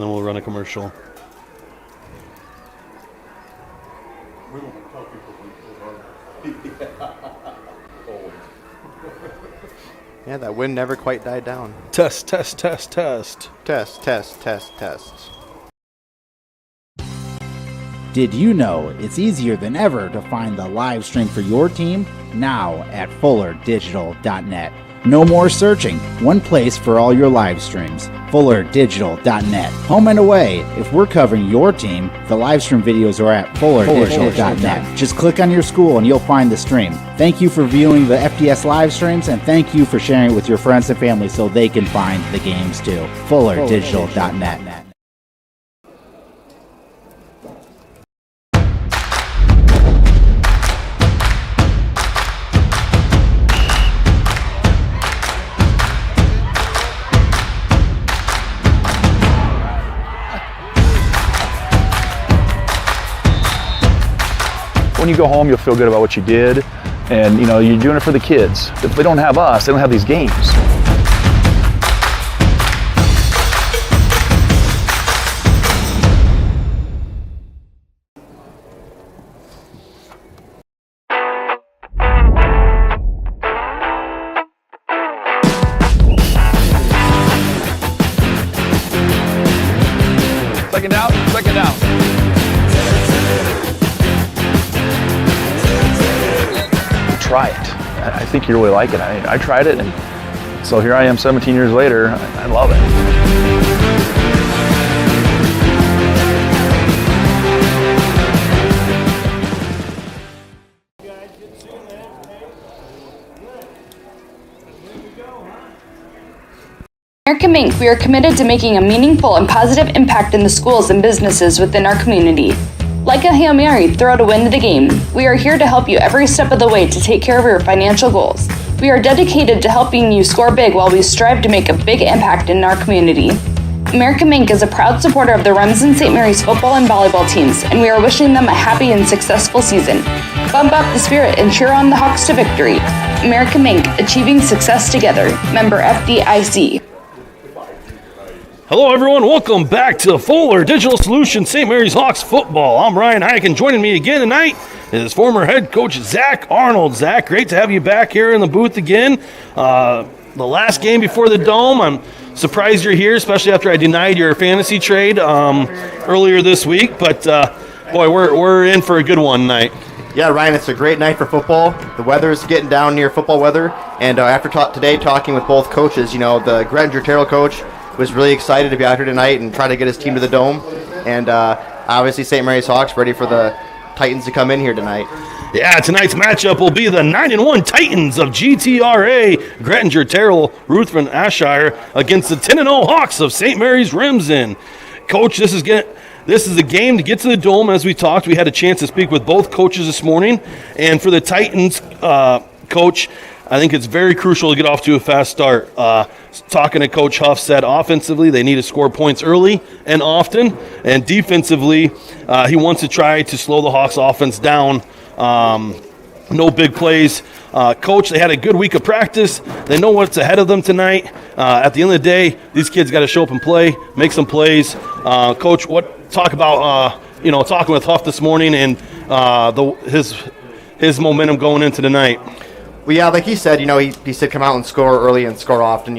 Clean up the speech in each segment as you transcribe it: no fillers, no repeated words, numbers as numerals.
Then we'll run a commercial. Yeah, that wind never quite died down. Test, test, test, test. Test, test, test, test. Did you know it's easier than ever to find the live stream for your team? Now at fullerdigital.net. No more searching. One place for all your live streams. fullerdigital.net. Home and away. If we're covering your team, the live stream videos are at fullerdigital.net. Just click on your school and you'll find the stream. Thank you for viewing the FDS live streams, and thank you for sharing it with your friends and family so they can find the games too. fullerdigital.net. When you go home, you'll feel good about what you did, and you're doing it for the kids. If they don't have us, they don't have these games. Second down, second down. Try it. I think you really like it. I tried it, and so here I am 17 years later. I love it. American Mink, we are committed to making a meaningful and positive impact in the schools and businesses within our community. Like a Hail Mary, throw to win the game. We are here to help you every step of the way to take care of your financial goals. We are dedicated to helping you score big while we strive to make a big impact in our community. American Mink is a proud supporter of the Remsen St. Mary's football and volleyball teams, and we are wishing them a happy and successful season. Bump up the spirit and cheer on the Hawks to victory. American Mink, achieving success together. Member FDIC. Hello, everyone. Welcome back to Fuller Digital Solutions St. Mary's Hawks football. I'm Ryan Hayek, and joining me again tonight is former head coach Zach Arnold. Zach, great to have you back here in the booth again. The last game before the Dome. I'm surprised you're here, especially after I denied your fantasy trade earlier this week. But, boy, we're in for a good one tonight. Yeah, Ryan, it's a great night for football. The weather's getting down near football weather. And after today talking with both coaches, the GTRA coach was really excited to be out here tonight and try to get his team to the Dome. And obviously St. Mary's Hawks ready for the Titans to come in here tonight. Yeah, tonight's matchup will be the 9-1 Titans of GTRA, Grettinger Terrell, Ruthven Ashire, against the 10-0 Hawks of St. Mary's Remsen. Coach, this is a game to get to the Dome. As we talked, we had a chance to speak with both coaches this morning. And for the Titans, Coach, I think it's very crucial to get off to a fast start. Talking to Coach Huff said offensively they need to score points early and often, and defensively he wants to try to slow the Hawks offense down. No big plays. Coach, they had a good week of practice. They know what's ahead of them tonight. At the end of the day, these kids got to show up and play, make some plays. Coach, talk about talking with Huff this morning and his momentum going into the night. Well, yeah, like he said, he said come out and score early and score often.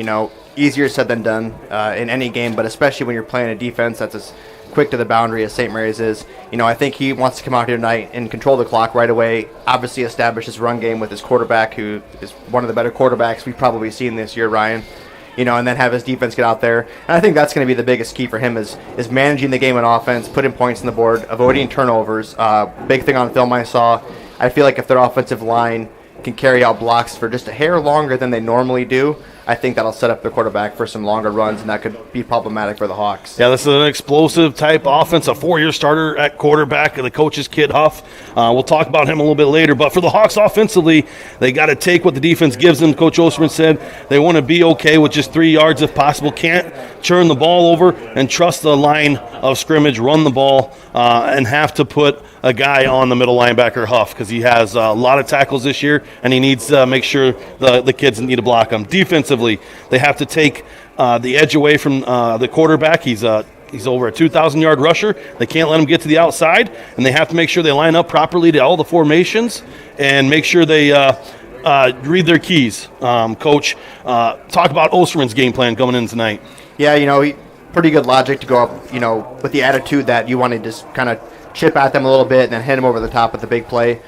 Easier said than done in any game, but especially when you're playing a defense that's as quick to the boundary as St. Mary's is. I think he wants to come out here tonight and control the clock right away, obviously establish his run game with his quarterback, who is one of the better quarterbacks we've probably seen this year, Ryan. And then have his defense get out there. And I think that's going to be the biggest key for him is managing the game on offense, putting points on the board, avoiding turnovers. Big thing on film I saw, I feel like if their offensive line can carry out blocks for just a hair longer than they normally do, I think that'll set up the quarterback for some longer runs, and that could be problematic for the Hawks. Yeah, this is an explosive type offense, a four-year starter at quarterback, the coach's kid, Huff. We'll talk about him a little bit later. But for the Hawks offensively, they got to take what the defense gives them. Coach Osterman said they want to be okay with just 3 yards if possible. Can't turn the ball over and trust the line of scrimmage, run the ball, and have to put a guy on the middle linebacker, Huff, because he has a lot of tackles this year, and he needs to make sure the kids need to block him. Defensively, they have to take the edge away from the quarterback. He's He's over a 2,000-yard rusher. They can't let him get to the outside, and they have to make sure they line up properly to all the formations and make sure they read their keys. Coach, talk about Osterman's game plan coming in tonight. Yeah, pretty good logic to go up, with the attitude that you want to just kind of chip at them a little bit and then hit them over the top with the big play.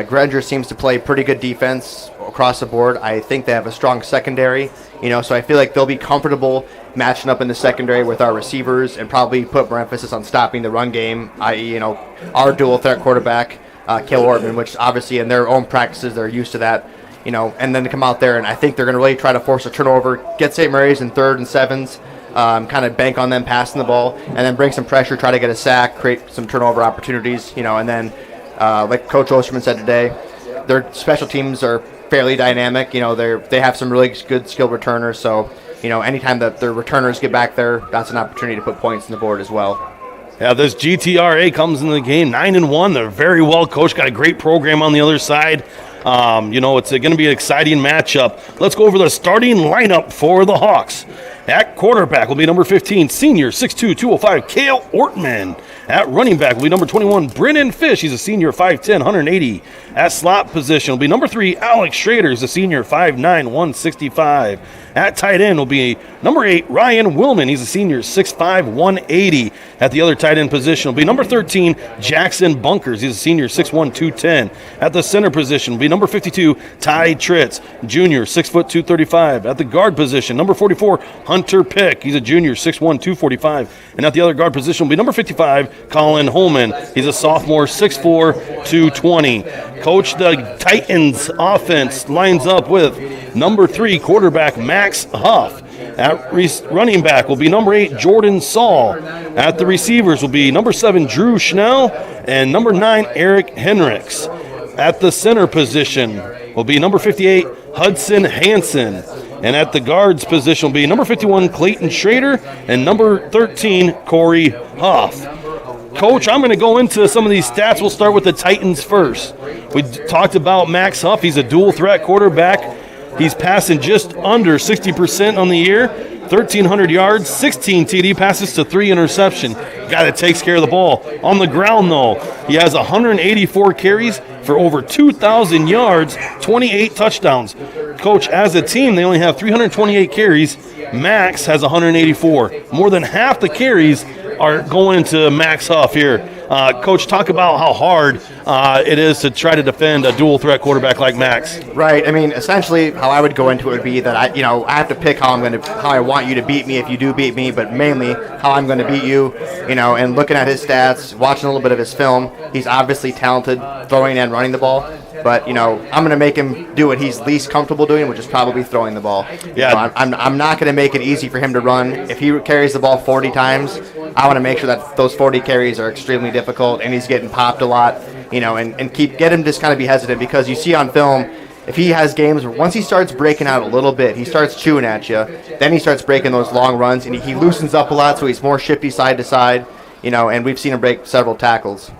Granger seems to play pretty good defense across the board. I think they have a strong secondary, so I feel like they'll be comfortable matching up in the secondary with our receivers and probably put more emphasis on stopping the run game, i.e., our dual threat quarterback, Cale Ortman, which obviously in their own practices they're used to that, and then to come out there and I think they're going to really try to force a turnover, get St. Mary's in 3rd and 7s, kind of bank on them passing the ball, and then bring some pressure, try to get a sack, create some turnover opportunities, and then like Coach Osterman said today, their special teams are fairly dynamic. They have some really good skilled returners. So, anytime that their returners get back there, that's an opportunity to put points on the board as well. Yeah, this GTRA comes in the game 9-1. They're very well coached. Got a great program on the other side. It's going to be an exciting matchup. Let's go over the starting lineup for the Hawks. At quarterback will be number 15, senior, 6'2", 205, Cale Ortman. At running back will be number 21, Brennan Fish. He's a senior, 5'10", 180. At slot position will be number 3, Alex Schrader. He's a senior, 5'9", 165. At tight end will be number 8, Ryan Willman. He's a senior, 6'5", 180. At the other tight end position will be number 13, Jackson Bunkers. He's a senior, 6'1", 210. At the center position will be number 52, Ty Tritz, junior, 6', 235. At the guard position, number 44, Hunter Pick. He's a junior, 6'1", 245. And at the other guard position will be number 55, Colin Holman. He's a sophomore, 6'4", 220. Coach, the Titans offense lines up with number 3, quarterback Max Huff. At running back will be number 8, Jordan Saul. At the receivers will be number 7, Drew Schnell, and number 9, Eric Henricks. At the center position will be number 58, Hudson Hansen. And at the guards position will be number 51, Clayton Schrader, and number 13, Corey Huff. Coach, I'm going to go into some of these stats. We'll start with the Titans first. We talked about Max Huff. He's a dual threat quarterback. He's passing just under 60% on the year, 1,300 yards, 16 TD passes to 3 interception. Guy that takes care of the ball. On the ground, though, he has 184 carries for over 2,000 yards, 28 touchdowns. Coach, as a team, they only have 328 carries. Max has 184. More than half the carries are going to Max Huff here. Coach, talk about how hard it is to try to defend a dual threat quarterback like Max. Right. I mean, essentially, how I would go into it would be that I have to pick how I want you to beat me if you do beat me, but mainly how I'm going to beat you. And looking at his stats, watching a little bit of his film, he's obviously talented throwing and running the ball. But, I'm going to make him do what he's least comfortable doing, which is probably throwing the ball. Yeah. I'm not going to make it easy for him to run. If he carries the ball 40 times, I want to make sure that those 40 carries are extremely difficult and he's getting popped a lot, and get him to just kind of be hesitant, because you see on film, if he has games where once he starts breaking out a little bit, he starts chewing at you, then he starts breaking those long runs, and he loosens up a lot, so he's more shifty side to side, and we've seen him break several tackles.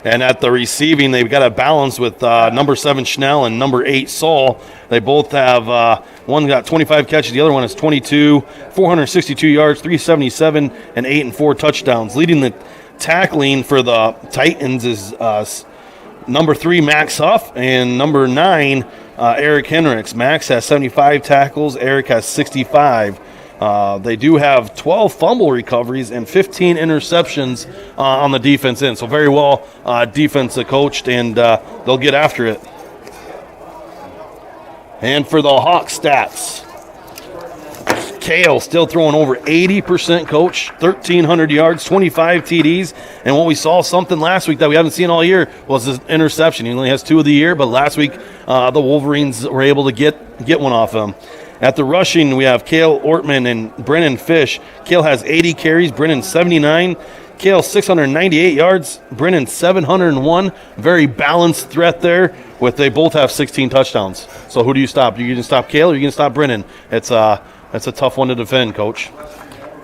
And at the receiving, they've got a balance with number 7 Schnell and number 8 Saul. They both have one got 25 catches, the other one is 22, 462 yards, 377, and 8 and 4 touchdowns. Leading the tackling for the Titans is number 3 Max Huff and number 9 Eric Henricks. Max has 75 tackles, Eric has 65. They do have 12 fumble recoveries and 15 interceptions on the defense end. So very well defensive coached, and they'll get after it. And for the Hawks stats, Cale still throwing over 80%, coach, 1,300 yards, 25 TDs. And what we saw something last week that we haven't seen all year was his interception. He only has 2 of the year, but last week the Wolverines were able to get one off him. At the rushing, we have Cale Ortman and Brennan Fish. Cale has 80 carries, Brennan 79. Cale 698 yards, Brennan 701. Very balanced threat there. They both have 16 touchdowns. So who do you stop? Are you going to stop Cale or are you going to stop Brennan? It's a tough one to defend, Coach.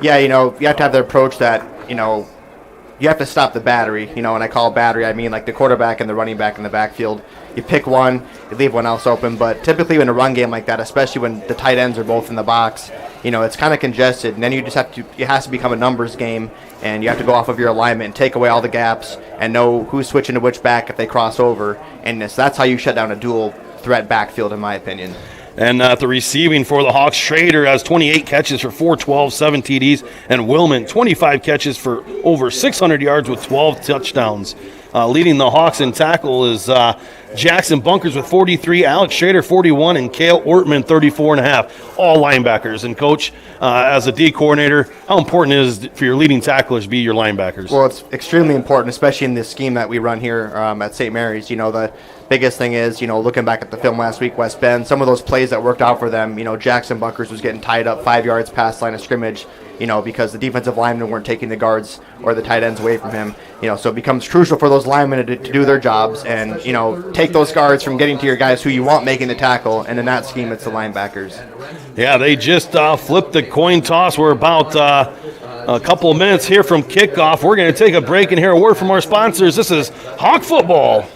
Yeah, you have to have the approach that, you have to stop the battery. And I call battery, I mean like the quarterback and the running back in the backfield. You pick one, you leave one else open. But typically in a run game like that, especially when the tight ends are both in the box, it's kind of congested, and then it has to become a numbers game, and you have to go off of your alignment and take away all the gaps and know who's switching to which back if they cross over, and that's how you shut down a dual threat backfield, in my opinion. And at the receiving for the Hawks, Schrader has 28 catches for 412, 7 TDs, and Willman 25 catches for over 600 yards with 12 touchdowns. Leading the Hawks in tackle is Jackson Bunkers with 43, Alex Schrader 41, and Cale Ortman 34.5, all linebackers. And Coach, as a D coordinator, how important is it for your leading tacklers to be your linebackers? Well, it's extremely important, especially in this scheme that we run here at St. Mary's. The biggest thing is, looking back at the film last week, West Bend, some of those plays that worked out for them, Jackson Bunkers was getting tied up 5 yards past line of scrimmage, because the defensive linemen weren't taking the guards or the tight ends away from him. So it becomes crucial for those linemen to do their jobs and, take those guards from getting to your guys who you want making the tackle, and in that scheme, it's the linebackers. Yeah, they just flipped the coin toss. We're about a couple of minutes here from kickoff. We're going to take a break and hear a word from our sponsors. This is Hawk Football.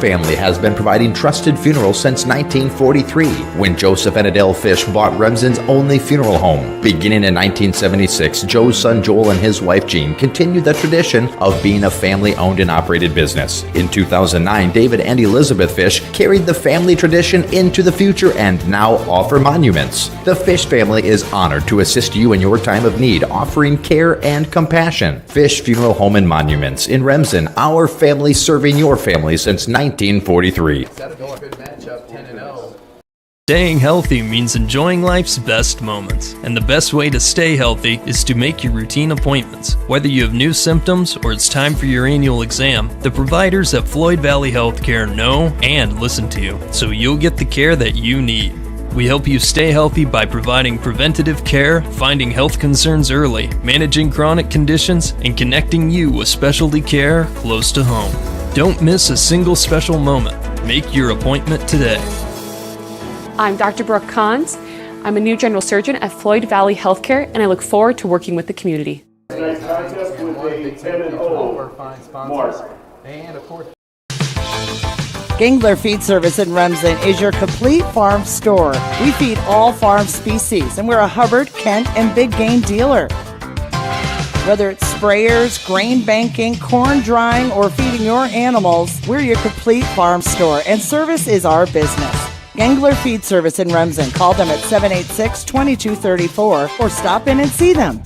Family has been providing trusted funerals since 1943, when Joseph and Adele Fish bought Remsen's only funeral home. Beginning in 1976, Joe's son Joel and his wife Jean continued the tradition of being a family-owned and operated business. In 2009, David and Elizabeth Fish carried the family tradition into the future and now offer monuments. The Fish family is honored to assist you in your time of need, offering care and compassion. Fish Funeral Home and Monuments in Remsen, our family serving your family since 1943. Staying healthy means enjoying life's best moments, and the best way to stay healthy is to make your routine appointments. Whether you have new symptoms or it's time for your annual exam, the providers at Floyd Valley Healthcare know and listen to you, so you'll get the care that you need. We help you stay healthy by providing preventative care, finding health concerns early, managing chronic conditions, and connecting you with specialty care close to home. Don't miss a single special moment. Make your appointment today. I'm Dr. Brooke Kahns. I'm a new general surgeon at Floyd Valley Healthcare, and I look forward to working with the community. Gangler Feed Service in Remsen is your complete farm store. We feed all farm species, and we're a Hubbard, Kent, and big game dealer. Whether it's sprayers, grain banking, corn drying, or feeding your animals, we're your complete farm store, and service is our business. Gangler Feed Service in Remsen. Call them at 786-2234 or stop in and see them.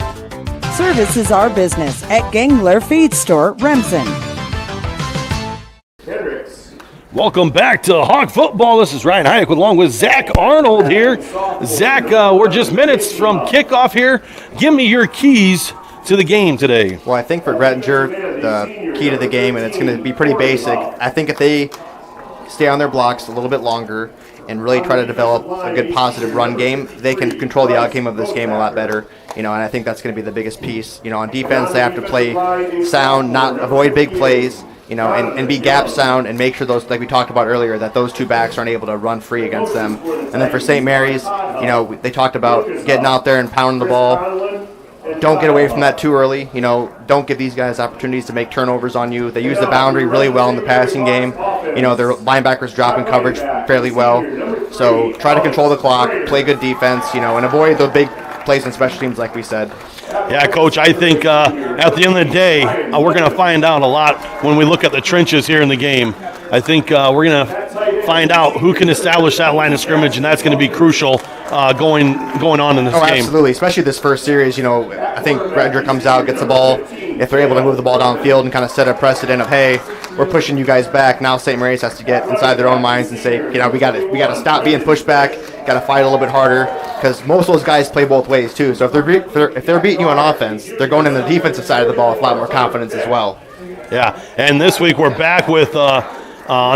Service is our business at Gangler Feed Store, Remsen. Welcome back to Hawk Football. This is Ryan Hayek along with Zach Arnold here. Zach, we're just minutes from kickoff here. Give me your keys to the game today. Well, I think for Grettinger, the key to the game, and it's going to be pretty basic, I think if they stay on their blocks a little bit longer and really try to develop a good positive run game, they can control the outcome of this game a lot better. And I think that's going to be the biggest piece. On defense, they have to play sound, not avoid big plays, and be gap sound and make sure those, like we talked about earlier, that those two backs aren't able to run free against them. And then for St. Mary's, they talked about getting out there and pounding the ball. Don't get away from that too early. Don't give these guys opportunities to make turnovers on you. They use the boundary really well in the passing game. Their linebackers drop in coverage fairly well. So try to control the clock, play good defense, and avoid the big plays on special teams like we said. Yeah, Coach, I think at the end of the day, we're going to find out a lot when we look at the trenches here in the game. I think we're going to find out who can establish that line of scrimmage, and that's going to be crucial going on in this game. Absolutely, especially this first series. I think Grettinger comes out, gets the ball. If they're able to move the ball downfield and kind of set a precedent of, hey, we're pushing you guys back. Now St. Mary's has to get inside their own minds and say, we got to stop being pushed back. Got to fight a little bit harder, because most of those guys play both ways too. So if they're beating you on offense, they're going in the defensive side of the ball with a lot more confidence as well. Yeah, and this week we're back with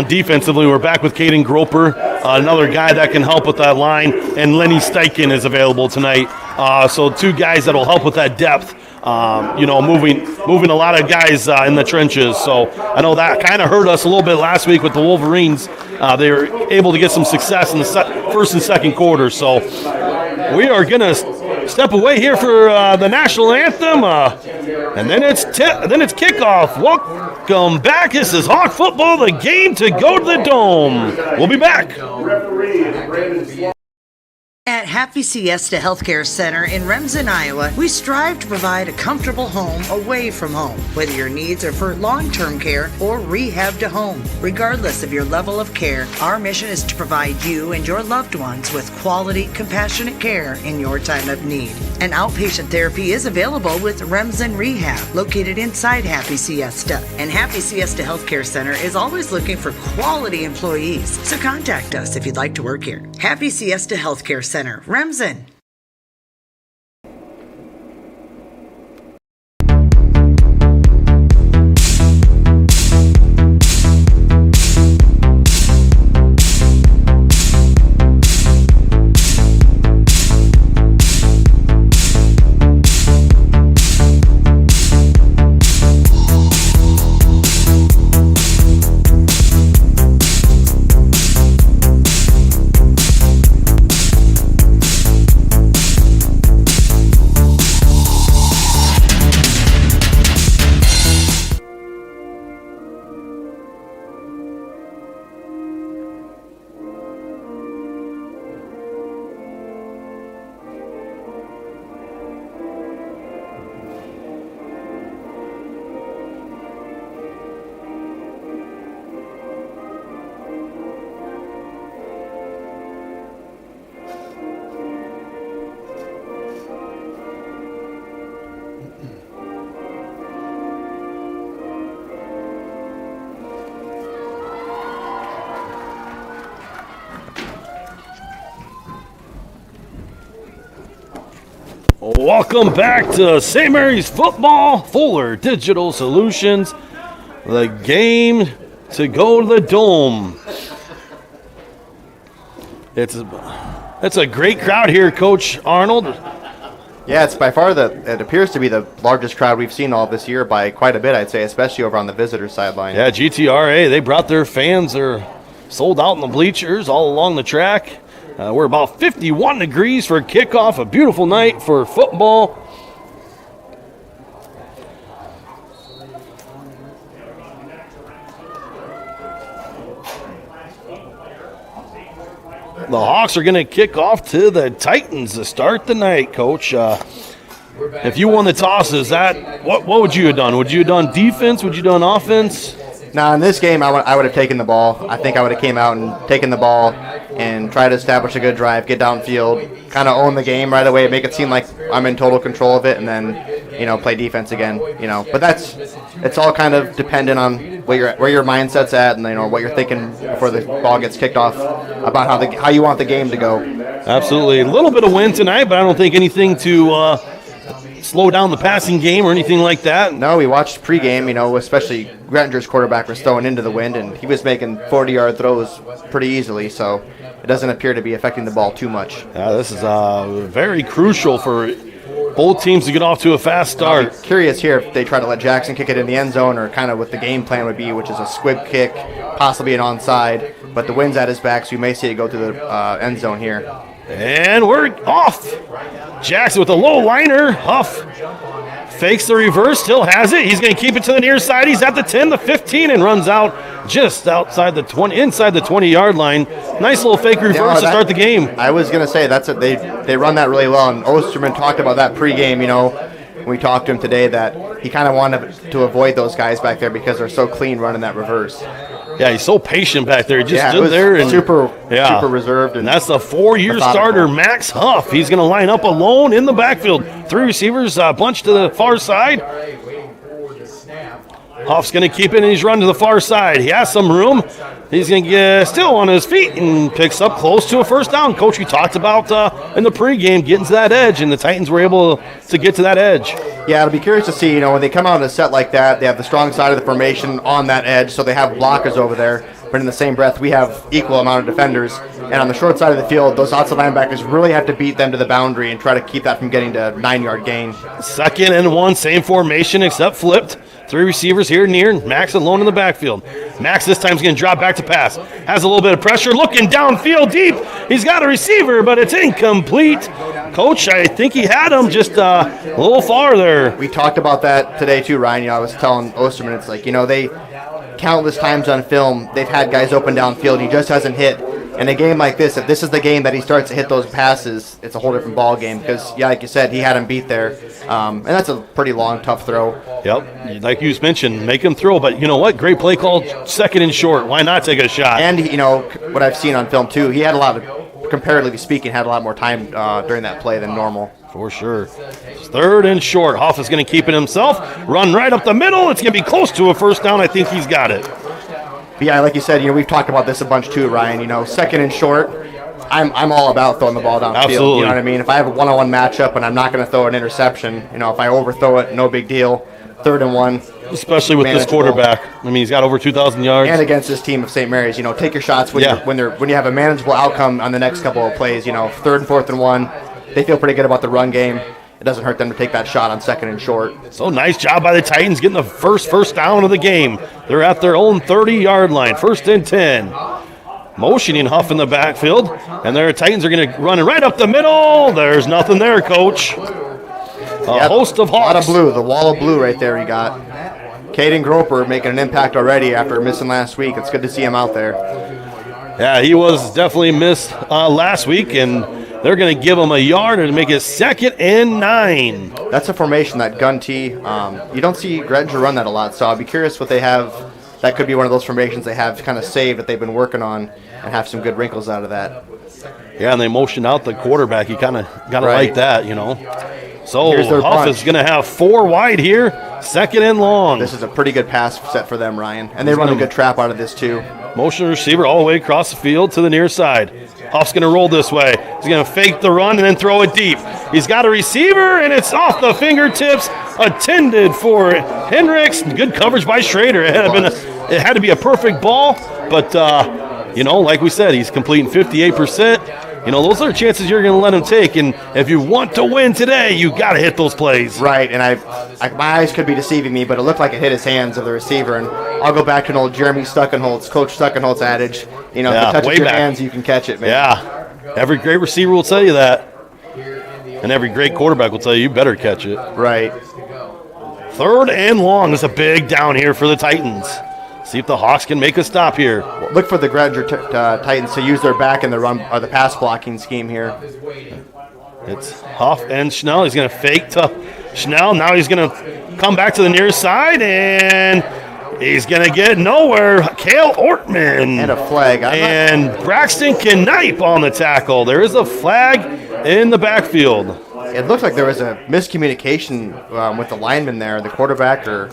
defensively, we're back with Caden Groper, another guy that can help with that line, and Lenny Steichen is available tonight. So two guys that will help with that depth. Moving a lot of guys in the trenches. So I know that kind of hurt us a little bit last week with the Wolverines. They were able to get some success in the first and second quarter. So we are going to step away here for the national anthem, and then it's kickoff. Welcome back. This is Hawk Football, the game to go to the Dome. We'll be back. At Happy Siesta Healthcare Center in Remsen, Iowa, we strive to provide a comfortable home away from home, whether your needs are for long-term care or rehab to home. Regardless of your level of care, our mission is to provide you and your loved ones with quality, compassionate care in your time of need. And outpatient therapy is available with Remsen Rehab, located inside Happy Siesta. And Happy Siesta Healthcare Center is always looking for quality employees, so contact us if you'd like to work here. Happy Siesta Healthcare Center, Remsen. Welcome back to St. Mary's Football, Fuller Digital Solutions, the game to go to the Dome. It's a great crowd here, Coach Arnold. Yeah, it's by far it appears to be the largest crowd we've seen all this year by quite a bit, I'd say, especially over on the visitor sideline. Yeah, GTRA, they brought their fans. They're sold out in the bleachers all along the track. We're about 51 degrees for kickoff, a beautiful night for football. The Hawks are going to kick off to the Titans to start the night, Coach. If you won the toss, what would you have done? Would you have done defense? Would you have done offense? Now, in this game, I would have taken the ball. I think I would have came out and taken the ball and tried to establish a good drive, get downfield, kind of own the game right away, make it seem like I'm in total control of it, and then, play defense again. But it's all kind of dependent on where your mindset's at, and what you're thinking before the ball gets kicked off about how you want the game to go. Absolutely, a little bit of wind tonight, but I don't think anything to slow down the passing game or anything like that. No, we watched pregame, especially Grettinger's quarterback was throwing into the wind, and he was making 40-yard throws pretty easily, so it doesn't appear to be affecting the ball too much. Yeah, this is very crucial for both teams to get off to a fast start. I'll be curious here if they try to let Jackson kick it in the end zone or kind of what the game plan would be, which is a squib kick, possibly an onside, but the wind's at his back, so you may see it go to the end zone here. And we're off. Jackson with a low liner. Huff fakes the reverse, still has it. He's going to keep it to the near side. He's at the 10, the 15, and runs out just outside the 20, inside the 20-yard line. Nice little fake reverse to start the game. I was going to say they run that really well, and Osterman talked about that pregame. When we talked to him today, that he kind of wanted to avoid those guys back there because they're so clean running that reverse. Yeah, he's so patient back there. He just stood there and super reserved. And that's the 4-year starter, Max Huff. He's going to line up alone in the backfield. 3 receivers bunch to the far side. Huff's going to keep it, and he's run to the far side. He has some room. He's going to get still on his feet and picks up close to a first down. Coach, we talked about in the pregame getting to that edge, and the Titans were able to get to that edge. Yeah, it'll be curious to see, when they come out in a set like that, they have the strong side of the formation on that edge, so they have blockers over there. But in the same breath, we have equal amount of defenders. And on the short side of the field, those outside linebackers really have to beat them to the boundary and try to keep that from getting to 9-yard gain. 2nd and 1, same formation except flipped. 3 receivers here near, Max alone in the backfield. Max this time is going to drop back to pass. Has a little bit of pressure, looking downfield deep. He's got a receiver, but it's incomplete. Coach, I think he had him just a little farther. We talked about that today too, Ryan. I was telling Osterman, it's like, they countless times on film, they've had guys open downfield. He just hasn't hit. And in a game like this, if this is the game that he starts to hit those passes, it's a whole different ball game because, yeah, like you said, he had him beat there. And that's a pretty long, tough throw. Yep, like you mentioned, make him throw. But you know what? Great play call, second and short. Why not take a shot? And, you know, what I've seen on film, too, he had a lot of, comparatively speaking, had a lot more time during that play than normal. For sure. Third and short. Hoff is going to keep it himself. Run right up the middle. It's going to be close to a first down. I think he's got it. But yeah, like you said, you know, we've talked about this a bunch too, Ryan. You know, second and short, I'm all about throwing the ball downfield. Absolutely. You know what I mean? If I have a one-on-one matchup and I'm not going to throw an interception, you know, if I overthrow it, no big deal. 3rd and 1. Especially with this quarterback. I mean, he's got over 2,000 yards. And against this team of St. Mary's, you know, take your shots when you have a manageable outcome on the next couple of plays. You know, 3rd and 4th and 1. They feel pretty good about the run game. It doesn't hurt them to take that shot on second and short. So nice job by the Titans getting the first down of the game. They're at their own 30-yard line. 1st and 10. Motioning Huff in the backfield. And their Titans are going to run right up the middle. There's nothing there, Coach. A host of Hawks. A lot of blue. The wall of blue right there he got. Caden Groper making an impact already after missing last week. It's good to see him out there. Yeah, he was definitely missed last week, and they're going to give him a yard and make it 2nd and 9. That's a formation, that gun tee. You don't see Granger run that a lot, so I'll be curious what they have. That could be one of those formations they have kind of saved that they've been working on and have some good wrinkles out of that. Yeah, and they motioned out the quarterback. You kind of got to like that, you know. So Huff is going to have 4 wide here, 2nd and long. This is a pretty good pass set for them, Ryan. And they run a good trap out of this, too. Motion receiver all the way across the field to the near side. Huff's going to roll this way. He's going to fake the run and then throw it deep. He's got a receiver, and it's off the fingertips. Attended for Hendricks. Good coverage by Schrader. It had to be a perfect ball, but, you know, like we said, he's completing 58%. You know, those are chances you're going to let him take, and if you want to win today, you got to hit those plays. Right, and my eyes could be deceiving me, but it looked like it hit his hands of the receiver, and I'll go back to an old Jeremy Stuckenholtz, Coach Stuckenholtz adage, you know, if you touch it with your hands, you can catch it, man. Yeah, every great receiver will tell you that, and every great quarterback will tell you better catch it. Right. 3rd and long is a big down here for the Titans. See if the Hawks can make a stop here. Look for the Granger Titans to use their back in the run or the pass blocking scheme here. It's Huff and Schnell. He's going to fake to Schnell. Now he's going to come back to the near side, and he's going to get nowhere. Cale Ortman. And a flag. And Braxton Knipe on the tackle. There is a flag in the backfield. It looked like there was a miscommunication with the lineman there, the quarterback, or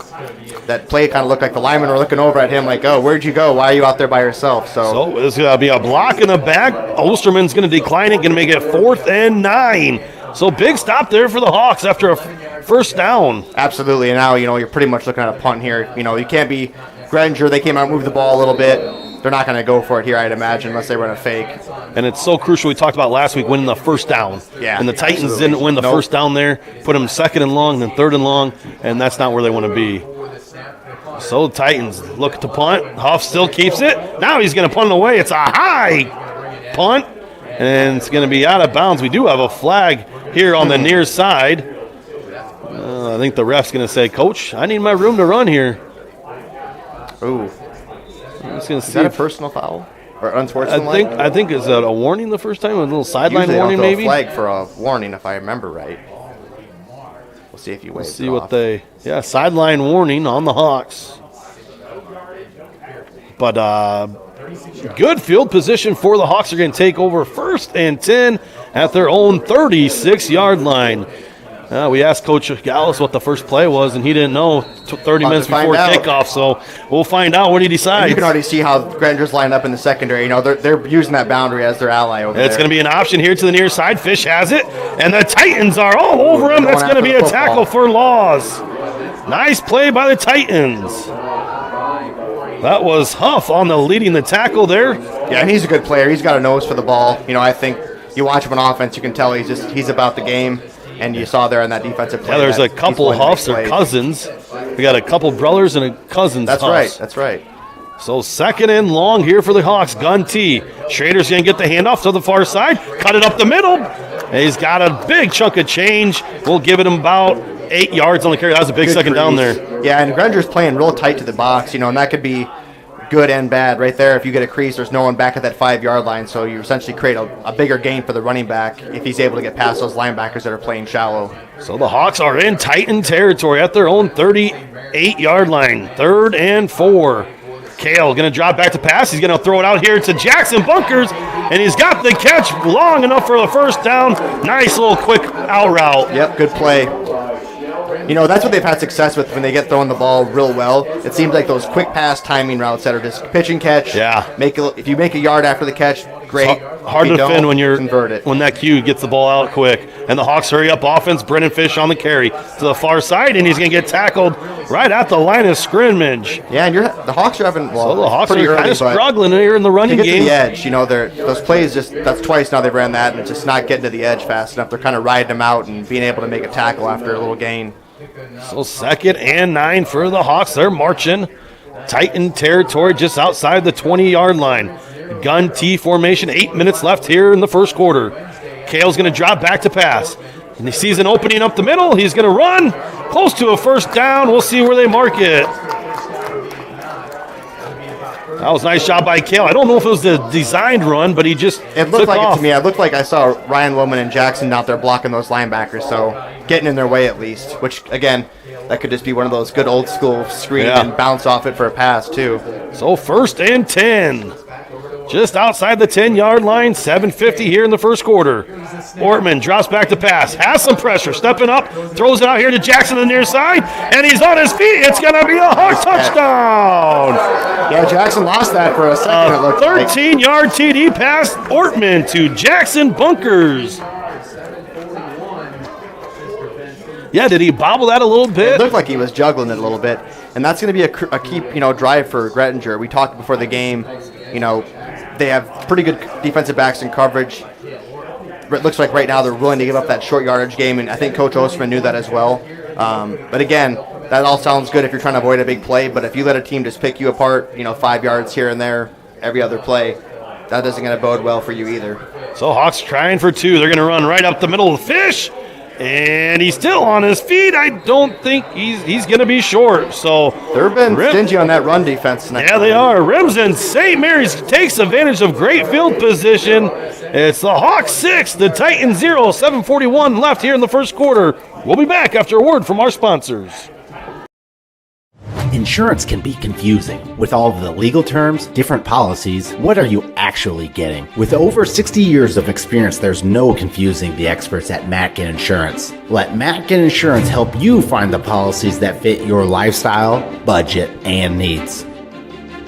that play kind of looked like the linemen were looking over at him like, oh, where'd you go? Why are you out there by yourself? So it's going to be a block in the back. Osterman's going to decline it, going to make it 4th and 9. So big stop there for the Hawks after a first down. Absolutely. And now, you know, you're pretty much looking at a punt here. You know, you can't be Granger. They came out and moved the ball a little bit. They're not going to go for it here, I'd imagine, unless they run a fake. And it's so crucial. We talked about last week winning the first down. Yeah, and the Titans didn't win the first down there. Put them 2nd and long, then 3rd and long, and that's not where they want to be. So the Titans look at the punt. Huff still keeps it. Now he's going to punt it away. It's a high punt, and it's going to be out of bounds. We do have a flag here on the near side. I think the ref's going to say, Coach, I need my room to run here. Ooh. Is that a personal foul or unsportsmanlike? I think is that a warning the first time, a little sideline warning throw maybe. A flag for a warning if I remember right. We'll see if you wave. We'll see what they. Yeah, sideline warning on the Hawks. But good field position for the Hawks. Are going to take over 1st and 10 at their own 36-yard line. We asked Coach Gallus what the first play was, and he didn't know 30 minutes before kickoff, so we'll find out what he decides. And you can already see how Granger's lined up in the secondary. You know, they're using that boundary as their ally over there. It's going to be an option here to the near side. Fish has it, and the Titans are all over him. That's going to be a tackle for loss. Nice play by the Titans. That was Huff on the leading the tackle there. Yeah, and he's a good player. He's got a nose for the ball. You know, I think you watch him on offense, you can tell he's about the game. And you saw there on that defensive play. Yeah, there's a couple Huffs or cousins. We got a couple brothers and a cousins. That's Huffs. That's right. So 2nd and long here for the Hawks. Gun tee. Schrader's going to get the handoff to the far side. Cut it up the middle. And he's got a big chunk of change. We'll give it him about 8 yards on the carry. That was a big second down there. Yeah, and Granger's playing real tight to the box, you know, and that could be good and bad. Right there, if you get a crease, there's no one back at that 5-yard line, so you essentially create a bigger gain for the running back if he's able to get past those linebackers that are playing shallow. So the Hawks are in Titan territory at their own 38-yard line. 3rd and 4. Kale going to drop back to pass. He's going to throw it out here to Jackson Bunkers, and he's got the catch long enough for the first down. Nice little quick out route. Yep, good play. You know, that's what they've had success with when they get throwing the ball real well. It seems like those quick pass timing routes that are just pitch and catch. Yeah. If you make a yard after the catch, great. Hard to defend when you're convert it. when that Q gets the ball out quick. And the Hawks hurry up offense. Brennan Fish on the carry to the far side, and he's going to get tackled right at the line of scrimmage. Yeah, and the Hawks are having so the Hawks are kind of struggling here in the running to get game. To the edge, you know, those plays that's twice now they've ran that, and it's just not getting to the edge fast enough. They're kind of riding them out and being able to make a tackle after a little gain. So 2nd and 9 for the Hawks. They're marching Titan territory just outside the 20-yard line. Gun T formation, 8 minutes left here in the first quarter. Kale's going to drop back to pass. And he sees an opening up the middle. He's going to run close to a first down. We'll see where they mark it. That was a nice job by Kale. I don't know if it was the designed run, but he just It looked like it to me. It looked like I saw Ryan Wilman and Jackson out there blocking those linebackers, so getting in their way at least, which, again, that could just be one of those good old school screen and bounce off it for a pass, too. So 1st and 10. Just outside the 10-yard line, 7:50 here in the first quarter. Ortman drops back to pass, has some pressure, stepping up, throws it out here to Jackson on the near side, and he's on his feet. It's going to be a Hawk touchdown. Yeah, Jackson lost that for a second. It looked 13-yard TD pass, Ortman to Jackson Bunkers. Yeah, did he bobble that a little bit? It looked like he was juggling it a little bit, and that's going to be a key, drive for Grettinger. We talked before the game, they have pretty good defensive backs in coverage. It looks like right now they're willing to give up that short yardage game, and I think Coach Osterman knew that as well. But again, that all sounds good if you're trying to avoid a big play, but if you let a team just pick you apart, 5 yards here and there every other play, that isn't going to bode well for you either. So Hawks trying for 2. They're going to run right up the middle of the Fish. And he's still on his feet. I don't think he's going to be short. So they've been stingy on that run defense tonight. Yeah, they are. Remsen St. Mary's takes advantage of great field position. It's the Hawks 6, the Titans 0, 7:41 left here in the first quarter. We'll be back after a word from our sponsors. Insurance can be confusing. With all of the legal terms, different policies, what are you actually getting? With over 60 years of experience, there's no confusing the experts at Matkin Insurance. Let Matkin Insurance help you find the policies that fit your lifestyle, budget, and needs.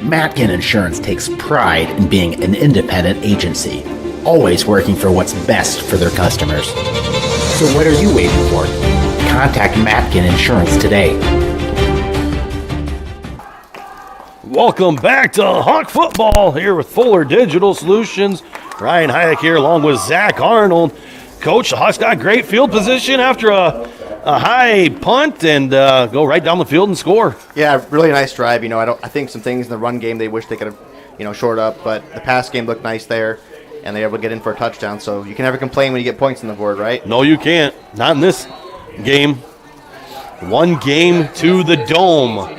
Matkin Insurance takes pride in being an independent agency, always working for what's best for their customers. So what are you waiting for? Contact Matkin Insurance today. Welcome back to Hawk Football here with Fuller Digital Solutions. Ryan Hayek here along with Zach Arnold. Coach, the Hawks got great field position after a high punt and go right down the field and score. Yeah, really nice drive. I think some things in the run game they wish they could have, shored up, but the pass game looked nice there, and they were able to get in for a touchdown. So you can never complain when you get points on the board, right? No, you can't. Not in this game. One game to the Dome.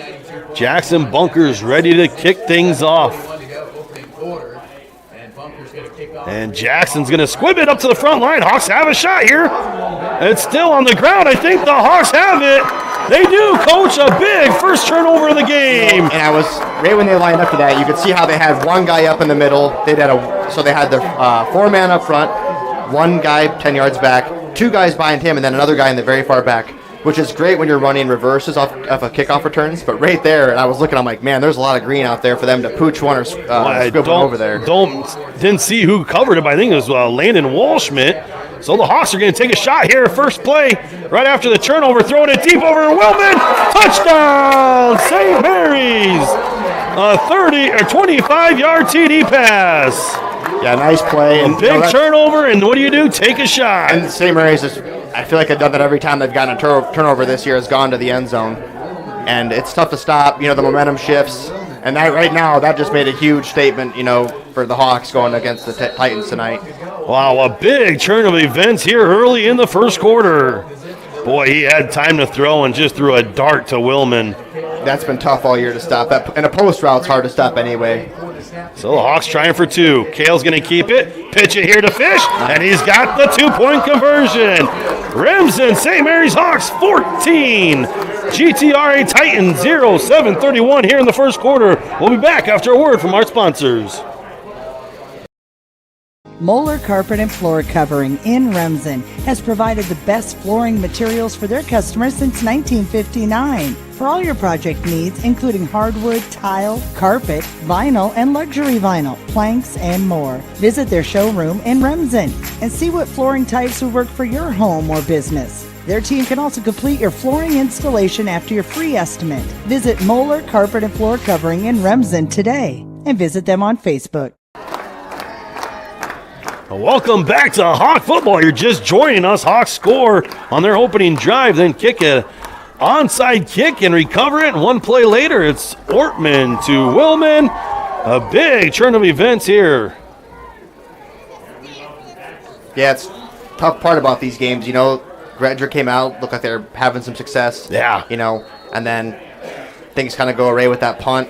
Jackson Bunkers ready to kick things off. And Jackson's going to squib it up to the front line. Hawks have a shot here. It's still on the ground. I think the Hawks have it. They do, Coach. A big first turnover of the game. And I was right when they lined up to that. You could see how they had one guy up in the middle. They had their 4-man up front, one guy 10 yards back, 2 guys behind him, and then another guy in the very far back, which is great when you're running reverses off of kickoff returns. But right there, and I was looking, I'm like, man, there's a lot of green out there for them to pooch one or scoop one over there. Didn't see who covered it, but I think it was Landon Walschmidt. So the Hawks are going to take a shot here. First play, right after the turnover, throwing it deep over Wilman. Touchdown, St. Mary's. A 30 or 25-yard TD pass. Yeah, nice play. A big turnover, and what do? Take a shot. And St. Mary's I feel like they've done that every time they've gotten a turnover this year, has gone to the end zone. And it's tough to stop. The momentum shifts. And right now, that just made a huge statement, for the Hawks going against the Titans tonight. Wow, a big turn of events here early in the first quarter. Boy, he had time to throw and just threw a dart to Wilman. that's been tough all year to stop. And a post route's hard to stop anyway. So the Hawks trying for two. Kale's going to keep it. Pitch it here to Fish, and he's got the 2-point conversion. Remsen, St. Mary's Hawks 14. GTRA Titans 0, 7:31 here in the first quarter. We'll be back after a word from our sponsors. Moeller Carpet and Floor Covering in Remsen has provided the best flooring materials for their customers since 1959. For all your project needs, including hardwood, tile, carpet, vinyl, and luxury vinyl, planks, and more. Visit their showroom in Remsen and see what flooring types would work for your home or business. Their team can also complete your flooring installation after your free estimate. Visit Moeller Carpet and Floor Covering in Remsen today and visit them on Facebook. Welcome back to Hawk Football. You're just joining us. Hawks score on their opening drive, then kick a onside kick and recover it. And one play later, it's Ortman to Willman. A big turn of events here. Yeah, it's tough part about these games. You know, Granger came out, looked like they're having some success. Yeah. You know, and then things kind of go away with that punt.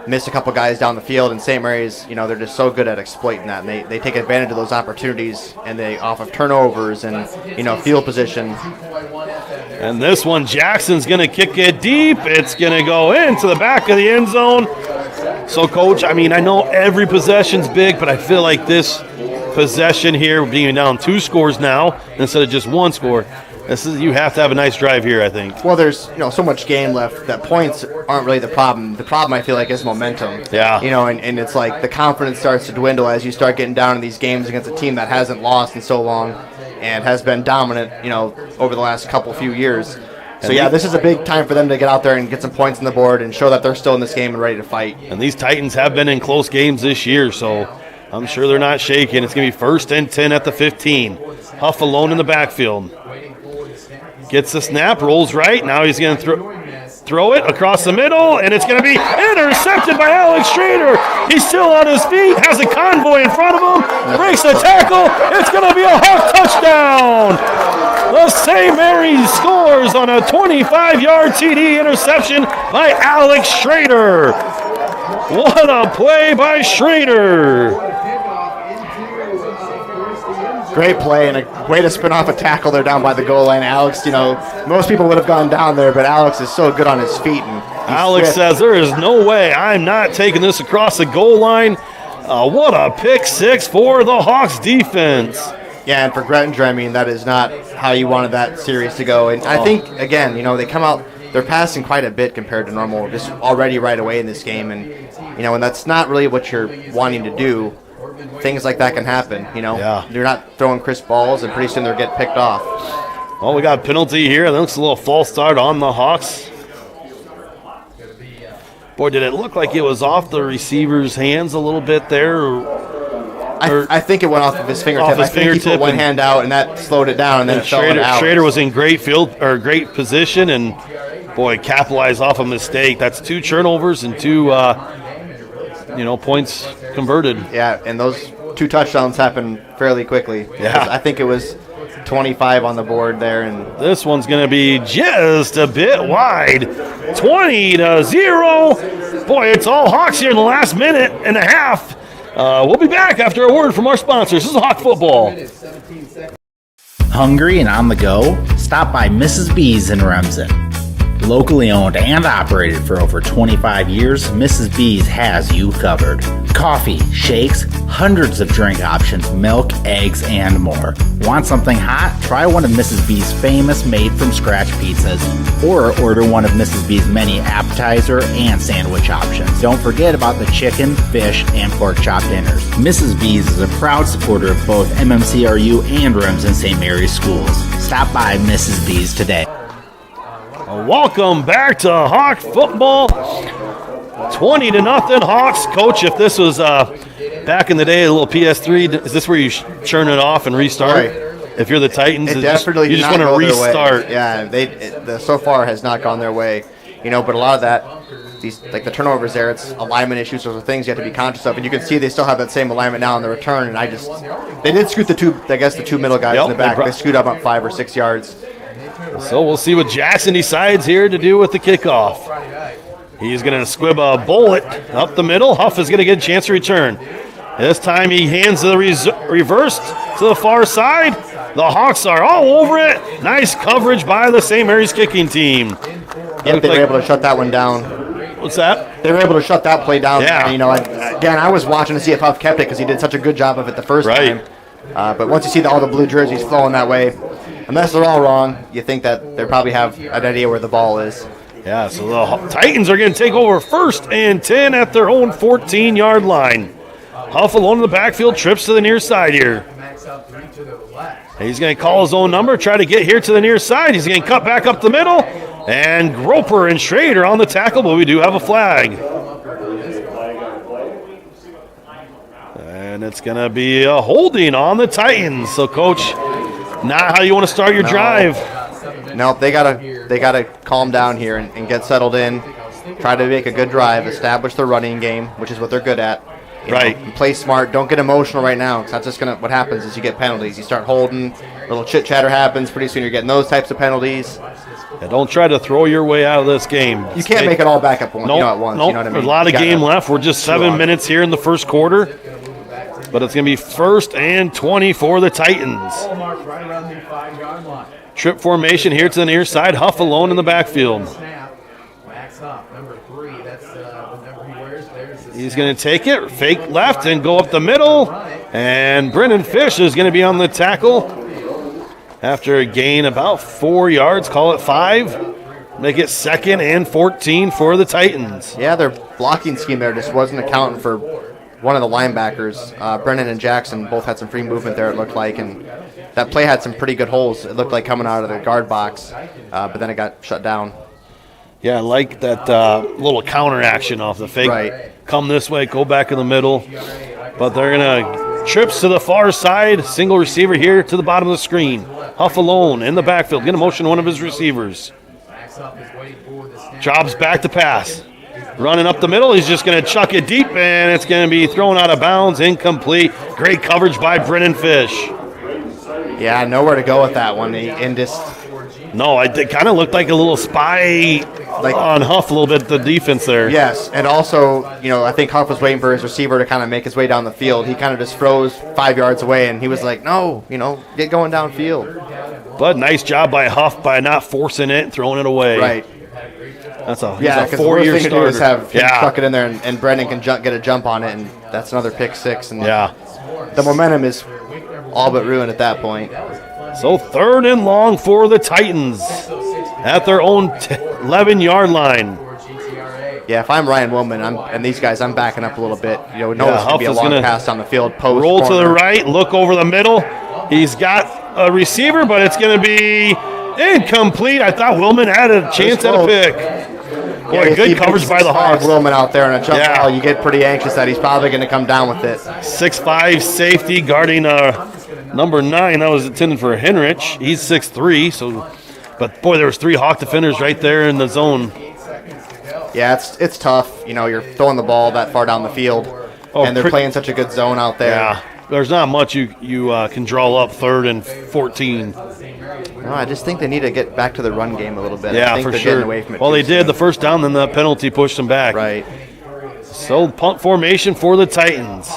Missed a couple guys down the field, and St. Mary's, you know, they're just so good at exploiting that, and they take advantage of those opportunities, and they off of turnovers and, you know, field position. And this one, Jackson's going to kick it deep. It's going to go into the back of the end zone. So, Coach, I mean, I know every possession's big, but I feel like this possession here, being down 2 scores now instead of just 1 score, you have to have a nice drive here, I think. Well, there's, you know, so much game left that points aren't really the problem. The problem, I feel like, is momentum. Yeah. You know, and it's like the confidence starts to dwindle as you start getting down in these games against a team that hasn't lost in so long and has been dominant, you know, over the last few years. So, yeah, this is a big time for them to get out there and get some points on the board and show that they're still in this game and ready to fight. And these Titans have been in close games this year, so I'm sure they're not shaking. It's going to be 1st and 10 at the 15. Huff alone in the backfield. Gets the snap, rolls right. Now he's going to throw it across the middle, and it's going to be intercepted by Alex Schrader. He's still on his feet, has a convoy in front of him, breaks the tackle. It's going to be a Hawk touchdown. The St. Mary's scores on a 25-yard TD interception by Alex Schrader. What a play by Schrader. Great play and a way to spin off a tackle there down by the goal line. Alex, you know, most people would have gone down there, but Alex is so good on his feet. And Alex says, there is no way I'm not taking this across the goal line. What a pick 6 for the Hawks defense. Yeah, and for Grettinger, I mean, that is not how you wanted that series to go. And I think, again, you know, they come out, they're passing quite a bit compared to normal, just already right away in this game. And, you know, and that's not really what you're wanting to do. Things like that can happen, you know. Yeah. You're not throwing crisp balls, and pretty soon they'll get picked off. Well, we got a penalty here. That looks a little false start on the Hawks. Boy, did it look like it was off the receiver's hands a little bit there. I think it went off of his fingertip. I think he put one hand out, and that slowed it down, and then it fell out. Schrader was in great position, and, boy, capitalized off a mistake. That's 2 turnovers and 2 points converted. Yeah, and those 2 touchdowns happened fairly quickly. Yeah. I think it was 25 on the board there. And this one's going to be just a bit wide. 20-0. Boy, it's all Hawks here in the last minute and a half. We'll be back after a word from our sponsors. This is Hawk Football. Hungry and on the go? Stop by Mrs. B's in Remsen. Locally owned and operated for over 25 years, Mrs. B's has you covered. Coffee, shakes, hundreds of drink options, milk, eggs, and more. Want something hot? Try one of Mrs. B's famous made-from-scratch pizzas, or order one of Mrs. B's many appetizer and sandwich options. Don't forget about the chicken, fish, and pork chop dinners. Mrs. B's is a proud supporter of both MMCRU and Remsen St. Mary's schools. Stop by Mrs. B's today. Welcome back to Hawk Football. 20-0 Hawks. Coach, if this was back in the day, a little PS3, is this where you churn it off and restart? Right. If you're the Titans, it definitely you just want to restart. Yeah, so far has not gone their way. You know, but a lot of that, these like the turnovers there, it's alignment issues. Those are things you have to be conscious of, and you can see they still have that same alignment now on the return. And they did scoot the 2 middle guys in the back. They scoot up 5 or 6 yards. So we'll see what Jackson decides here to do with the kickoff. He's going to squib a bullet up the middle. Huff is going to get a chance to return. This time he hands the reverse to the far side. The Hawks are all over it. Nice coverage by the St. Mary's kicking team. Yep, they were able to shut that one down. What's that? They were able to shut that play down. Yeah. You know, again, I was watching to see if Huff kept it because he did such a good job of it the first time. But once you see all the blue jerseys flowing that way, unless they're all wrong, you think that they probably have an idea where the ball is. Yeah, so the Titans are going to take over 1st and 10 at their own 14-yard line. Huff alone in the backfield, trips to the near side here. He's going to call his own number, try to get here to the near side. He's going to cut back up the middle. And Groper and Schrader on the tackle, but we do have a flag. And it's going to be a holding on the Titans. So, Coach, not how you want to start your drive. Nope, they gotta calm down here and get settled in. Try to make a good drive, establish the running game, which is what they're good at. You know, play smart. Don't get emotional right now, because that's just what happens is you get penalties. You start holding, little chit chatter happens. Pretty soon you're getting those types of penalties. Yeah, don't try to throw your way out of this game. You can't make it all back up at once. You know what I mean? There's a lot of game left. We're just 7 minutes here in the first quarter. But it's going to be 1st and 20 for the Titans. Trip formation here to the near side. Huff alone in the backfield. He's going to take it, fake left, and go up the middle. And Brennan Fish is going to be on the tackle after a gain about 4 yards. Call it 5. Make it 2nd and 14 for the Titans. Yeah, their blocking scheme there just wasn't accounting for one of the linebackers. Brennan and Jackson both had some free movement there, it looked like, and that play had some pretty good holes. It looked like coming out of the guard box, but then it got shut down. Yeah, I like that little counter action off the fake. Right. Come this way, go back in the middle. But they're going to trips to the far side. Single receiver here to the bottom of the screen. Huff alone in the backfield. Going to motion one of his receivers. Drops back to pass. Running up the middle, he's just going to chuck it deep, and it's going to be thrown out of bounds, incomplete. Great coverage by Brennan Fish. Yeah, nowhere to go with that one. No, it kind of looked like a little spy on Huff a little bit, the defense there. Yes, and also, I think Huff was waiting for his receiver to kind of make his way down the field. He kind of just froze 5 yards away, and he was like, no, get going downfield. But nice job by Huff by not forcing it and throwing it away. Right. That's a 4-year starter. To do is have him Yeah. chuck it in there, and Brendan can get a jump on it, and that's another pick six. And Yeah. the momentum is all but ruined at that point. So 3rd and long for the Titans at their own 11-yard line. Yeah, if I'm Ryan Wilman and these guys, I'm backing up a little bit. It's going to be a long pass on the field. Post roll corner. to the right, look over the middle. He's got a receiver, but it's going to be incomplete. I thought Wilman had a chance at a pick. Boy, good coverage by the Hawks. Wilman out there on a jump ball, you get pretty anxious that he's probably going to come down with it. 6'5" safety guarding number 9. That was intended for Henrich. He's 6'3", but boy, there was 3 Hawk defenders right there in the zone. Yeah, it's tough. You're throwing the ball that far down the field, and they're playing such a good zone out there. Yeah, there's not much you can draw up 3rd and 14. No, I just think they need to get back to the run game a little bit. Yeah, I think for they're sure. getting away from it Well, too they did soon. the first down, then the penalty pushed them back. Right. So punt formation for the Titans.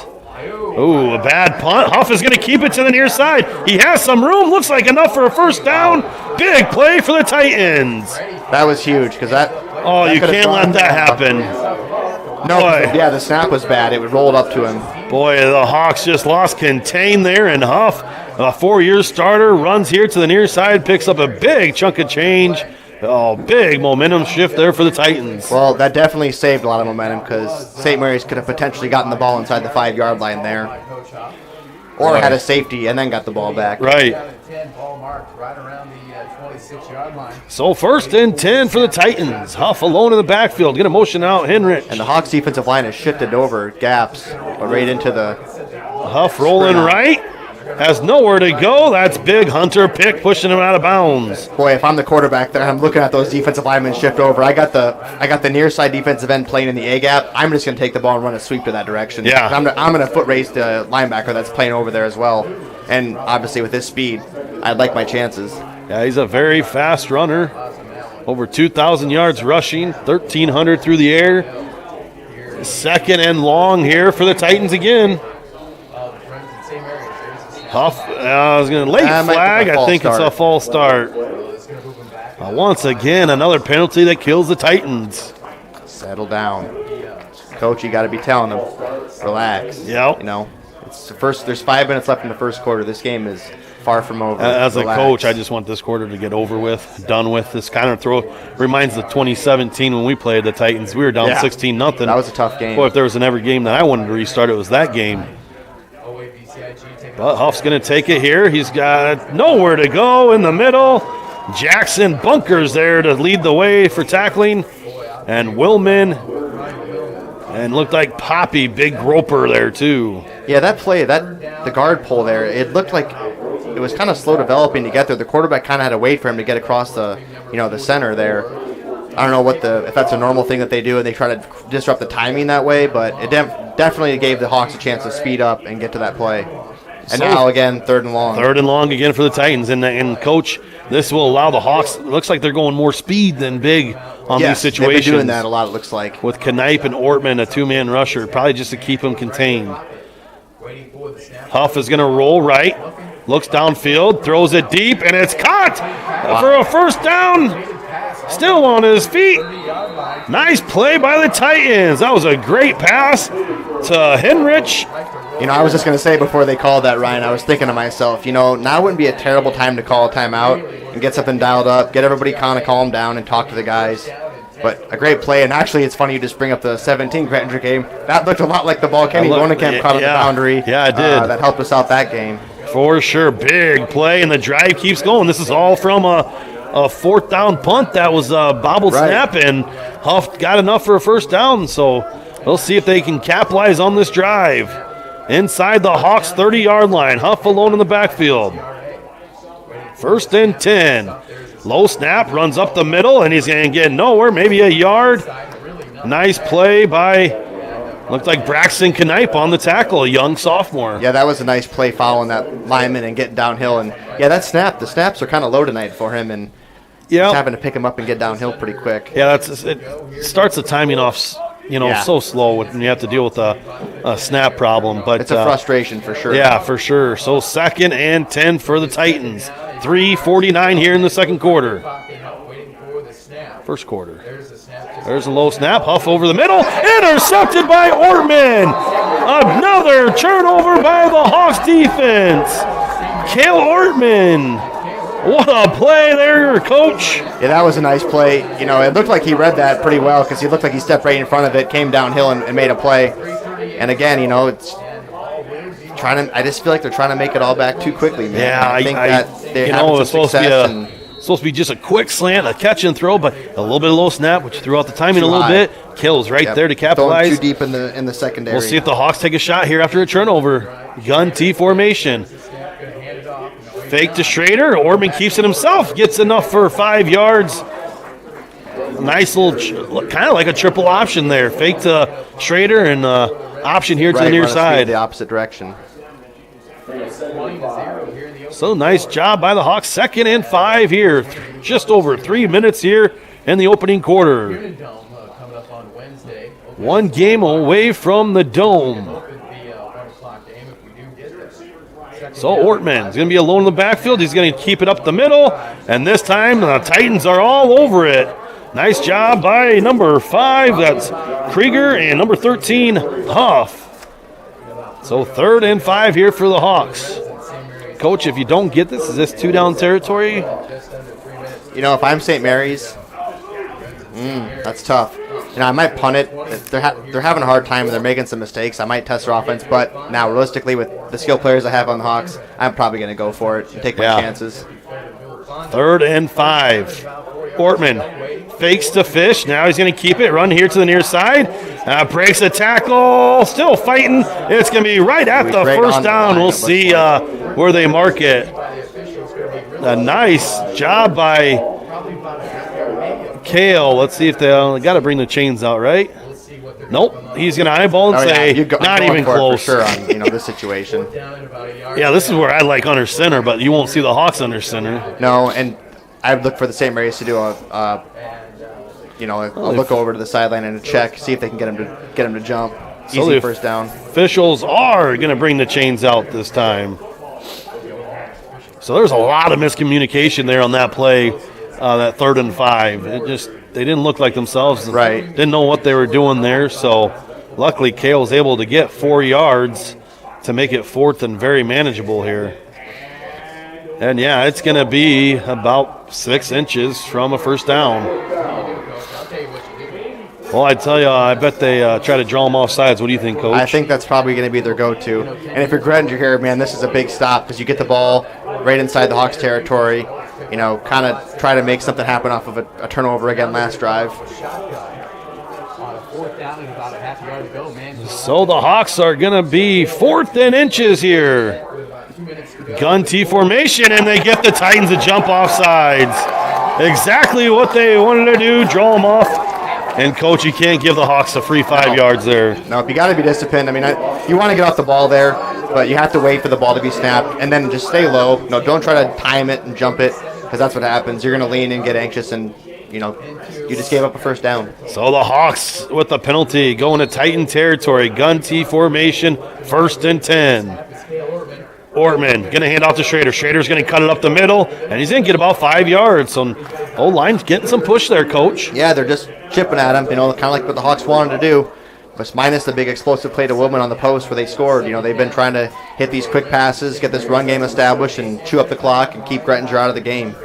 Ooh, a bad punt. Huff is going to keep it to the near side. He has some room. Looks like enough for a first down. Big play for the Titans. That was huge because that. Oh, that you could've can't gone let that down. happen. No, Boy. yeah, the snap was bad. It rolled up to him. Boy, the Hawks just lost contain there, and Huff, a 4-year starter, runs here to the near side, picks up a big chunk of change. Oh, big momentum shift there for the Titans. Well, that definitely saved a lot of momentum because St. Mary's could have potentially gotten the ball inside the 5-yard line there. Or had a safety and then got the ball back. Right. So 1st and 10 for the Titans. Huff alone in the backfield. Get a motion out, Henrich. And the Hawks defensive line has shifted over gaps right into the... Huff rolling right. Has nowhere to go. That's big. Hunter pick pushing him out of bounds. Boy, if I'm the quarterback there, I'm looking at those defensive linemen shift over. I got the near side defensive end playing in the A gap. I'm just going to take the ball and run a sweep to that direction. Yeah. I'm going to foot race the linebacker that's playing over there as well. And obviously with his speed, I'd like my chances. Yeah, he's a very fast runner. Over 2,000 yards rushing, 1,300 through the air. Second and long here for the Titans again. Huff, I was going to late flag. I think it's a false start. Once again, another penalty that kills the Titans. Settle down. Coach, you got to be telling them, relax. Yep. You know, it's the first. There's 5 minutes left in the first quarter. This game is far from over. As a coach, I just want this quarter to get over with, done with. This kind of throw reminds of 2017 when we played the Titans. We were down 16-0. That was a tough game. Boy, if there was an every game that I wanted to restart, it was that game. But Huff's going to take it here. He's got nowhere to go in the middle. Jackson bunkers there to lead the way for tackling. And Willman, and looked like Poppy, big groper there too. Yeah, that play, the guard pull there, it looked like it was kind of slow developing to get there. The quarterback kind of had to wait for him to get across the center there. I don't know if that's a normal thing that they do and they try to disrupt the timing that way, but it definitely gave the Hawks a chance to speed up and get to that play. And now again, 3rd and long. 3rd and long again for the Titans. And Coach, this will allow the Hawks. It looks like they're going more speed than big on these situations. They've been doing that a lot, it looks like. With Knipe and Ortman, a 2-man rusher, probably just to keep them contained. Huff is going to roll right. Looks downfield, throws it deep, and it's caught for a first down. Still on his feet. Nice play by the Titans. That was a great pass to Henrich. You know, I was just going to say before they called that, Ryan, I was thinking to myself, now wouldn't be a terrible time to call a timeout and get something dialed up, get everybody kind of calm down and talk to the guys. But a great play, and actually it's funny you just bring up the 17 Granger game. That looked a lot like the ball Kenny Bonekamp caught on the boundary. Yeah, it did. That helped us out that game. For sure, big play, and the drive keeps going. This is all from a 4th down punt that was a bobbled snap, and Huff got enough for a first down, so we'll see if they can capitalize on this drive. Inside the Hawks' 30-yard line, Huff alone in the backfield. 1st and 10. Low snap, runs up the middle, and he's going to get nowhere, maybe a yard. Nice play by, looked like Braxton Knipe on the tackle, a young sophomore. Yeah, that was a nice play following that lineman and getting downhill. And, yeah, the snaps are kind of low tonight for him, and he's having to pick him up and get downhill pretty quick. Yeah, it starts the timing off so slow when you have to deal with a snap problem. But it's a frustration for sure. Yeah, for sure. So 2nd and 10 for the Titans. 3:49 here in the second quarter. First quarter. There's a low snap. Huff over the middle. Intercepted by Ortman. Another turnover by the Hawks defense. Cale Ortman. What a play there, Coach. Yeah, that was a nice play. It looked like he read that pretty well because he looked like he stepped right in front of it, came downhill and made a play. And again, it's I just feel like they're trying to make it all back too quickly, man. Yeah, I think that they're having some success. Supposed to be just a quick slant, a catch and throw, but a little bit of low snap, which threw out the timing a little bit. Kills right there to capitalize. Throwing too deep in the secondary. We'll see if the Hawks take a shot here after a turnover. Gun T formation. Fake to Schrader. Ortman keeps it himself. Gets enough for 5 yards. Nice little, kind of like a triple option there. Fake to Schrader and option here to the near side. The opposite direction. So nice job by the Hawks. 2nd and 5 here. Just over 3 minutes here in the opening quarter. One game away from the Dome. So Ortman's going to be alone in the backfield. He's going to keep it up the middle. And this time the Titans are all over it. Nice job by number 5. That's Krieger, and number 13, Huff. So 3rd and 5 here for the Hawks. Coach, if you don't get this, is this 2-down territory? If I'm St. Mary's, that's tough. I might punt it. They're having a hard time and they're making some mistakes. I might test their offense, but now realistically with the skill players I have on the Hawks, I'm probably going to go for it and take my chances. 3rd and 5. Ortman fakes to Fish. Now he's going to keep it. Run here to the near side. Breaks a tackle. Still fighting. It's going to be right at the first down. We'll see where they mark it. A nice job by Cale. Let's see if they got to bring the chains out, right? Nope. He's going to eyeball and say, not even close. For sure on this situation. Yeah, this is where I like under center, but you won't see the Hawks under center. No, and I'd look for the St. Mary's to do a look over to the sideline and a check, see if they can get him to jump. Easy first down. Officials are going to bring the chains out this time. So there's a lot of miscommunication there on that play, that 3rd and 5. They didn't look like themselves. Right. Didn't know what they were doing there. So luckily, Kale was able to get 4 yards to make it 4th and very manageable here. And yeah, it's going to be about 6 inches from a first down. Well, I tell you, I bet they try to draw them off sides. What do you think, Coach? I think that's probably going to be their go-to. And if you're Gretinger here, man, this is a big stop because you get the ball right inside the Hawks territory. Kind of try to make something happen off of a turnover again last drive. So the Hawks are going to be 4th and inches here. Gun T formation, and they get the Titans to jump off sides. Exactly what they wanted to do, draw them off. And, Coach, you can't give the Hawks a free 5 yards there. No, you got to be disciplined. I mean, you want to get off the ball there, but you have to wait for the ball to be snapped and then just stay low. No, don't try to time it and jump it because that's what happens. You're going to lean and get anxious, and, you just gave up a first down. So the Hawks with the penalty going to Titan territory. Gun T formation, 1st and 10. Ortman going to hand off to Schrader. Schrader's going to cut it up the middle, and he's going to get about 5 yards. So O-line's getting some push there, Coach. Yeah, they're just chipping at him, kind of like what the Hawks wanted to do. But minus the big explosive play to Woodman on the post where they scored. They've been trying to hit these quick passes, get this run game established, and chew up the clock and keep Gretinger out of the game.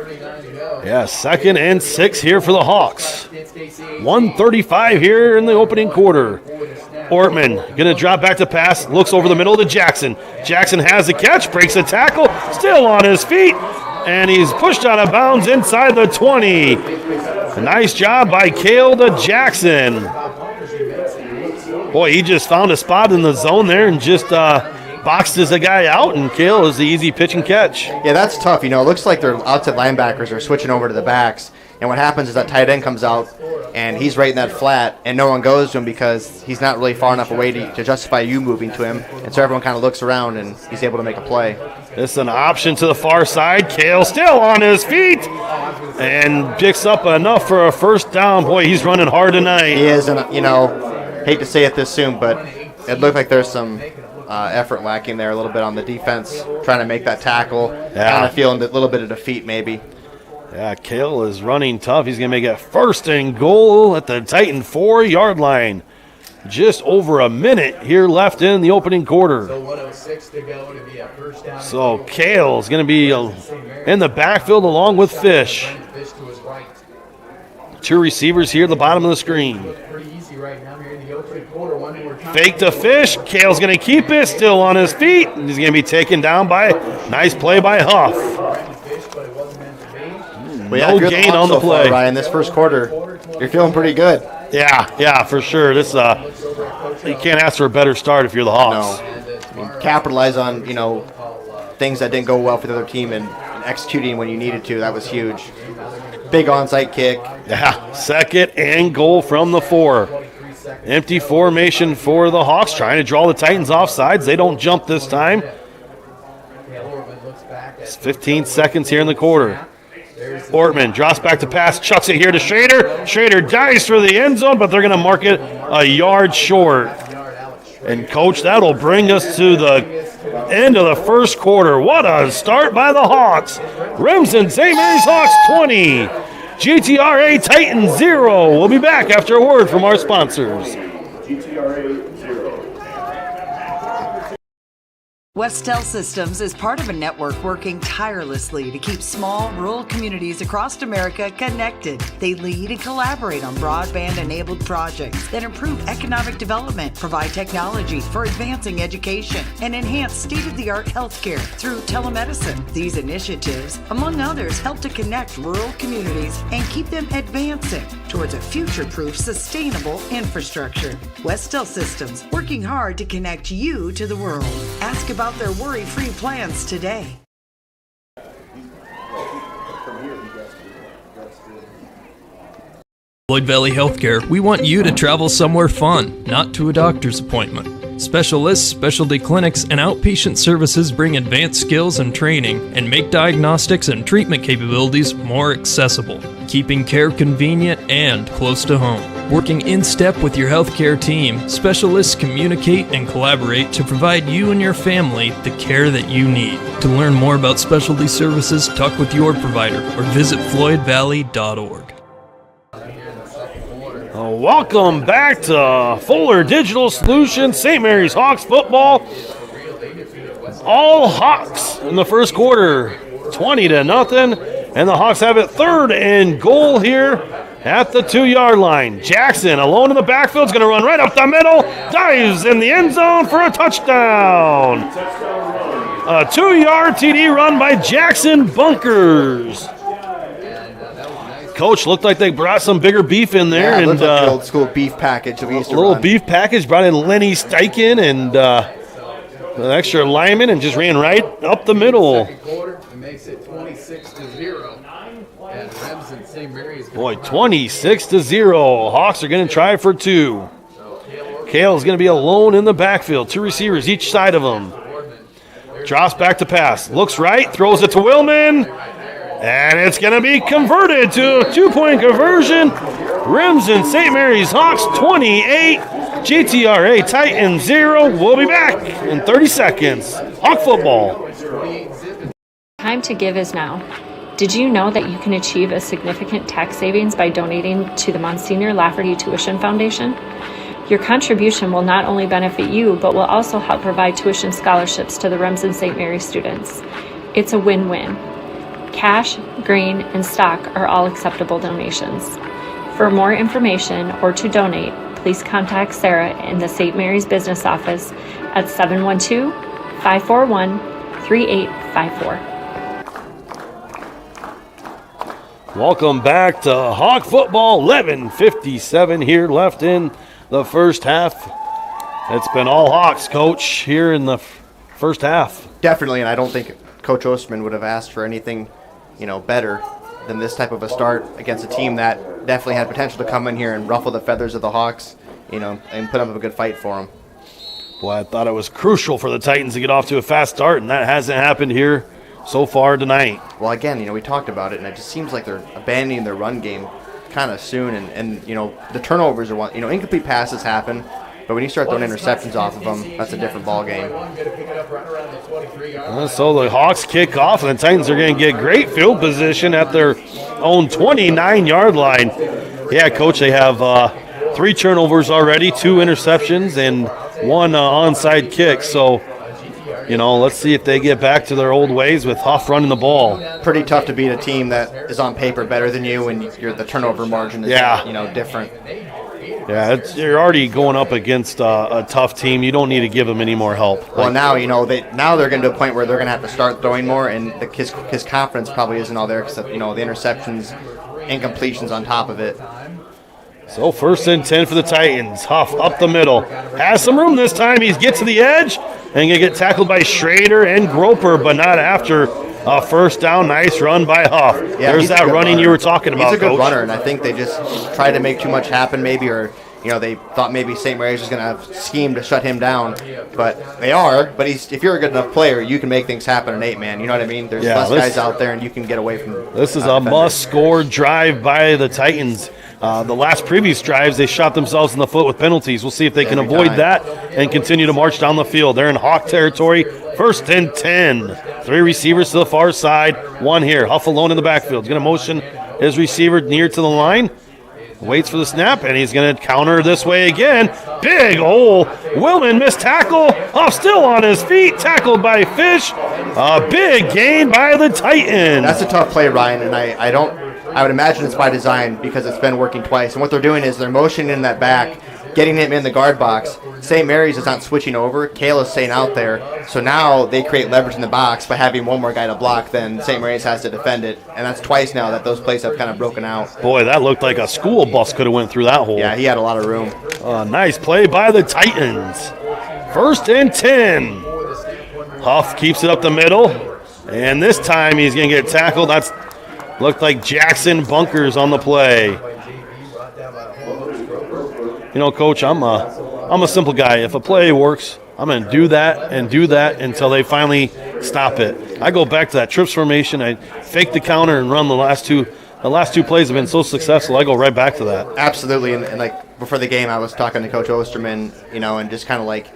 Yeah, 2nd and 6 here for the Hawks. 1:35 here in the opening quarter. Ortman going to drop back to pass, looks over the middle to Jackson. Jackson has the catch, breaks a tackle, still on his feet, and he's pushed out of bounds inside the 20. A nice job by Cale to Jackson. Boy, he just found a spot in the zone there and just boxed his guy out, and Cale is the easy pitch and catch. Yeah, that's tough. It looks like their outside linebackers are switching over to the backs, and what happens is that tight end comes out, and he's right in that flat, and no one goes to him because he's not really far enough away to justify you moving to him, and so everyone kind of looks around, and he's able to make a play. This is an option to the far side. Cale still on his feet and picks up enough for a first down. Boy, he's running hard tonight. He is, and hate to say it this soon, but it looked like there's some effort lacking there a little bit on the defense, trying to make that tackle. Yeah. Kind of feeling a little bit of defeat maybe. Yeah, Cale is running tough. He's going to make it 1st and goal at the Titan 4-yard line. Just over a minute here left in the opening quarter. So 1:06 to go to be a first down. So Cale is going to be in the backfield along with Fish. Two receivers here at the bottom of the screen. Fake to Fish. Cale's going to keep it, still on his feet. He's going to be taken down by nice play by Huff. No gain on the play. Ryan, this first quarter, you're feeling pretty good. Yeah, for sure. This you can't ask for a better start if you're the Hawks. No. Capitalize on things that didn't go well for the other team and executing when you needed to. That was huge. Big onside kick. Yeah, 2nd and goal from the 4. Empty formation for the Hawks, trying to draw the Titans off sides. They don't jump this time. It's 15 seconds here in the quarter. Ortman drops back to pass, chucks it here to Schrader. Schrader dives for the end zone, but they're going to mark it a yard short. And, Coach, that'll bring us to the end of the first quarter. What a start by the Hawks. Remsen, St. Mary's Hawks 20. GTRA Titans 0. We'll be back after a word from our sponsors. GTRA 0. Westel Systems is part of a network working tirelessly to keep small, rural communities across America connected. They lead and collaborate on broadband-enabled projects that improve economic development, provide technology for advancing education, and enhance state-of-the-art healthcare through telemedicine. These initiatives, among others, help to connect rural communities and keep them advancing towards a future-proof, sustainable infrastructure. Westel Systems, working hard to connect you to the world. Ask about their worry-free plans today. Floyd Valley Healthcare, we want you to travel somewhere fun, not to a doctor's appointment. Specialists, specialty clinics, and outpatient services bring advanced skills and training and make diagnostics and treatment capabilities more accessible, keeping care convenient and close to home. Working in step with your healthcare team, specialists communicate and collaborate to provide you and your family the care that you need. To learn more about specialty services, talk with your provider or visit floydvalley.org. Welcome back to Fuller Digital Solutions, St. Mary's Hawks football. All Hawks in the first quarter, 20-0, and the Hawks have it 3rd and goal here at the 2-yard line. Jackson, alone in the backfield, is going to run right up the middle, dives in the end zone for a touchdown. A 2-yard TD run by Jackson Bunkers. Coach, looked like they brought some bigger beef in there. Yeah, and like the old school beef package that we used to little run. beef package, brought in Lenny Steichen and an extra lineman and just ran right up the middle. Second quarter, it makes it 26-0. And Remsen, St. Mary's. Boy, 26-0. Hawks are going to try for 2. Kale's going to be alone in the backfield. 2 receivers each side of him. Drops back to pass. Looks right, throws it to Willman. And it's going to be converted to a 2-point conversion. Remsen, St. Mary's Hawks 28, GTRA Titans 0. We'll be back in 30 seconds. Hawk football. Time to give is now. Did you know that you can achieve a significant tax savings by donating to the Monsignor Lafferty Tuition Foundation? Your contribution will not only benefit you, but will also help provide tuition scholarships to the Remsen St. Mary's students. It's a win-win. Cash, grain, and stock are all acceptable donations. For more information or to donate, please contact Sarah in the St. Mary's Business Office at 712-541-3854. Welcome back to Hawk football. 11:57 here left in the first half. It's been all Hawks, Coach, here in the first half. Definitely, and I don't think Coach Osterman would have asked for anything better than this type of a start against a team that definitely had potential to come in here and ruffle the feathers of the Hawks, and put up a good fight for them. Boy, I thought it was crucial for the Titans to get off to a fast start, and that hasn't happened here so far tonight. Well, again, we talked about it, and it just seems like they're abandoning their run game kind of soon, and the turnovers are one. Incomplete passes happen, but when you start throwing interceptions off of them, that's a different ball game. So the Hawks kick off, and the Titans are going to get great field position at their own 29-yard line. Yeah, Coach, they have 3 turnovers already, 2 interceptions, and 1 onside kick. So, let's see if they get back to their old ways with Huff running the ball. Pretty tough to beat a team that is on paper better than you, and the turnover margin is different. Yeah, you're already going up against a tough team. You don't need to give them any more help. Well, now they're getting to a point where they're going to have to start throwing more, and his confidence probably isn't all there because the interceptions, incompletions on top of it. So 1st and 10 for the Titans. Huff up the middle. Has some room this time. He gets to the edge and going to get tackled by Schrader and Groper, but not after a first down. Nice run by Huff. Yeah, there's that running you were talking about, He's a good Coach. runner, and I think they just tried to make too much happen maybe, or they thought maybe St. Mary's was going to scheme to shut him down, but they are. But if you're a good enough player, you can make things happen in 8-man. You know what I mean? There's less guys out there, and you can get away from. This is a must-score drive by the Titans. The last previous drives, they shot themselves in the foot with penalties. We'll see if they can avoid that and continue to march down the field. They're in Hawk territory. 1st and 10. 3 receivers to the far side. 1 here. Huff alone in the backfield. He's going to motion his receiver near to the line. Waits for the snap, and he's going to counter this way again. Big hole. Willman missed tackle. Huff still on his feet. Tackled by Fish. A big gain by the Titans. That's a tough play, Ryan, and I would imagine it's by design because it's been working twice. And what they're doing is they're motioning in that back, getting him in the guard box. St. Mary's is not switching over. Kale is staying out there. So now they create leverage in the box by having one more guy to block. Then St. Mary's has to defend it. And that's twice now that those plays have kind of broken out. Boy, that looked like a school bus could have went through that hole. Yeah, he had a lot of room. Nice play by the Titans. 1st and 10. Huff keeps it up the middle. And this time he's going to get tackled. That's looked like Jackson Bunkers on the play. You know, Coach, I'm a simple guy. If a play works, I'm going to do that until they finally stop it. I go back to that trips formation. I fake the counter and run the last two. The last two plays have been so successful, I go right back to that. Absolutely, and like before the game, I was talking to Coach Osterman, you know, and just kind of like,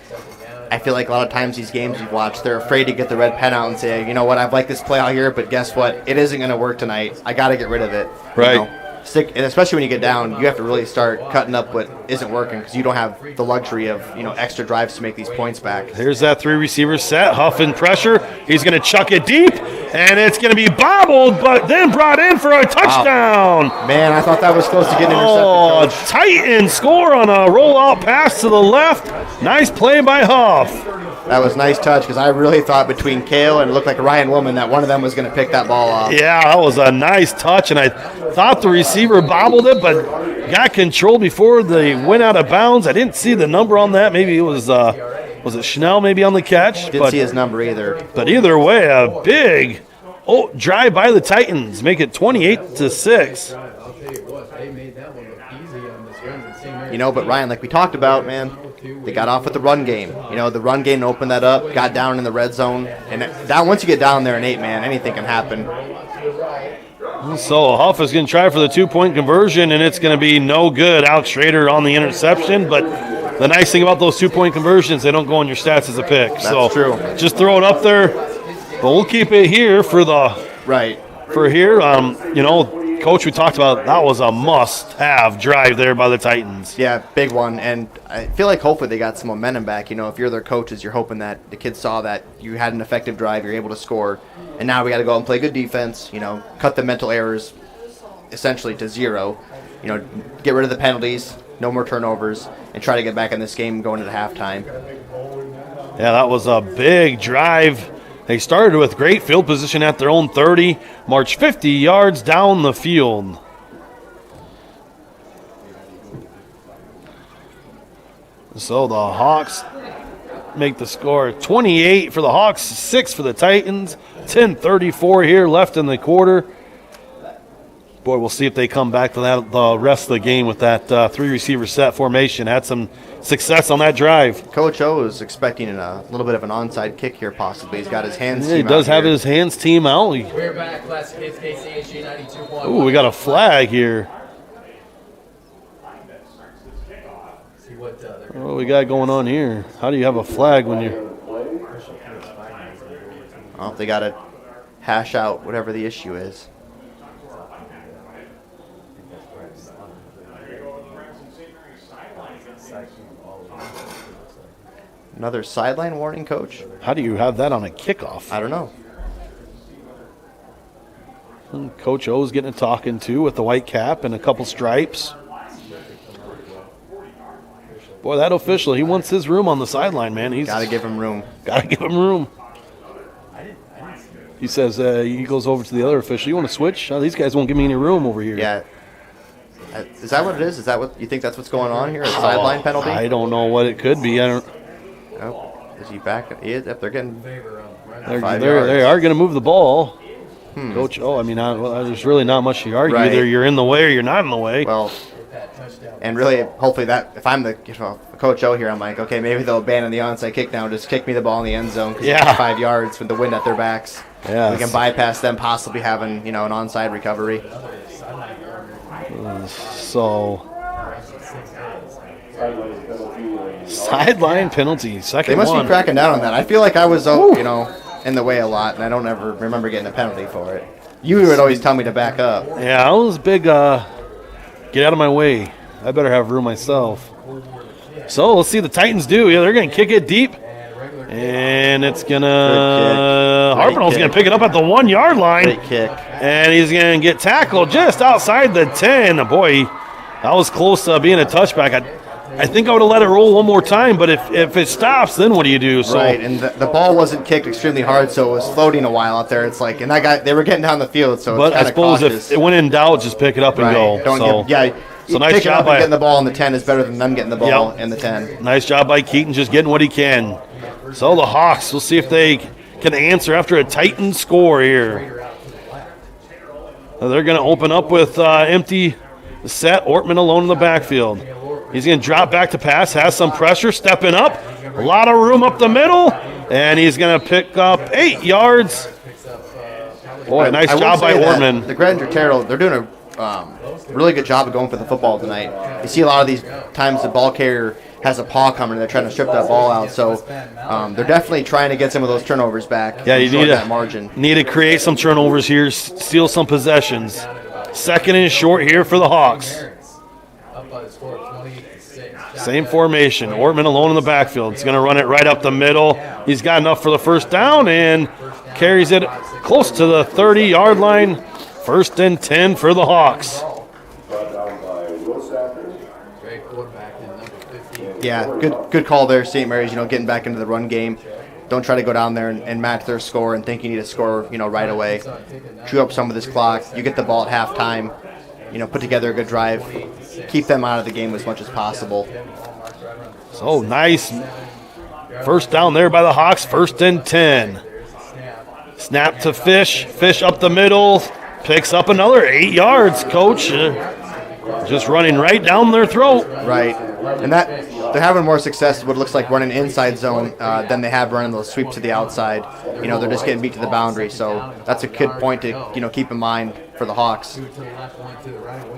I feel like a lot of times these games you've watched, they're afraid to get the red pen out and say, you know what, I've liked this play all year, but guess what, it isn't going to work tonight. I got to get rid of it. Right. You know? And especially when you get down, you have to really start cutting up what isn't working because you don't have the luxury of, you know, extra drives to make these points back. Here's that 3 receiver set. Huff in pressure. He's going to chuck it deep, and it's going to be bobbled, but then brought in for a touchdown. Wow. Man, I thought that was close to getting intercepted. Oh, Titan score on a rollout pass to the left. Nice play by Huff. That was a nice touch because I really thought between Kale and it looked like Ryan Woman that one of them was going to pick that ball off. Yeah, that was a nice touch, and I thought the receiver bobbled it, but got control before they went out of bounds. I didn't see the number on that. Maybe it was it Schnell maybe on the catch? Didn't see his number either. But either way, a big drive by the Titans, make it 28-6. I'll tell you what, they made that one look easy on this Remsen. You know, but Ryan, like we talked about, man, they got off with the run game. You know, the run game opened that up, got down in the red zone, and once you get down there in 8, man, anything can happen. So Huff is going to try for the 2-point conversion, and it's going to be no good. Alex Schrader on the interception, but the nice thing about those 2-point conversions, they don't go on your stats as a pick. That's true. Just throw it up there, but we'll keep it here for the right. For here, you know, Coach, we talked about that was a must-have drive there by the Titans. Yeah, big one, and I feel like hopefully they got some momentum back. You know, if you're their coaches, you're hoping that the kids saw that you had an effective drive, you're able to score, and now we got to go out and play good defense. You know, cut the mental errors essentially to 0. You know, get rid of the penalties, no more turnovers, and try to get back in this game going into halftime. Yeah, that was a big drive. They started with great field position at their own 30, marched 50 yards down the field. So the Hawks make the score 28 for the Hawks, 6 for the Titans, 10:34 here left in the quarter. Boy, we'll see if they come back to that the rest of the game with that 3-receiver set formation. Had some success on that drive. Coach O is expecting a little bit of an onside kick here possibly. He's got his hands Yeah, he does have his hands team out. We're back, Classic Hits KCHG 92.1. Ooh, we got a flag here. What do we got going on here? How do you have a flag when you're... Well, they got to hash out whatever the issue is. Another sideline warning, Coach? How do you have that on a kickoff? I don't know. And Coach O's getting a talking to with the white cap and a couple stripes. Boy, that official, he wants his room on the sideline, man. He's got to give him room. Got to give him room. He says, he goes over to the other official. You want to switch? These guys won't give me any room over here. Yeah. Is that what it is? Is that what you think that's what's going on here? A sideline penalty? I don't know what it could be. I don't. Oh, is he back? He is. If they're getting they are going to move the ball. Coach, I mean, there's really not much to argue. Right. Either you're in the way or you're not in the way. Well, and really, hopefully that if I'm the Coach O here, I'm like, okay, maybe they'll abandon the onside kick now. Just kick me the ball in the end zone because yeah. 5 yards with the wind at their backs. Yeah, we can bypass them possibly having an onside recovery. So sideline penalty, second They must one. be cracking down on that. I feel like I was, in the way a lot, and I don't ever remember getting a penalty for it. You would always tell me to back up. Yeah, I was big. Get out of my way. I better have room myself. So let's see what the Titans do. Yeah, they're going to kick it deep, and it's gonna. Harpenall's going to pick it up at the 1 yard line. Great kick. And he's going to get tackled just outside the 10. Boy, that was close to being a touchback. I think I would have let it roll one more time, but if it stops, then what do you do? So, right, and the ball wasn't kicked extremely hard, so it was floating a while out there. It's like, and that guy, they were getting down the field, so but it's I suppose cautious. If it went in doubt, just pick it up and go. So nice job by getting the ball in the 10 is better than them getting the ball in the 10. Nice job by Keaton, just getting what he can. So the Hawks, we'll see if they can answer after a Titan score here. They're going to open up with empty set. Ortman alone in the backfield. He's going to drop back to pass, has some pressure, stepping up. A lot of room up the middle, and he's going to pick up 8 yards. Boy, nice job by Ortman. The Gretinger Terrell, they're doing a really good job of going for the football tonight. You see a lot of these times the ball carrier has a paw coming and they're trying to strip that ball out. So they're definitely trying to get some of those turnovers back. Yeah, you need that margin. Need to create some turnovers here, steal some possessions. 2nd and short here for the Hawks. Same formation. Ortman alone in the backfield. He's going to run it right up the middle. He's got enough for the first down and carries it close to the 30-yard line. 1st and 10 for the Hawks. Yeah, good call there, St. Mary's, getting back into the run game. Don't try to go down there and match their score and think you need to score, right away. Chew up some of this clock. You get the ball at halftime, put together a good drive. Keep them out of the game as much as possible. So nice. First down there by the Hawks, 1st and 10. Snap to Fish. Fish up the middle. Picks up another 8 yards, Coach. Just running right down their throat. Right. And that they're having more success with what looks like running inside zone than they have running those sweeps to the outside. They're just getting beat to the boundary. So that's a good point to keep in mind for the Hawks.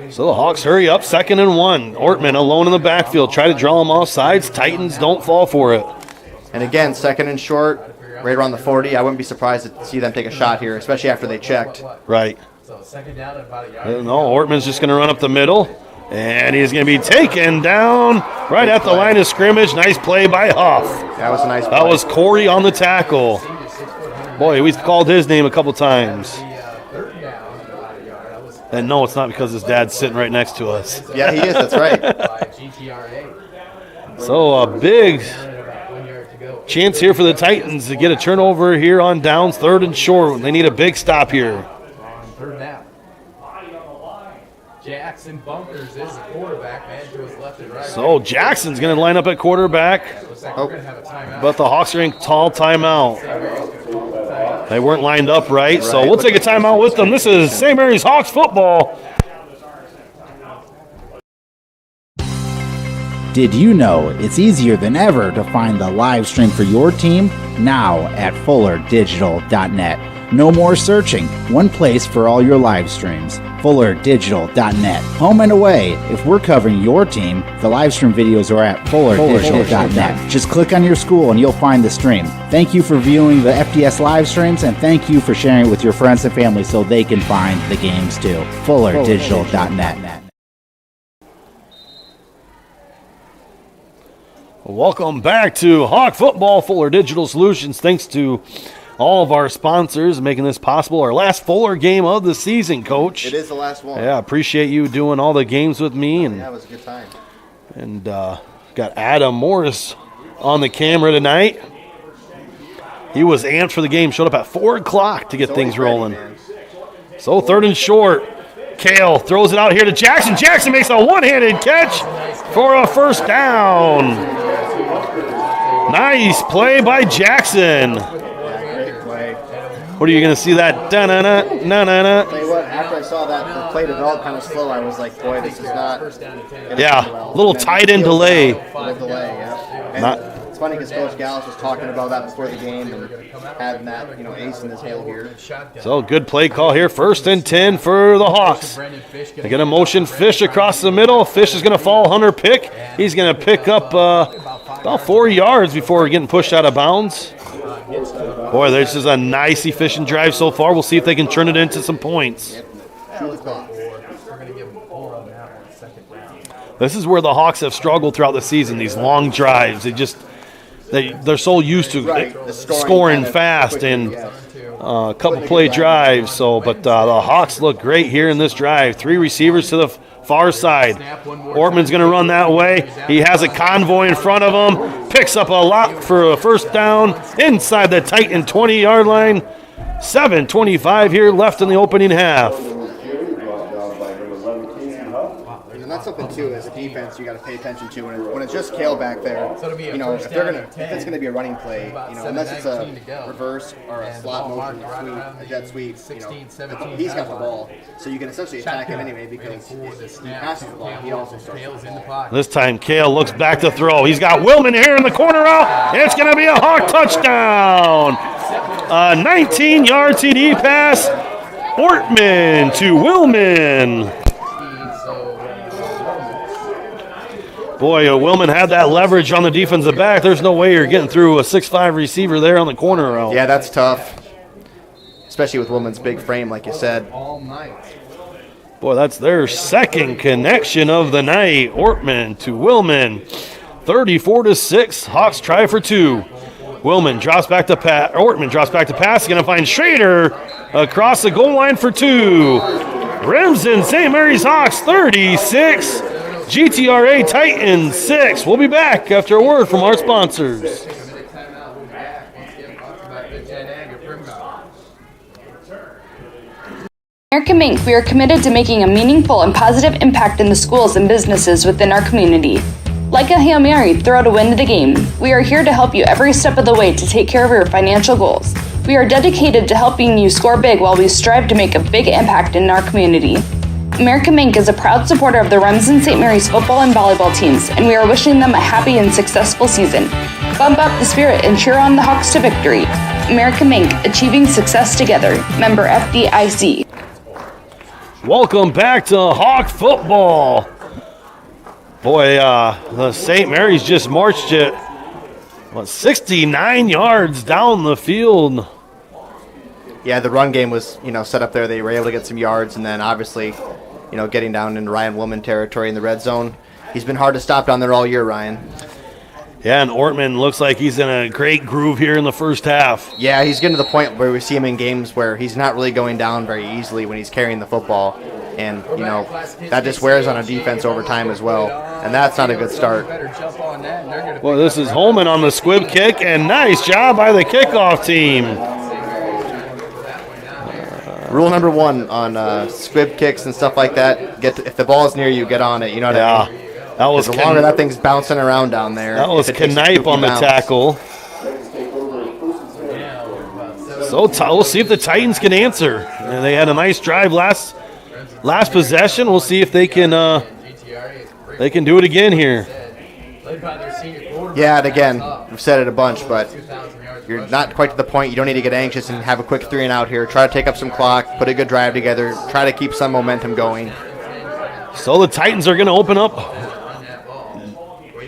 So the Hawks hurry up, 2nd and 1. Ortman alone in the backfield. Try to draw them off sides. Titans don't fall for it. And again, 2nd and short, right around the 40. I wouldn't be surprised to see them take a shot here, especially after they checked. Right. No, Ortman's just going to run up the middle, and he's going to be taken down right at the line of scrimmage. Nice play by Huff. That was a nice play. That was Corey on the tackle. Boy, we've called his name a couple times. And no, it's not because his dad's sitting right next to us. Yeah, he is. That's right. So a big chance here for the Titans to get a turnover here on downs, 3rd and short. They need a big stop here. Jackson Bunkers is the quarterback, man, to his left and right. So Jackson's going to line up at quarterback, but the Hawks are in tall timeout. They weren't lined up right, so we'll take a timeout with them. This is St. Mary's Hawks football. Did you know it's easier than ever to find the live stream for your team? Now at fullerdigital.net. No more searching. One place for all your live streams. fullerdigital.net. Home and away. If we're covering your team, the live stream videos are at fullerdigital.net. Just click on your school and you'll find the stream. Thank you for viewing the FDS live streams, and thank you for sharing it with your friends and family so they can find the games too. fullerdigital.net. Welcome back to Hawk Football, Fuller Digital Solutions. Thanks to all of our sponsors making this possible. Our last Fuller game of the season, Coach. It is the last one. Yeah, appreciate you doing all the games with me. And yeah, it was a good time. And got Adam Morris on the camera tonight. He was amped for the game, showed up at 4 o'clock to get things rolling. So 3rd and short. Kale throws it out here to Jackson. Jackson makes a one-handed catch for a 1st down. Nice play by Jackson. What are you going to see that? Da-na-na, na-na-na. Tell you what, after I saw that the play developed kind of slow, I was like, boy, this is not. Yeah, a little tight end delay. Little delay, yeah. It's funny because Coach Gallus was talking about that before the game and having that, ace in his hole here. So good play call here. 1st and 10 for the Hawks. They're going to motion Fish across the middle. Fish is going to fall. Hunter Pick. He's going to pick up about 4 yards before getting pushed out of bounds. Boy, this is a nice, efficient drive so far. We'll see if they can turn it into some points. This is where the Hawks have struggled throughout the season, these long drives. They're so used to scoring fast and a couple play drives. But the Hawks look great here in this drive. 3 receivers to the far side. Ortman's going to run that way. He has a convoy in front of him. Picks up a lot for a 1st down inside the Titan 20-yard line. 7:25 here left in the opening half. that's something too as a defense you got to pay attention to when it's just Kale back there. You know, if it's gonna be a running play, you know, unless it's a reverse or a slot motion sweep, a jet sweep, you know, he's got the ball, so you can essentially attack him anyway because if he passes the ball, he also starts the ball. This time Kale looks back to throw. He's got Willman here in the corner out. It's going to be a Hawk touchdown. A 19-yard TD pass. Ortman to Willman. Boy, Willman had that leverage on the defensive back. There's no way you're getting through a 6'5 receiver there on the corner route. Yeah, that's tough, especially with Willman's big frame, like you said. Boy, that's their second connection of the night. Ortman to Willman. 34-6. Hawks try for 2. Willman drops back to pass. Ortman drops back to pass. Going to find Schrader across the goal line for 2. Remsen, St. Mary's Hawks 36. GTRA Titans 6. We'll be back after a word from our sponsors. American Mink, we are committed to making a meaningful and positive impact in the schools and businesses within our community. Like a Hail Mary, throw to win the game. We are here to help you every step of the way to take care of your financial goals. We are dedicated to helping you score big while we strive to make a big impact in our community. American Mink is a proud supporter of the Remsen St. Mary's football and volleyball teams, and we are wishing them a happy and successful season. Bump up the spirit and cheer on the Hawks to victory. American Mink, achieving success together. Member FDIC. Welcome back to Hawk football. Boy, the St. Mary's just marched it, 69 yards down the field. Yeah, the run game was, set up there. They were able to get some yards, and then obviously, getting down into Ryan Woolman territory in the red zone. He's been hard to stop down there all year, Ryan. Yeah, and Ortman looks like he's in a great groove here in the first half. Yeah, he's getting to the point where we see him in games where he's not really going down very easily when he's carrying the football. And, that just wears on a defense over time as well. And that's not a good start. Well, this is Holman on the squib kick, and nice job by the kickoff team. Rule number 1 on squib kicks and stuff like that, if the ball is near you, get on it. You know what I mean? That was the longer that thing's bouncing around down there. That was Knipe on the tackle. So we'll see if the Titans can answer. And they had a nice drive last possession. We'll see if they can do it again here. Yeah, and again, we've said it a bunch, but you're not quite to the point. You don't need to get anxious and have a quick 3 and out here. Try to take up some clock, put a good drive together, try to keep some momentum going. So the Titans are going to open up.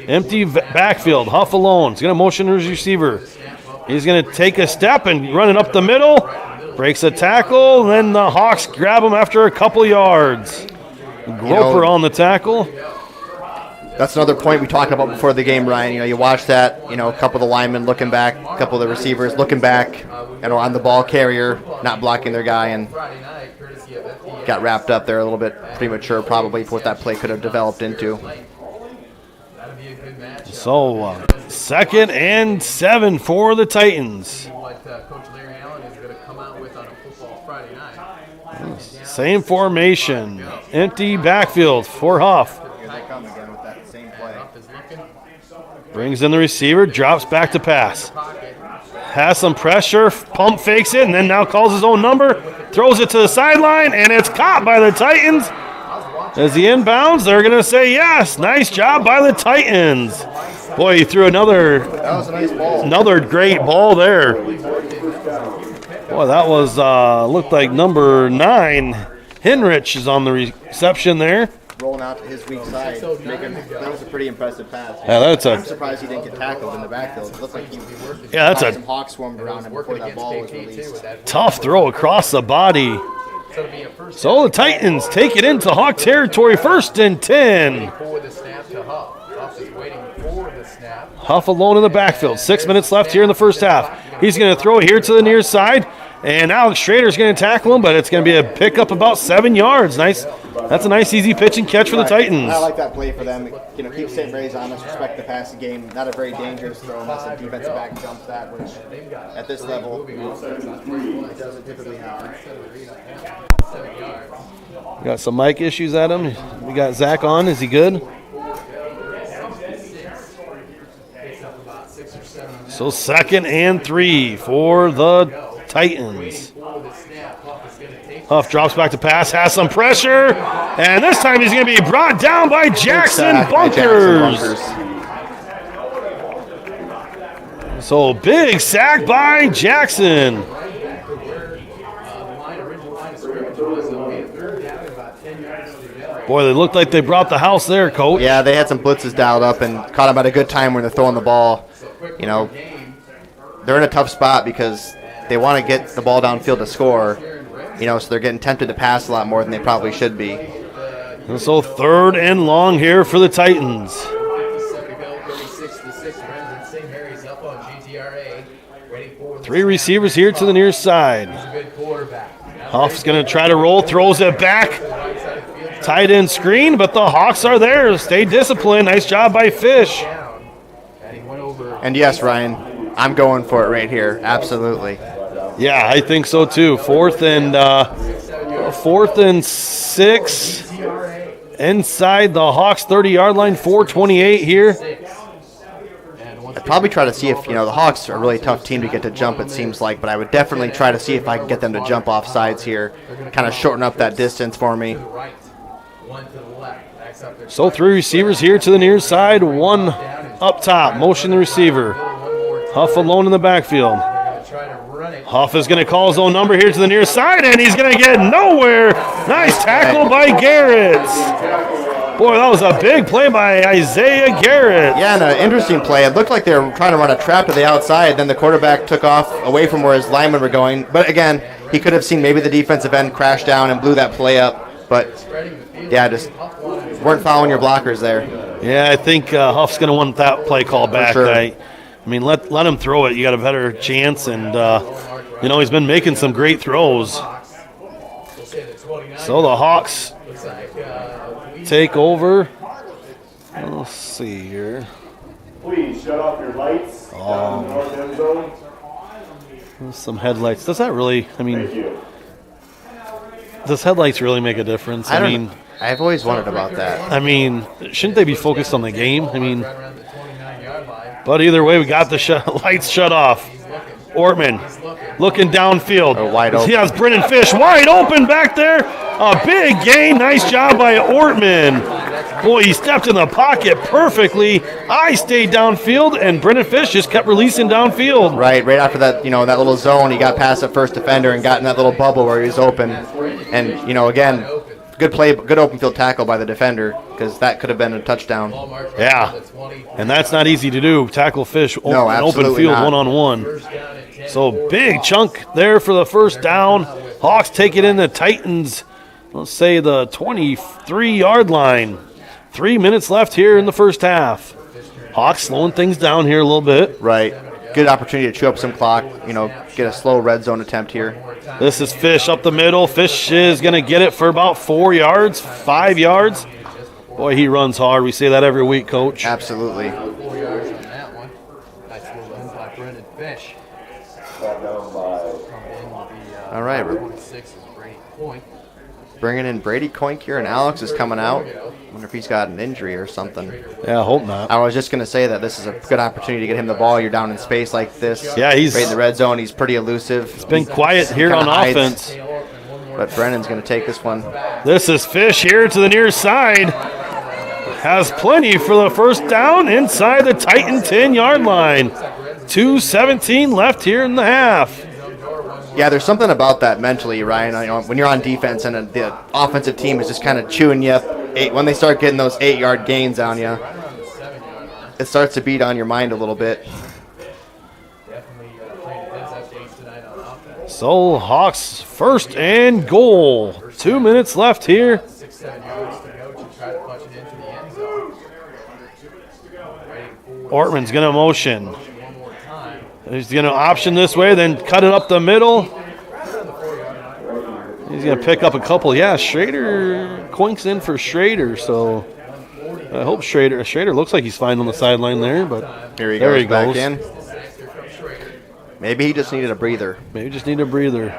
Empty backfield. Huff alone. He's going to motion his receiver. He's going to take a step and run it up the middle. Breaks a tackle. Then the Hawks grab him after a couple yards. Groper on the tackle. That's another point we talked about before the game, Ryan. You watch that, a couple of the linemen looking back, a couple of the receivers looking back, on the ball carrier, not blocking their guy, and got wrapped up there a little bit premature probably for what that play could have developed into. So, 2nd and 7 for the Titans. Same formation. Empty backfield for Huff. Brings in the receiver, drops back to pass. Has some pressure, pump fakes it, and then now calls his own number. Throws it to the sideline, and it's caught by the Titans. As he inbounds, they're going to say yes. Nice job by the Titans. Boy, he threw another great ball there. Boy, that was looked like number 9. Henrich is on the reception there. Rolling out to his weak side. That was a pretty impressive pass. Yeah, I'm surprised he didn't get tackled in the backfield. It looked like some Hawks swarmed around him before that ball was released. Tough throw across the body. So the Titans take it into Hawk territory, 1st and 10. Huff alone in the backfield. 6 minutes left here in the first half. He's going to throw it here to the near side, and Alex Schrader's going to tackle him, but it's going to be a pickup about 7 yards. Nice That's a nice, easy pitch and catch for the Titans. I like that play for them. Keep St. Mary's honest, respect the passing game. Not a very dangerous throw unless a defensive back jumps that, which at this level, it doesn't typically happen. We got some mic issues, Adam. We got Zach on. Is he good? So 2nd and 3 for the Titans. Huff drops back to pass, has some pressure, and this time he's going to be brought down by Jackson Bunkers. So big sack by Jackson. Boy, they looked like they brought the house there, Coach. Yeah, they had some blitzes dialed up and caught them at a good time when they're throwing the ball. They're in a tough spot because they want to get the ball downfield to score. So they're getting tempted to pass a lot more than they probably should be. And so 3rd and long here for the Titans. 3 receivers here to the near side. Huff's going to try to roll, throws it back. Tight end screen, but the Hawks are there. Stay disciplined. Nice job by Fish. And yes, Ryan, I'm going for it right here. Absolutely. Yeah, I think so too. 4th and 6 inside the Hawks 30-yard line. 4:28 here. I'd probably try to see if, the Hawks are a really tough team to get to jump, it seems like, but I would definitely try to see if I can get them to jump off sides here, kind of shorten up that distance for me. So 3 receivers here to the near side, 1 up top, motion the receiver. Huff alone in the backfield. Huff is going to call his own number here to the near side, and he's going to get nowhere. Nice tackle by Garrett. Boy, that was a big play by Isaiah Garrett. Yeah, and an interesting play. It looked like they were trying to run a trap to the outside. Then the quarterback took off away from where his linemen were going. But again, he could have seen maybe the defensive end crash down and blew that play up. But yeah, just weren't following your blockers there. Yeah, I think Huff's going to want that play call back. Sure. I mean, let him throw it. You got a better chance. And, he's been making some great throws. So the Hawks take over. Let's see here. Please shut off your lights down in the north end zone. Some headlights. Does that really, does headlights really make a difference? I've always wondered about that. Shouldn't they be focused on the game? But either way, we got the lights shut off. Ortman looking downfield. Wide open. He has Brennan Fish wide open back there. A big gain. Nice job by Ortman. Boy, he stepped in the pocket perfectly. I stayed downfield, and Brennan Fish just kept releasing downfield. Right after that, that little zone, he got past the first defender and got in that little bubble where he was open. And, again, good play, good open field tackle by the defender because that could have been a touchdown. Yeah, and that's not easy to do. Tackle Fish open field not. one-on-one. So big chunk there for the first down. Hawks take it in the Titans, let's say the 23-yard line. 3 minutes left here in the first half. Hawks slowing things down here a little bit. Right. Good opportunity to chew up some clock, get a slow red zone attempt here. This is Fish up the middle. Fish is going to get it for about 4 yards, 5 yards. Boy, he runs hard. We say that every week, Coach. Absolutely. 4 yards on that one. Nice little run by Brendan Fish. All right. 26 is Brady Coink. Bringing in Brady Coink here, and Alex is coming out. Wonder if he's got an injury or something. Yeah, I hope not. I was just going to say that this is a good opportunity to get him the ball. You're down in space like this. Yeah, he's right in the red zone. He's pretty elusive. It's been quiet here on offense. But Brennan's going to take this one. This is Fish here to the near side. Has plenty for the first down inside the Titan 10-yard line. 2:17 left here in the half. Yeah, there's something about that mentally, Ryan. When you're on defense and the offensive team is just kind of chewing you up, when they start getting those 8-yard gains on you, it starts to beat on your mind a little bit. So Hawks first and goal. 2 minutes left here. 6-7 yards to go to try to punch it into the end zone. Ortman's going to motion. He's going to option this way, then cut it up the middle. He's going to pick up a couple. Yeah, Schrader coinks in for Schrader, so I hope Schrader looks like he's fine on the sideline there, but Here he there goes he back goes. in. Maybe he just needed a breather. Maybe just need a breather.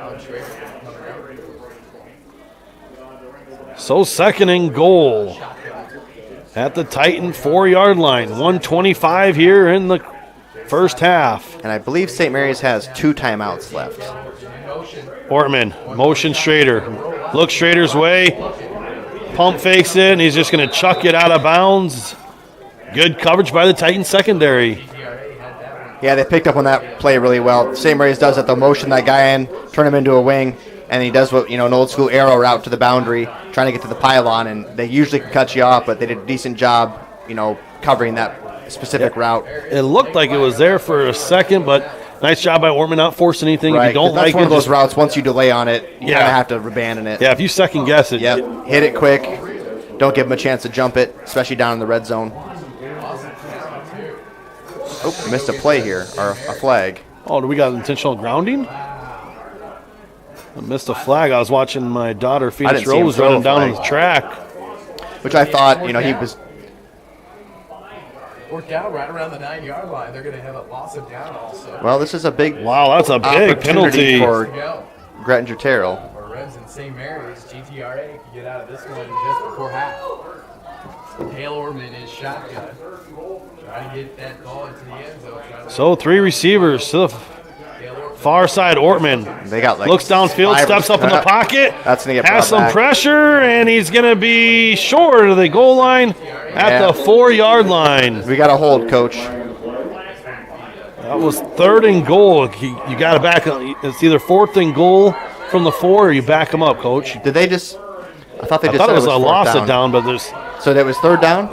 So 2nd and goal at the Titan 4-yard line. 1:25 here in the first half. And I believe St. Mary's has 2 timeouts left. Ortman, motion Schrader. Looks Schrader's way. Pump fakes it, and he's just going to chuck it out of bounds. Good coverage by the Titan secondary. Yeah, they picked up on that play really well. St. Mary's does it. They'll motion that guy in, turn him into a wing, and he does what, an old school arrow route to the boundary, trying to get to the pylon, and they usually can cut you off, but they did a decent job, covering that specific route. It looked like it was there for a second, but nice job by Ortman not forcing anything. Right. If you don't That's like one it, of those just- routes, once you delay on it, you Yeah. kind of have to abandon it. Yeah, if you second guess it. Yep. Hit it quick. Don't give them a chance to jump it, especially down in the red zone. Oh, missed a play here, or a flag. Oh, do we got intentional grounding? I missed a flag. I was watching my daughter, I Phoenix didn't see him Rose, throw a running down on flag. the track. Which I thought, he was. Or down right around the 9-yard line. They're going to have a loss of down also. Well, this is a big. Wow, that's a big opportunity penalty for Grettinger Terrell. Or Remsen St. Mary's, GTRA can get out of this one just before half. Hale Orman is shotgun. Trying to get that ball into the end zone. So 3 receivers to the far side. Ortman They got looks downfield, steps up in the pocket, That's going to get has brought some back. pressure, and he's going to be short of the goal line at the 4-yard line. We got a hold, Coach. That was 3rd and goal. You got to back up. It's either 4th and goal from the 4, or you back them up, Coach. Did they just? I thought they just I thought said it was a fourth loss of down, but there's. So that was 3rd down.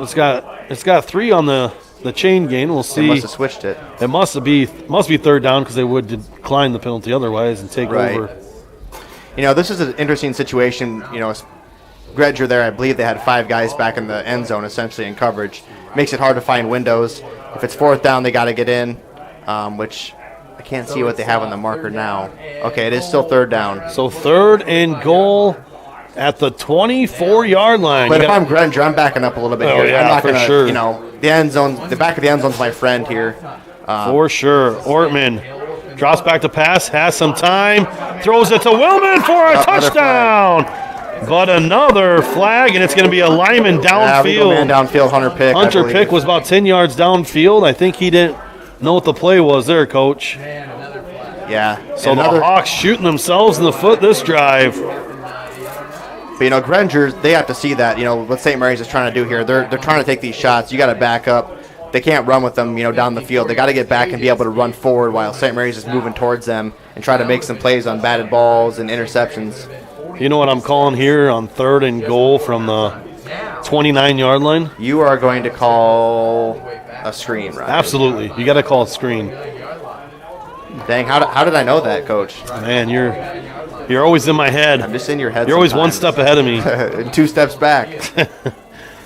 It's got 3 on the chain gain. We'll see. They must have switched it. It must be 3rd down because they would decline the penalty otherwise and take Right. over. This is an interesting situation. Grettinger there, I believe they had 5 guys back in the end zone essentially in coverage. Makes it hard to find windows. If it's 4th down, they got to get in, which I can't see what they have on the marker now. Okay, it is still 3rd down. So 3rd and goal at the 24-yard line. But if I'm Grettinger, I'm backing up a little bit Oh, here. yeah, I'm not for gonna, sure. the end zone, the back of the end zone's my friend here. For sure. Ortman drops back to pass, has some time, throws it to Willman for a touchdown. But another flag, and it's going to be a lineman Yeah, we go man downfield. downfield, Hunter Pick. I Hunter believe. Pick was about 10 yards downfield. I think he didn't know what the play was there, Coach. Yeah. So the Hawks shooting themselves in the foot this drive. But, Grettinger, they have to see that, what St. Mary's is trying to do here. They're trying to take these shots. You got to back up. They can't run with them, down the field. They got to get back and be able to run forward while St. Mary's is moving towards them and try to make some plays on batted balls and interceptions. You know what I'm calling here on 3rd and goal from the 29-yard line? You are going to call a screen, right? Absolutely. You got to call it screen. Dang, how did I know that, Coach? Man, you're always in my head. I'm just in your head. You're always one sometimes. step ahead of me. And 2 steps back.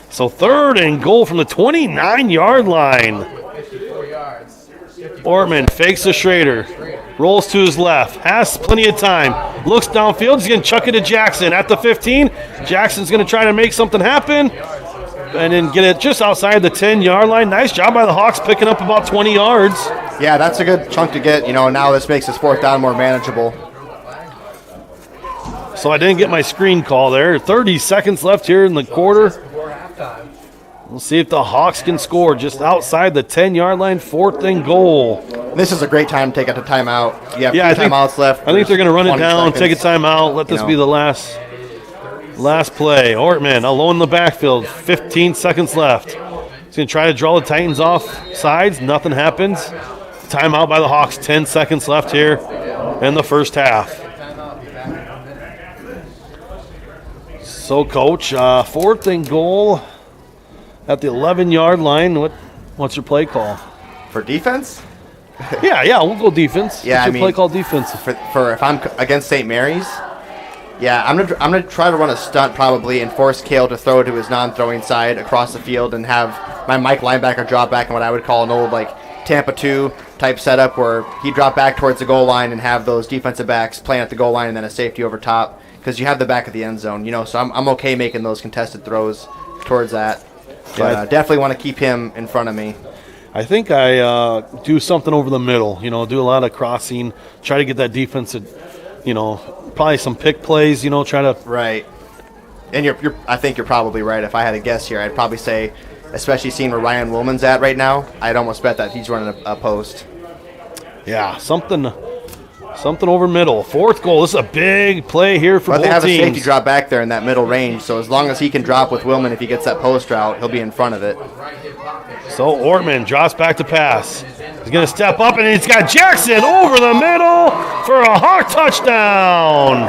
So 3rd and goal from the 29-yard line. Ortman fakes a Schrader. Rolls to his left. Has plenty of time. Looks downfield. He's going to chuck it to Jackson at the 15. Jackson's going to try to make something happen. And then get it just outside the 10-yard line. Nice job by the Hawks picking up about 20 yards. Yeah, that's a good chunk to get. Now this makes this 4th down more manageable. So I didn't get my screen call there. 30 seconds left here in the quarter. We'll see if the Hawks can score just outside the 10-yard line, 4th and goal. This is a great time to take a timeout. You have I 2 think, timeouts left. I think they're going to run it 20 down, seconds. take a timeout, let this be the last play. Ortman alone in the backfield, 15 seconds left. He's going to try to draw the Titans off sides. Nothing happens. Timeout by the Hawks, 10 seconds left here in the first half. So, Coach, 4th and goal at the 11-yard line. What's your play call? For defense? Yeah, we'll go defense. Yeah, What's your play call defense? For if I'm against St. Mary's, yeah, I'm gonna try to run a stunt probably and force Kale to throw to his non-throwing side across the field and have my Mike linebacker drop back in what I would call an old Tampa 2 type setup where he drop back towards the goal line and have those defensive backs playing at the goal line and then a safety over top. because you have the back of the end zone, so I'm okay making those contested throws towards that. But definitely want to keep him in front of me. I think I do something over the middle, do a lot of crossing, try to get that defense, probably some pick plays, try to. Right. And I think you're probably right. If I had to guess here, I'd probably say, especially seeing where Ryan Woolman's at right now, I'd almost bet that he's running a post. Yeah, something over middle. 4th goal. This is a big play here for both teams. But they have a safety drop back there in that middle range, so as long as he can drop with Willman, if he gets that post route, he'll be in front of it. So Ortman drops back to pass. He's going to step up, and he's got Jackson over the middle for a Hawk touchdown.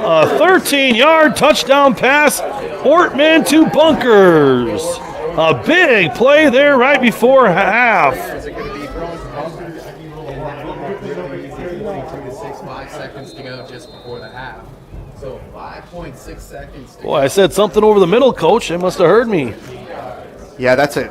A 13-yard touchdown pass. Ortman to Bunkers. A big play there right before half. 5 seconds to go just before the half. So 5.6 seconds. Boy, I said something over the middle, Coach. They must have heard me. Yeah, that's a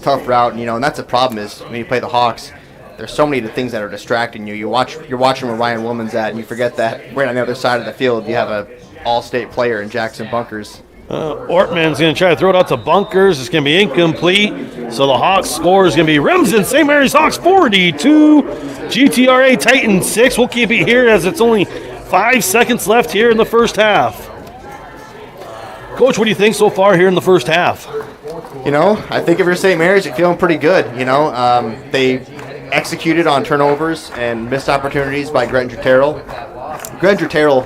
tough route, and that's the problem is when you play the Hawks, there's so many things that are distracting you. You're watching where Ryan Woolman's at, and you forget that right on the other side of the field you have a all-state player in Jackson Bunkers. Ortman's going to try to throw it out to Bunkers. It's going to be incomplete. So the Hawks score is going to be Remsen, St. Mary's Hawks 42, GTRA Titans 6. We'll keep it here as it's only 5 seconds left here in the first half. Coach, what do you think so far here in the first half? I think if you're St. Mary's, you're feeling pretty good. They executed on turnovers and missed opportunities by Gretinger Terrell. Gretinger Terrell,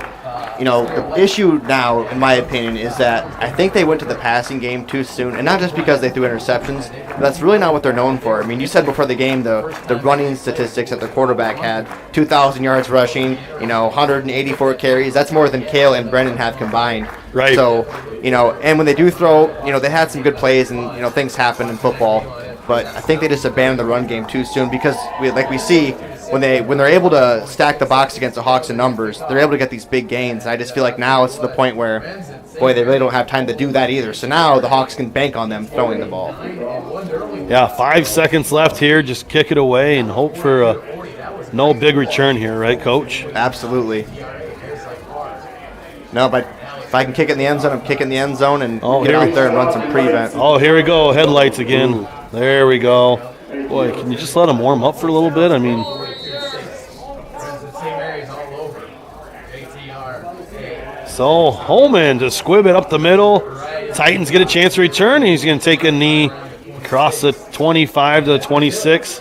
the issue now, in my opinion, is that I think they went to the passing game too soon, and not just because they threw interceptions, but that's really not what they're known for. I mean, you said before the game the running statistics that the quarterback had, 2,000 yards rushing, 184 carries. That's more than Kale and Brennan have combined. Right. So, and when they do throw, they had some good plays, and, things happen in football. But I think they just abandoned the run game too soon because, we see, when they're able to stack the box against the Hawks in numbers, they're able to get these big gains. And I just feel like now it's to the point where, they really don't have time to do that either. So now the Hawks can bank on them throwing the ball. Yeah, 5 seconds left here. Just kick it away and hope for no big return here, right, Coach? Absolutely. No, but if I can kick it in the end zone, I'm kicking the end zone and get out there and run some prevent. Oh, here we go. Headlights again. Ooh. There we go. Boy, can you just let them warm up for a little bit? I mean, so Holman to squib it up the middle. Titans get a chance to return. He's going to take a knee across the 25 to the 26.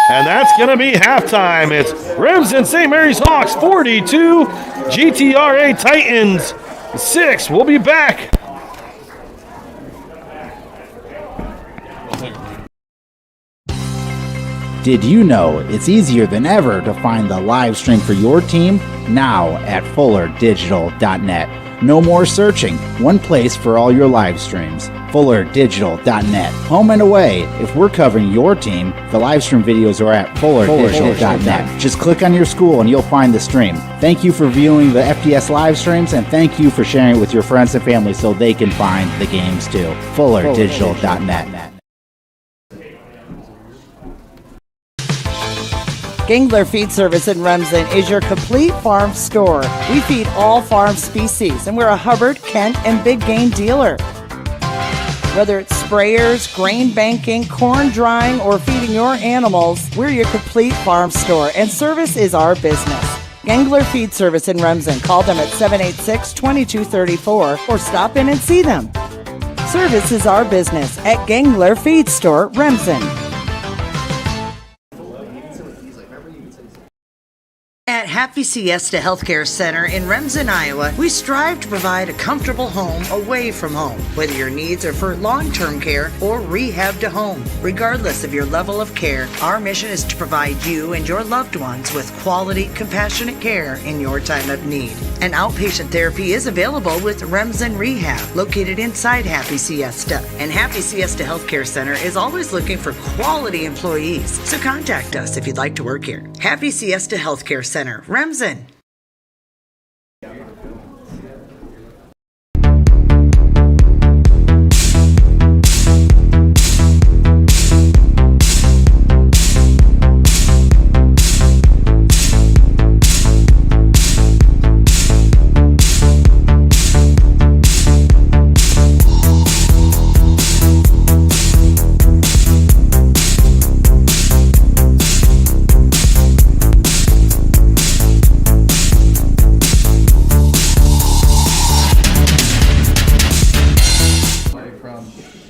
And that's going to be halftime. It's Remsen St. Mary's Hawks 42, GTRA Titans 6. We'll be back. Did you know it's easier than ever to find the live stream for your team now at fullerdigital.net? No more searching, one place for all your live streams. fullerdigital.net. Home and away, if we're covering your team, the live stream videos are at fullerdigital.net. Just click on your school and you'll find the stream. Thank you for viewing the FDS live streams and thank you for sharing it with your friends and family so they can find the games too. fullerdigital.net. Gangler Feed Service in Remsen is your complete farm store. We feed all farm species, and we're a Hubbard, Kent, and big game dealer. Whether it's sprayers, grain banking, corn drying, or feeding your animals, we're your complete farm store, and service is our business. Gangler Feed Service in Remsen. Call them at 786-2234 or stop in and see them. Service is our business at Gangler Feed Store, Remsen. At Happy Siesta Healthcare Center in Remsen, Iowa, we strive to provide a comfortable home away from home, whether your needs are for long-term care or rehab to home. Regardless of your level of care, our mission is to provide you and your loved ones with quality, compassionate care in your time of need. And outpatient therapy is available with Remsen Rehab, located inside Happy Siesta. And Happy Siesta Healthcare Center is always looking for quality employees, so contact us if you'd like to work here. Happy Siesta Healthcare Center, Remsen.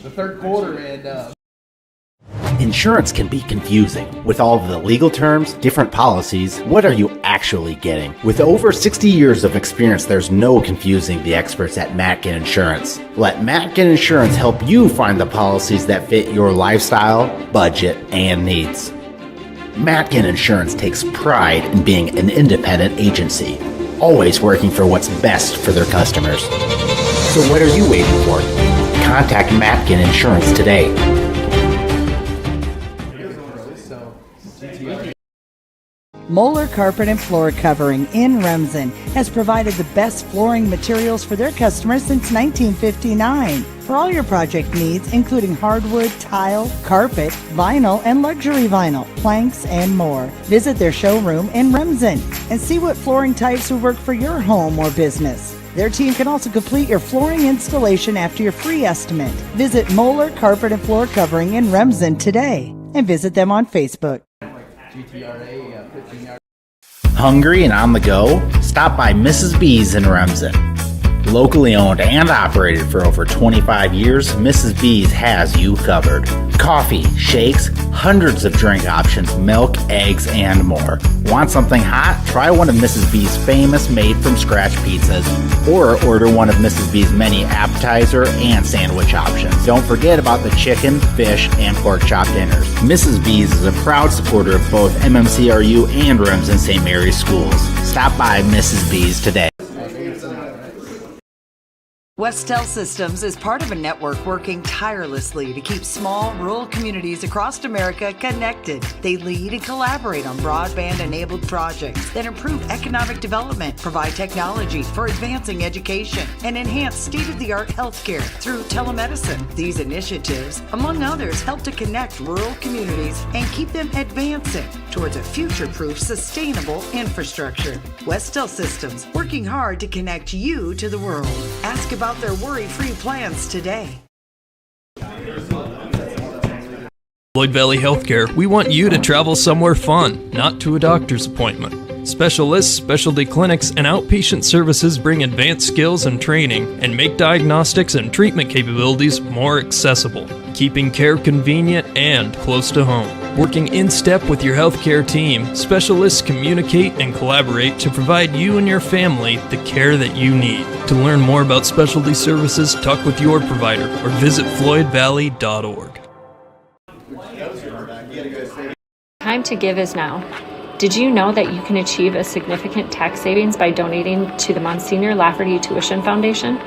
the third quarter, and Insurance can be confusing. With all of the legal terms, different policies, what are you actually getting? With over 60 years of experience, there's no confusing the experts at Matkin Insurance. Let Matkin Insurance help you find the policies that fit your lifestyle, budget, and needs. Matkin Insurance takes pride in being an independent agency, always working for what's best for their customers. So what are you waiting for? Contact Matkin Insurance today. Moeller Carpet and Floor Covering in Remsen has provided the best flooring materials for their customers since 1959. For all your project needs, including hardwood, tile, carpet, vinyl, and luxury vinyl, planks, and more. Visit their showroom in Remsen and see what flooring types would work for your home or business. Their team can also complete your flooring installation after your free estimate. Visit Moeller Carpet and Floor Covering in Remsen today and visit them on Facebook. GTRA 15-yard. Hungry and on the go? Stop by Mrs. B's in Remsen. Locally owned and operated for over 25 years, Mrs. B's has you covered. Coffee, shakes, hundreds of drink options, milk, eggs, and more. Want something hot? Try one of Mrs. B's famous made-from-scratch pizzas, or order one of Mrs. B's many appetizer and sandwich options. Don't forget about the chicken, fish, and pork chop dinners. Mrs. B's is a proud supporter of both MMCRU and Remsen St. Mary's schools. Stop by Mrs. B's today. Westel Systems is part of a network working tirelessly to keep small, rural communities across America connected. They lead and collaborate on broadband-enabled projects that improve economic development, provide technology for advancing education, and enhance state-of-the-art healthcare through telemedicine. These initiatives, among others, help to connect rural communities and keep them advancing towards a future-proof, sustainable infrastructure. Westel Systems, working hard to connect you to the world. Ask about their worry-free plans today. Floyd Valley Healthcare, we want you to travel somewhere fun, not to a doctor's appointment. Specialists, specialty clinics, and outpatient services bring advanced skills and training and make diagnostics and treatment capabilities more accessible, keeping care convenient and close to home. Working in step with your healthcare team, specialists communicate and collaborate to provide you and your family the care that you need. To learn more about specialty services, talk with your provider or visit floydvalley.org. Time to give is now. Did you know that you can achieve a significant tax savings by donating to the Monsignor Lafferty Tuition Foundation?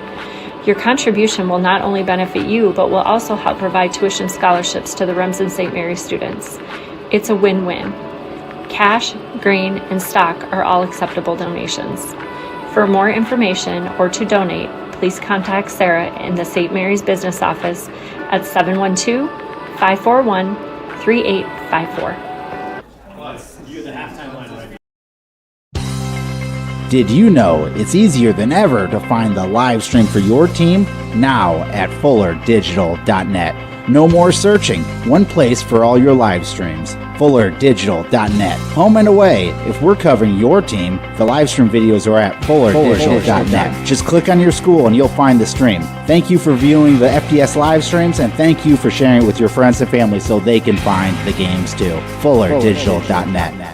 Your contribution will not only benefit you, but will also help provide tuition scholarships to the Remsen St. Mary's students. It's a win-win. Cash, grain, and stock are all acceptable donations. For more information or to donate, please contact Sarah in the St. Mary's Business Office at 712-541-3854. Did you know it's easier than ever to find the live stream for your team? Now at fullerdigital.net. No more searching. One place for all your live streams. fullerdigital.net. Home and away. If we're covering your team, the live stream videos are at fullerdigital.net. Just click on your school and you'll find the stream. Thank you for viewing the FDS live streams, and thank you for sharing it with your friends and family so they can find the games too. fullerdigital.net.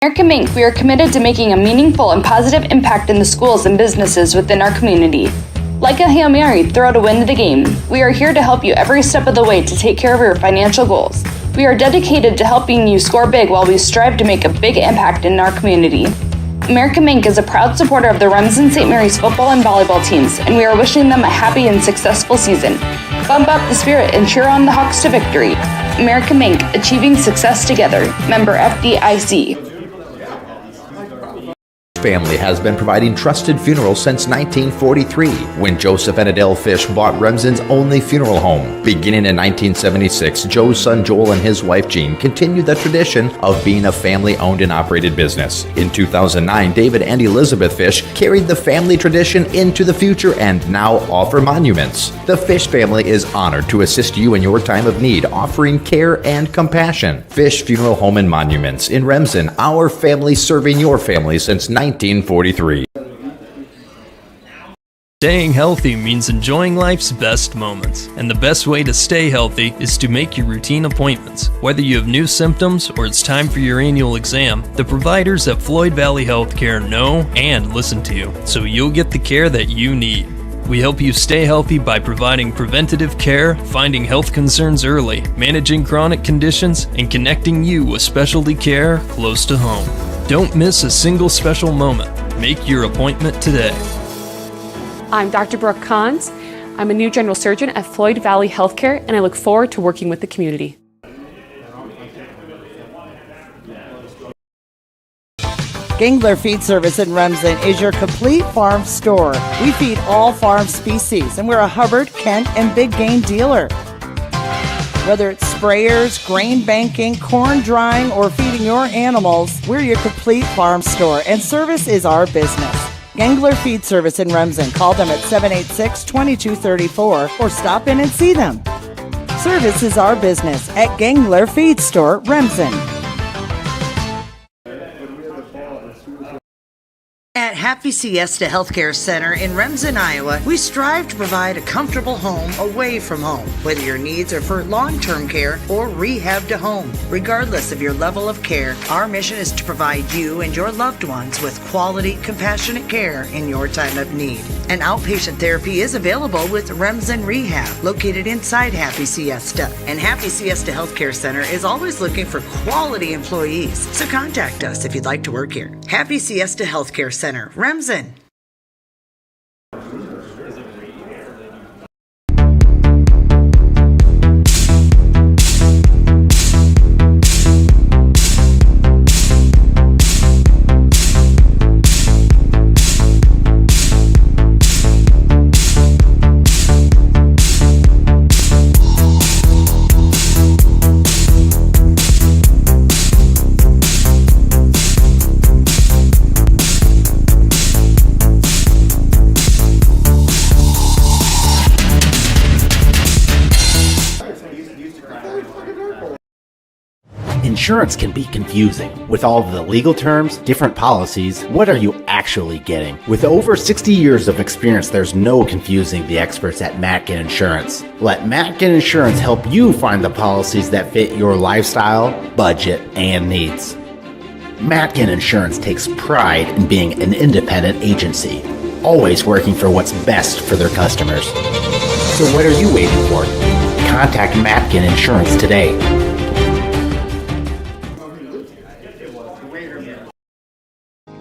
American Mink, we are committed to making a meaningful and positive impact in the schools and businesses within our community. Like a Hail Mary, throw to win the game. We are here to help you every step of the way to take care of your financial goals. We are dedicated to helping you score big while we strive to make a big impact in our community. American Mink is a proud supporter of the Remsen St. Mary's football and volleyball teams, and we are wishing them a happy and successful season. Bump up the spirit and cheer on the Hawks to victory. American Mink, achieving success together. Member FDIC. Family has been providing trusted funerals since 1943, when Joseph and Adele Fish bought Remsen's only funeral home. Beginning in 1976, Joe's son Joel and his wife Jean continued the tradition of being a family-owned and operated business. In 2009, David and Elizabeth Fish carried the family tradition into the future and now offer monuments. The Fish family is honored to assist you in your time of need, offering care and compassion. Fish Funeral Home and Monuments in Remsen, our family serving your family since 1943. Staying healthy means enjoying life's best moments, and the best way to stay healthy is to make your routine appointments. Whether you have new symptoms or it's time for your annual exam, the providers at Floyd Valley Healthcare know and listen to you, so you'll get the care that you need. We help you stay healthy by providing preventative care, finding health concerns early, managing chronic conditions, and connecting you with specialty care close to home. Don't miss a single special moment. Make your appointment today. I'm Dr. Brooke Kahns. I'm a new general surgeon at Floyd Valley Healthcare, and I look forward to working with the community. Gangler Feed Service in Remsen is your complete farm store. We feed all farm species, and we're a Hubbard, Kent, and big game dealer. Whether it's sprayers, grain banking, corn drying, or feeding your animals, we're your complete farm store, and service is our business. Gangler Feed Service in Remsen. Call them at 786-2234 or stop in and see them. Service is our business at Gangler Feed Store, Remsen. At Happy Siesta Healthcare Center in Remsen, Iowa, we strive to provide a comfortable home away from home, whether your needs are for long-term care or rehab to home. Regardless of your level of care, our mission is to provide you and your loved ones with quality, compassionate care in your time of need. An outpatient therapy is available with Remsen Rehab, located inside Happy Siesta. And Happy Siesta Healthcare Center is always looking for quality employees, so contact us if you'd like to work here. Happy Siesta Healthcare Center, Remsen. Insurance can be confusing. With all of the legal terms, different policies, what are you actually getting? With over 60 years of experience, there's no confusing the experts at Matkin Insurance. Let Matkin Insurance help you find the policies that fit your lifestyle, budget, and needs. Matkin Insurance takes pride in being an independent agency, always working for what's best for their customers. So what are you waiting for? Contact Matkin Insurance today.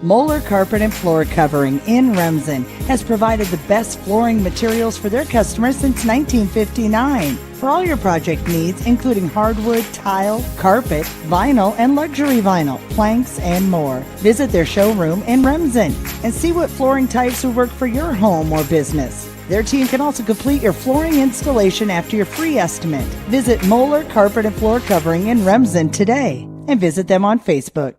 Moeller Carpet and Floor Covering in Remsen has provided the best flooring materials for their customers since 1959. For all your project needs, including hardwood, tile, carpet, vinyl, and luxury vinyl, planks, and more. Visit their showroom in Remsen and see what flooring types would work for your home or business. Their team can also complete your flooring installation after your free estimate. Visit Moeller Carpet and Floor Covering in Remsen today and visit them on Facebook.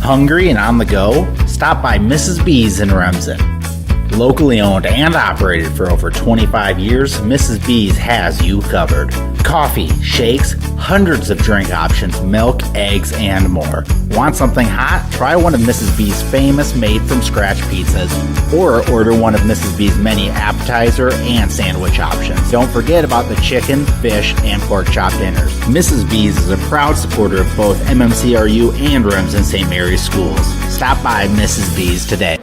Hungry and on the go? Stop by Mrs. B's in Remsen. Locally owned and operated for over 25 years, Mrs. B's has you covered. Coffee, shakes, hundreds of drink options, milk, eggs, and more. Want something hot? Try one of Mrs. B's famous made-from-scratch pizzas, or order one of Mrs. B's many appetizer and sandwich options. Don't forget about the chicken, fish, and pork chop dinners. Mrs. B's is a proud supporter of both MMCRU and Remsen St. Mary's schools. Stop by Mrs. B's today.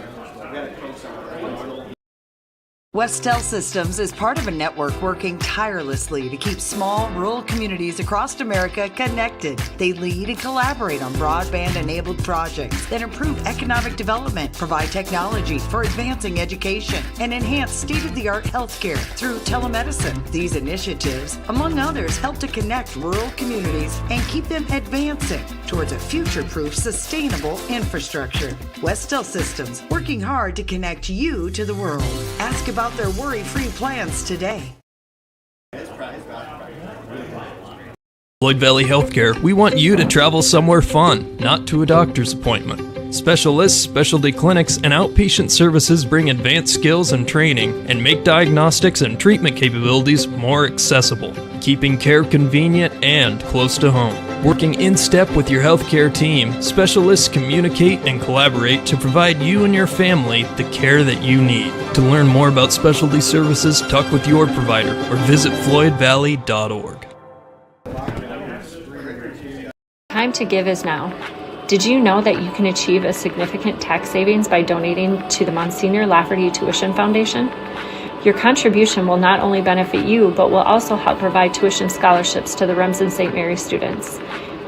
Westel Systems is part of a network working tirelessly to keep small, rural communities across America connected. They lead and collaborate on broadband-enabled projects that improve economic development, provide technology for advancing education, and enhance state-of-the-art healthcare through telemedicine. These initiatives, among others, help to connect rural communities and keep them advancing towards a future-proof, sustainable infrastructure. Westel Systems, working hard to connect you to the world. Ask about their worry-free plans today. Floyd Valley Healthcare, we want you to travel somewhere fun, not to a doctor's appointment. Specialists, specialty clinics, and outpatient services bring advanced skills and training and make diagnostics and treatment capabilities more accessible, keeping care convenient and close to home. Working in step with your healthcare team, specialists communicate and collaborate to provide you and your family the care that you need. To learn more about specialty services, talk with your provider or visit floydvalley.org. Time to give is now. Did you know that you can achieve a significant tax savings by donating to the Monsignor Lafferty Tuition Foundation? Your contribution will not only benefit you, but will also help provide tuition scholarships to the Remsen St. Mary students.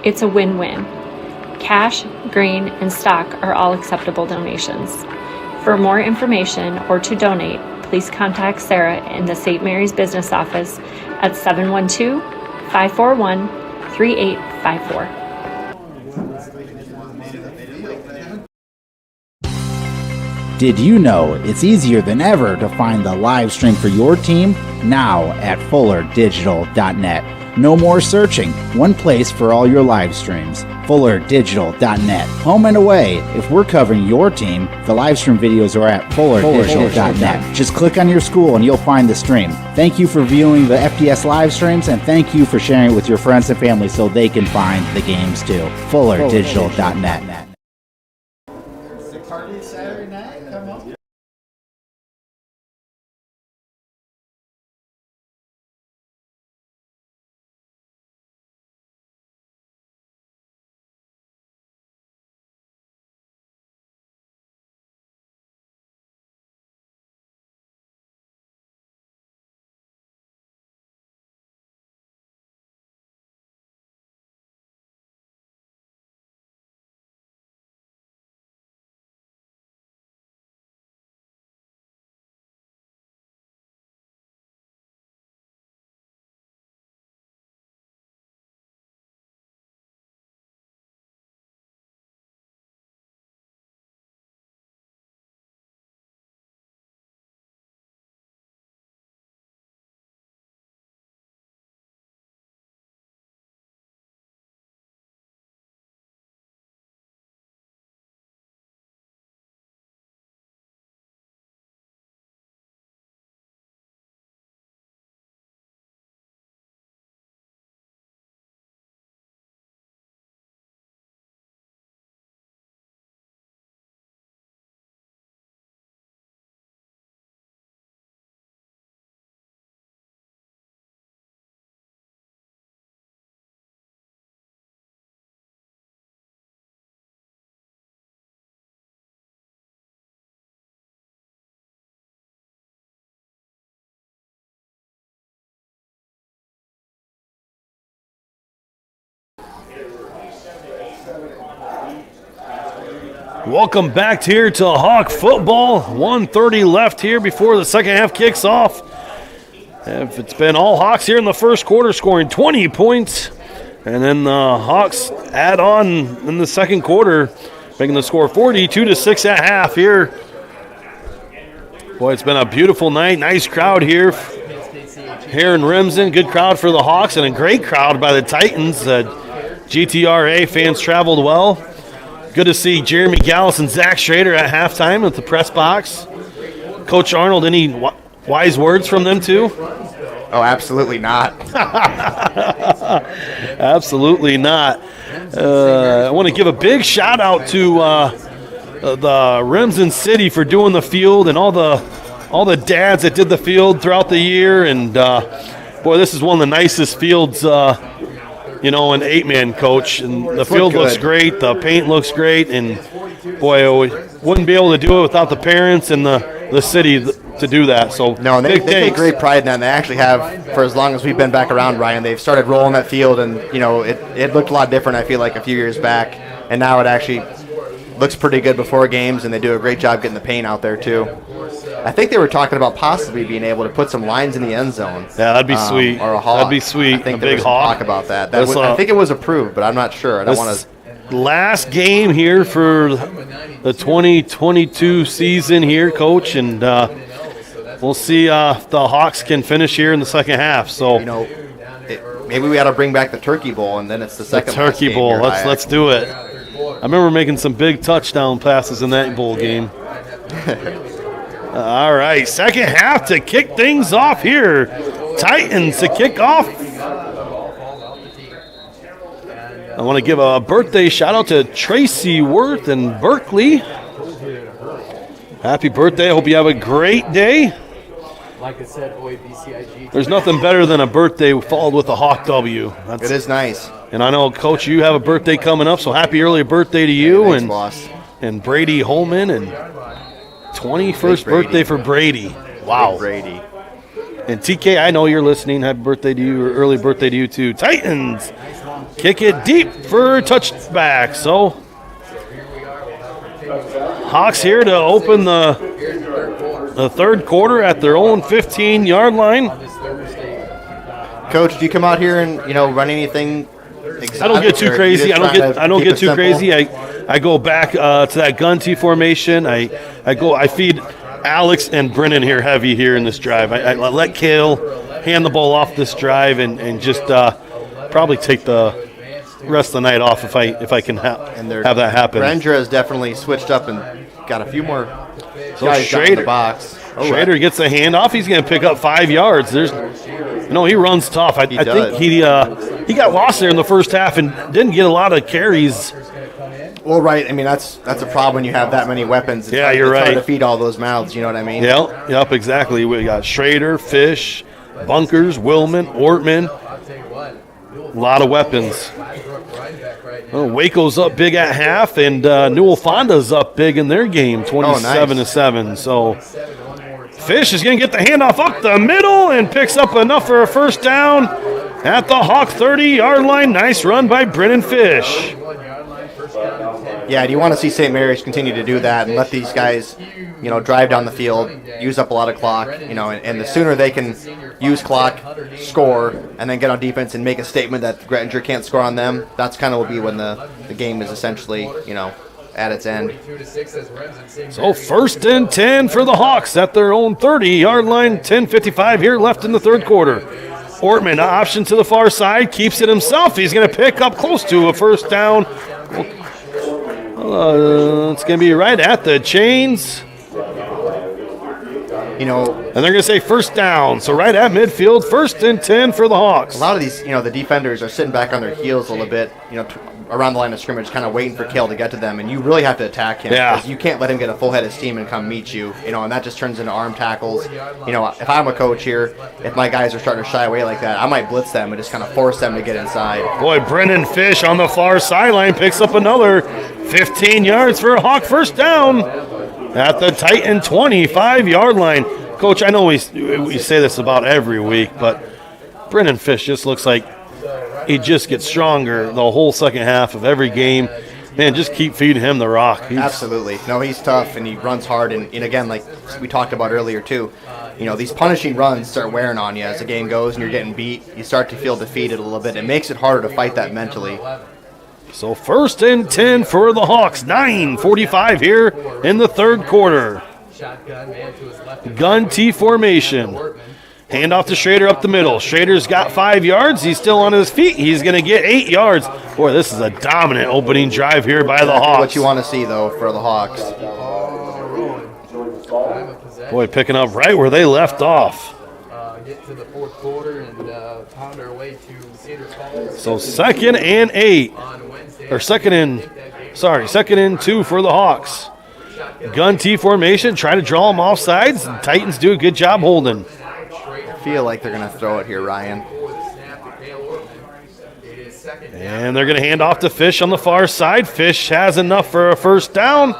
It's a win-win. Cash, grain, and stock are all acceptable donations. For more information or to donate, please contact Sarah in the St. Mary's Business Office at 712-541-3854. Did you know it's easier than ever to find the live stream for your team now at fullerdigital.net? No more searching. One place for all your live streams. fullerdigital.net. Home and away. If we're covering your team, the live stream videos are at fullerdigital.net. Just click on your school and you'll find the stream. Thank you for viewing the FDS live streams, and thank you for sharing it with your friends and family so they can find the games too. fullerdigital.net. Welcome back here to Hawk football. 1:30 left here before the second half kicks off. It's been all Hawks here in the first quarter, scoring 20 points. And then the Hawks add on in the second quarter, making the score 42-6 at half here. Boy, it's been a beautiful night. Nice crowd here in Remsen. Good crowd for the Hawks and a great crowd by the Titans. GTRA fans traveled well. Good to see Jeremy Gallus and Zach Schrader at halftime at the press box. Coach Arnold, any wise words from them too? Oh, absolutely not. Absolutely not. I want to give a big shout out to the Remsen City for doing the field and all the dads that did the field throughout the year. And boy, this is one of the nicest fields, an 8-man, coach. And the field looks great. The paint looks great. And boy, we wouldn't be able to do it without the parents and the city to do that. So no, they take great pride in that. And they actually have, for as long as we've been back around, Ryan, they've started rolling that field. And, it looked a lot different, I feel like, a few years back. And now it actually looks pretty good before games. And they do a great job getting the paint out there, too. I think they were talking about possibly being able to put some lines in the end zone. Yeah, that'd be sweet. Or a hawk. That'd be sweet. I think a there big was hawk. Talk about that. I think it was approved, but I'm not sure. I don't want to. Last game here for the 2022 season here, Coach, and we'll see if the Hawks can finish here in the second half. So maybe we ought to bring back the Turkey Bowl, and then it's the second Turkey Bowl. Let's do it. I remember making some big touchdown passes in that bowl game. All right, second half to kick things off here. Titans to kick off. I want to give a birthday shout out to Tracy Worth in Berkeley. Happy birthday. I hope you have a great day. Like I said, OABCIG. There's nothing better than a birthday followed with a Hawk W. It is nice. And I know, Coach, you have a birthday coming up, so happy early birthday to you. Thanks, and boss. And Brady Holman, and 21st birthday for Brady. Wow. Big Brady. And TK, I know you're listening. Happy birthday to you, or early birthday to you too. Titans kick it deep for a touchback. So Hawks here to open the third quarter at their own 15-yard line. Coach, do you come out here and run anything exotic? I don't get too crazy. I don't get too crazy. I I go back to that gun T formation. I feed Alex and Brennan here heavy here in this drive. I let Kale hand the ball off this drive and just probably take the rest of the night off if I can have that happen. Grandra has definitely switched up and got a few more guys down in the box. Schrader gets a handoff. He's going to pick up 5 yards. He runs tough. I think he got lost there in the first half and didn't get a lot of carries. Well, right. I mean, that's a problem when you have that many weapons. You're right. It's hard to feed all those mouths. You know what I mean? Yep, exactly. We got Schrader, Fish, Bunkers, Willman, Ortman. A lot of weapons. Waco's up big at half, and Newell Fonda's up big in their game, 27-7. So Fish is going to get the handoff up the middle and picks up enough for a first down at the Hawk 30-yard line. Nice run by Brennan Fish. Yeah, do you want to see St. Mary's continue to do that and let these guys, drive down the field, use up a lot of clock, and the sooner they can use clock, score, and then get on defense and make a statement that Grettinger can't score on them, that's kind of will be when the game is essentially, at its end. So 1st and 10 for the Hawks at their own 30-yard line. 10:55 here left in the third quarter. Ortman, option to the far side, keeps it himself. He's going to pick up close to a first down. It's going to be right at the chains. And they're going to say first down. So right at midfield, 1st and 10 for the Hawks. A lot of these, the defenders are sitting back on their heels a little bit, around the line of scrimmage, kind of waiting for Kale to get to them. And you really have to attack him. Yeah. Because you can't let him get a full head of steam and come meet you, and that just turns into arm tackles. If I'm a coach here, if my guys are starting to shy away like that, I might blitz them and just kind of force them to get inside. Boy, Brennan Fish on the far sideline picks up another 15 yards for a Hawk first down at the Titan 25-yard line. Coach, I know we say this about every week, but Brennan Fish just looks like he just gets stronger the whole second half of every game. Man, just keep feeding him the rock. Absolutely. No, he's tough, and he runs hard. And again, like we talked about earlier, too, these punishing runs start wearing on you as the game goes and you're getting beat. You start to feel defeated a little bit. It makes it harder to fight that mentally. So 1st and 10 for the Hawks. 9:45 here in the third quarter. Gun T formation. Hand off to Schrader up the middle. Schrader's got 5 yards. He's still on his feet. He's going to get 8 yards. Boy, this is a dominant opening drive here by the Hawks. What you want to see, though, for the Hawks. Boy, picking up right where they left off. Get to the fourth quarter and pound our way to Cedar Falls. So 2nd and 8. Or 2nd and 2 for the Hawks. Gun T formation, try to draw them off sides. And Titans do a good job holding. I feel like they're going to throw it here, Ryan. And they're going to hand off to Fish on the far side. Fish has enough for a first down.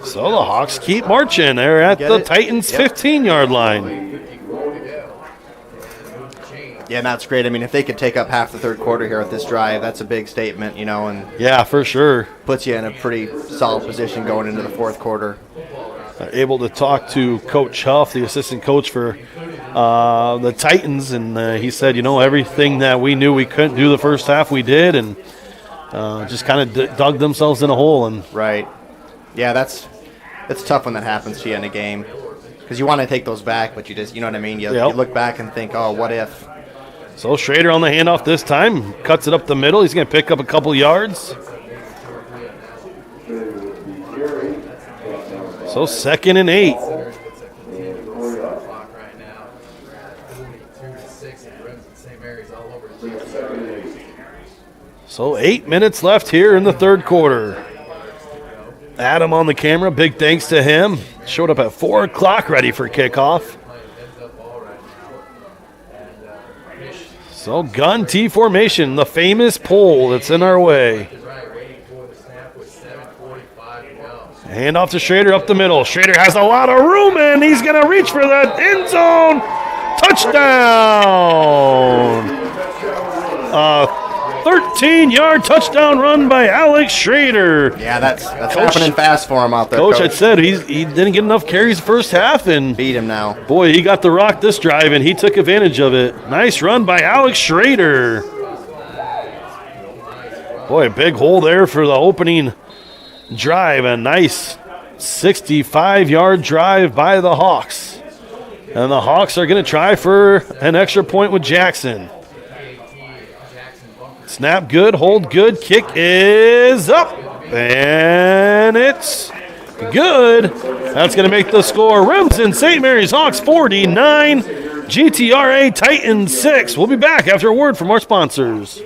So the Hawks keep marching. They're at the Titans' 15-yard line. Yeah, and that's great. I mean, if they could take up half the third quarter here with this drive, that's a big statement, and yeah, for sure. Puts you in a pretty solid position going into the fourth quarter. Able to talk to Coach Huff, the assistant coach for the Titans, and he said, everything that we knew we couldn't do the first half, we did, and just kind of dug themselves in a hole. And right. Yeah, that's tough when that happens to you in a game because you want to take those back, but you just, you know what I mean? You look back and think, oh, what if? So Schrader on the handoff this time, cuts it up the middle. He's going to pick up a couple yards. So 2nd and 8. So So 8 minutes left here in the third quarter. Adam on the camera, big thanks to him. Showed up at 4 o'clock ready for kickoff. So gun T formation, the famous pole that's in our way. Hand off to Schrader up the middle. Schrader has a lot of room and he's going to reach for the end zone. Touchdown. 13-yard touchdown run by Alex Schrader. Yeah, that's happening fast for him out there. Coach had said he didn't get enough carries the first half, and beat him now. Boy, he got the rock this drive, and he took advantage of it. Nice run by Alex Schrader. Boy, big hole there for the opening drive. A nice 65-yard drive by the Hawks. And the Hawks are going to try for an extra point with Jackson. Snap good, hold good, kick is up, and it's good. That's going to make the score Remsen St. Mary's Hawks 49, GTRA Titans 6. We'll be back after a word from our sponsors.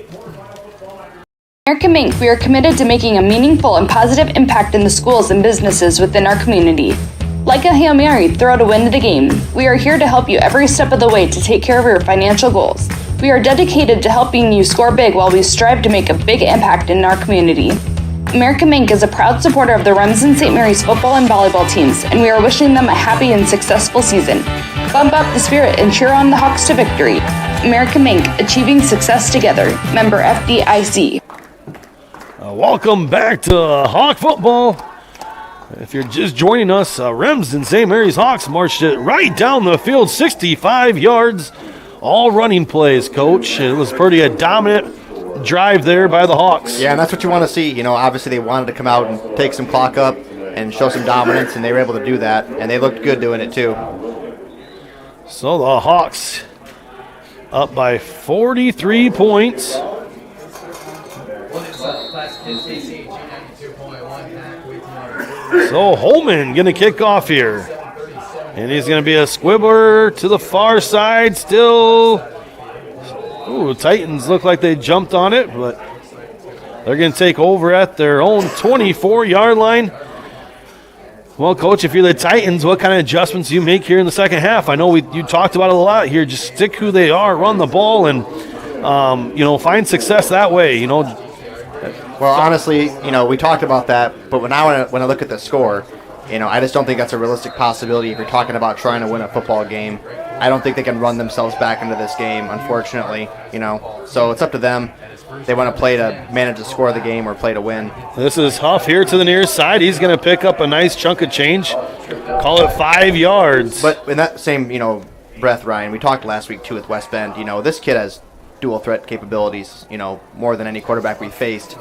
American Mink, we are committed to making a meaningful and positive impact in the schools and businesses within our community. Like a Hail Mary, throw to win the game. We are here to help you every step of the way to take care of your financial goals. We are dedicated to helping you score big while we strive to make a big impact in our community. American Mink is a proud supporter of the Remsen St. Mary's football and volleyball teams, and we are wishing them a happy and successful season. Bump up the spirit and cheer on the Hawks to victory. American Mink, achieving success together. Member FDIC. Welcome back to Hawk football. If you're just joining us, Remsen St. Mary's Hawks marched it right down the field, 65 yards. All running plays, Coach. It was pretty a dominant drive there by the Hawks. Yeah, and that's what you want to see. You know, obviously they wanted to come out and take some clock up and show some dominance, and they were able to do that, and they looked good doing it too. So the Hawks up by 43 points. So Holman going to kick off here. And he's going to be a squibbler to the far side still. Ooh, Titans look like they jumped on it, but they're going to take over at their own 24-yard line. Well, Coach, if you're the Titans, what kind of adjustments do you make here in the second half? I know you talked about it a lot here. Just stick who they are, run the ball, and, find success that way, Well, honestly, we talked about that, but when I look at the score, I just don't think that's a realistic possibility if you're talking about trying to win a football game. I don't think they can run themselves back into this game, unfortunately, So it's up to them. They want to play to manage the score of the game or play to win. This is Huff here to the near side. He's going to pick up a nice chunk of change. Call it 5 yards. But in that same, breath, Ryan, we talked last week, too, with West Bend. This kid has dual threat capabilities, more than any quarterback we faced.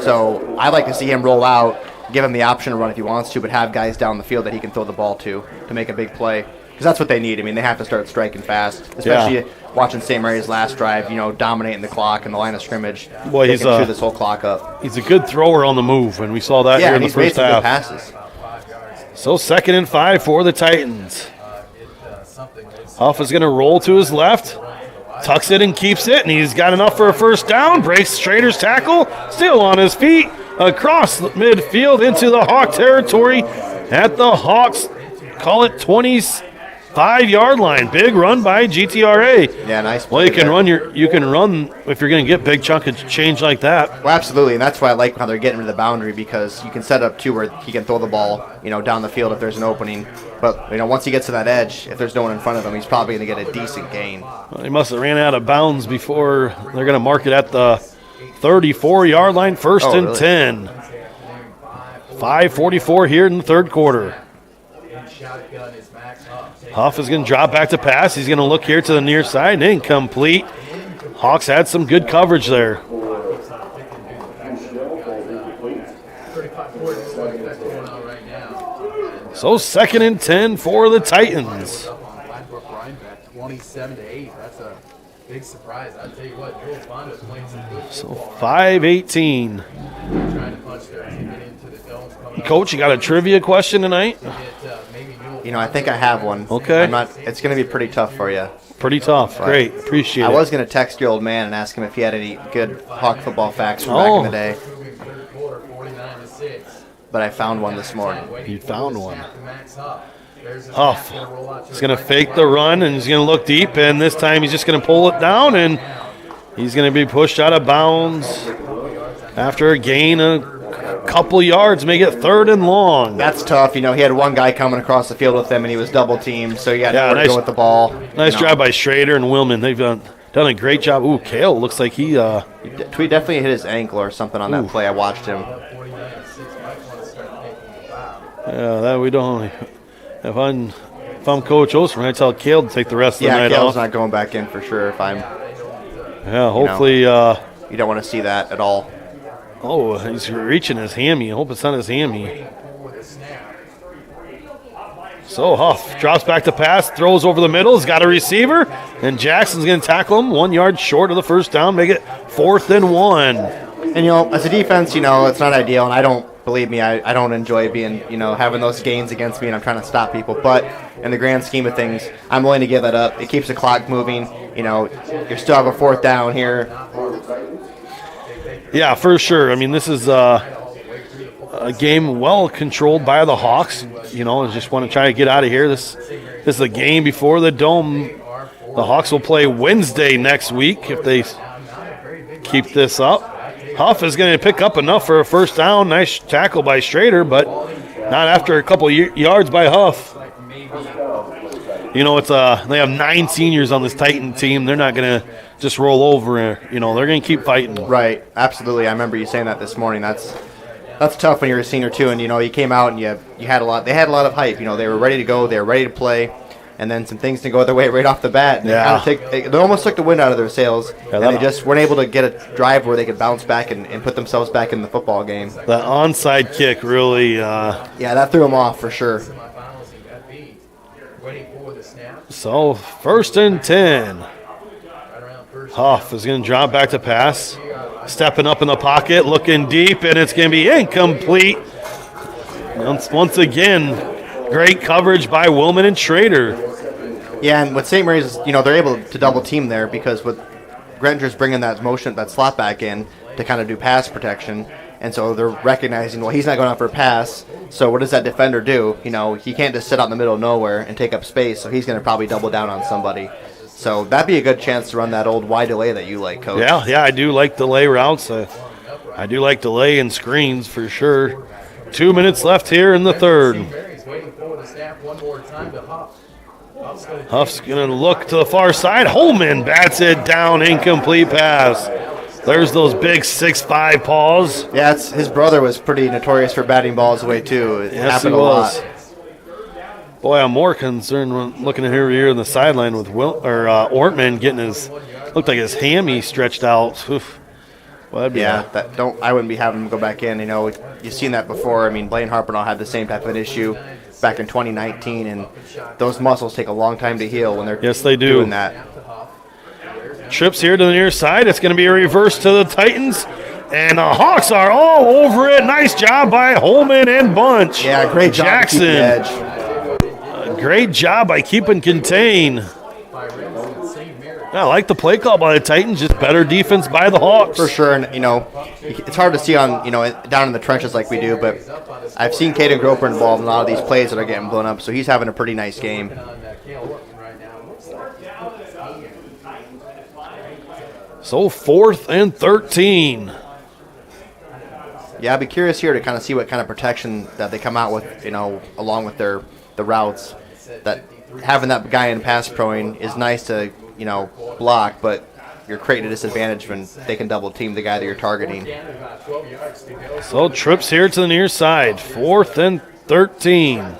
So I'd like to see him roll out, give him the option to run if he wants to, but have guys down the field that he can throw the ball to make a big play. Because that's what they need. I mean, they have to start striking fast, especially watching St. Mary's last drive, dominating the clock and the line of scrimmage. Boy, he's chew this whole clock up. He's a good thrower on the move, and we saw that here in the first half. Yeah, he's made some good passes. So 2nd and 5 for the Titans. Huff is going to roll to his left, tucks it and keeps it, and he's got enough for a first down. Breaks Schrader's tackle, still on his feet, across the midfield into the Hawk territory at the Hawks. Call it 25-yard line. Big run by GTRA. Yeah, nice. Well, you can run if you're going to get big chunk of change like that. Well, absolutely, and that's why I like how they're getting to the boundary, because you can set up too where he can throw the ball, down the field if there's an opening. But once he gets to that edge, if there's no one in front of him, he's probably going to get a decent gain. Well, he must have ran out of bounds before they're going to mark it at the 34-yard line, 1st and 10. 5:44 here in the third quarter. Huff is going to drop back to pass. He's going to look here to the near side. Incomplete. Hawks had some good coverage there. So 2nd and 10 for the Titans. 27-8. That's a big surprise. I'll tell you what, Joel Fonda's playing some good. So 5:18. Trying to punch there to get into the dome. Coach, you got a trivia question tonight? I think I have one. Okay. It's going to be pretty tough for you. Pretty tough. But Great. Appreciate it. I was going to text your old man and ask him if he had any good Hawk football facts from back in the day. But I found one this morning. You found one. Huff. He's going to fake the run, and he's going to look deep, and this time he's just going to pull it down, and he's going to be pushed out of bounds after a gain a couple yards, make it 3rd and long. That's tough. He had one guy coming across the field with him, and he was double teamed, so he got nowhere to go with the ball. Nice job by Schrader and Willman. They've done a great job. Ooh, Kale looks like he definitely hit his ankle or something on that play. I watched him. Yeah, that we don't. If I'm Coach Osterman, I tell Kale to take the rest of the night Kale's off. not going back in for sure. Yeah, hopefully. You don't want to see that at all. Oh, he's reaching his hammy. I hope it's not his hammy. So Huff drops back to pass, throws over the middle. He's got a receiver, and Jackson's going to tackle him 1 yard short of the first down, make it 4th and 1. And as a defense, it's not ideal, and I don't. Believe me, I don't enjoy being, having those gains against me, and I'm trying to stop people. But in the grand scheme of things, I'm willing to give that up. It keeps the clock moving. You still have a 4th down here. Yeah, for sure. I mean, this is a game well controlled by the Hawks. Just want to try to get out of here. This is a game before the Dome. The Hawks will play Wednesday next week if they keep this up. Huff is going to pick up enough for a first down. Nice tackle by Schrader, but not after a couple yards by Huff. They have 9 seniors on this Titan team. They're not going to just roll over. They're going to keep fighting. Right, absolutely. I remember you saying that this morning. That's tough when you're a senior too, and you came out and you had a lot. They had a lot of hype. They were ready to go. They were ready to play. And then some things didn't go their way right off the bat. They almost took the wind out of their sails, and they just weren't able to get a drive where they could bounce back and put themselves back in the football game. That onside kick really... that threw them off for sure. So, 1st and 10. Huff is going to drop back to pass. Stepping up in the pocket, looking deep, and it's going to be incomplete. Once again... Great coverage by Willman and Schrader. Yeah, and with St. Mary's, they're able to double team there because with Grettinger's bringing that slot back in to kind of do pass protection, and so they're recognizing, he's not going out for a pass, so what does that defender do? He can't just sit out in the middle of nowhere and take up space, so he's going to probably double down on somebody. So that'd be a good chance to run that old wide delay that you like, Coach. Yeah, I do like delay routes. I do like delay and screens for sure. 2 minutes left here in the 3rd. Huff's going to look to the far side. Holman bats it down, incomplete pass. There's those big 6'5" paws. Yeah, his brother was pretty notorious for batting balls away too. It happened a lot. Boy, I'm more concerned when looking at here in the sideline with Ortman getting looked like his hammy stretched out. Oof. Well, I wouldn't be having him go back in. You've seen that before. I mean, Blaine Harpernell had the same type of an issue back in 2019, and those muscles take a long time to heal when they're doing that. Trips here to the near side. It's going to be a reverse to the Titans, and the Hawks are all over it. Nice job by Holman and Bunch. Yeah, great job. Jackson. Great job by keeping contained. I like the play call by the Titans, just better defense by the Hawks. For sure, and it's hard to see on down in the trenches like we do, but I've seen Caden Groper involved in a lot of these plays that are getting blown up, so he's having a pretty nice game. So 4th and 13. Yeah, I'd be curious here to kind of see what kind of protection that they come out with, along with the routes. That having that guy in pass proing is nice to block, but you're creating a disadvantage when they can double team the guy that you're targeting. So trips here to the near side, 4th and 13.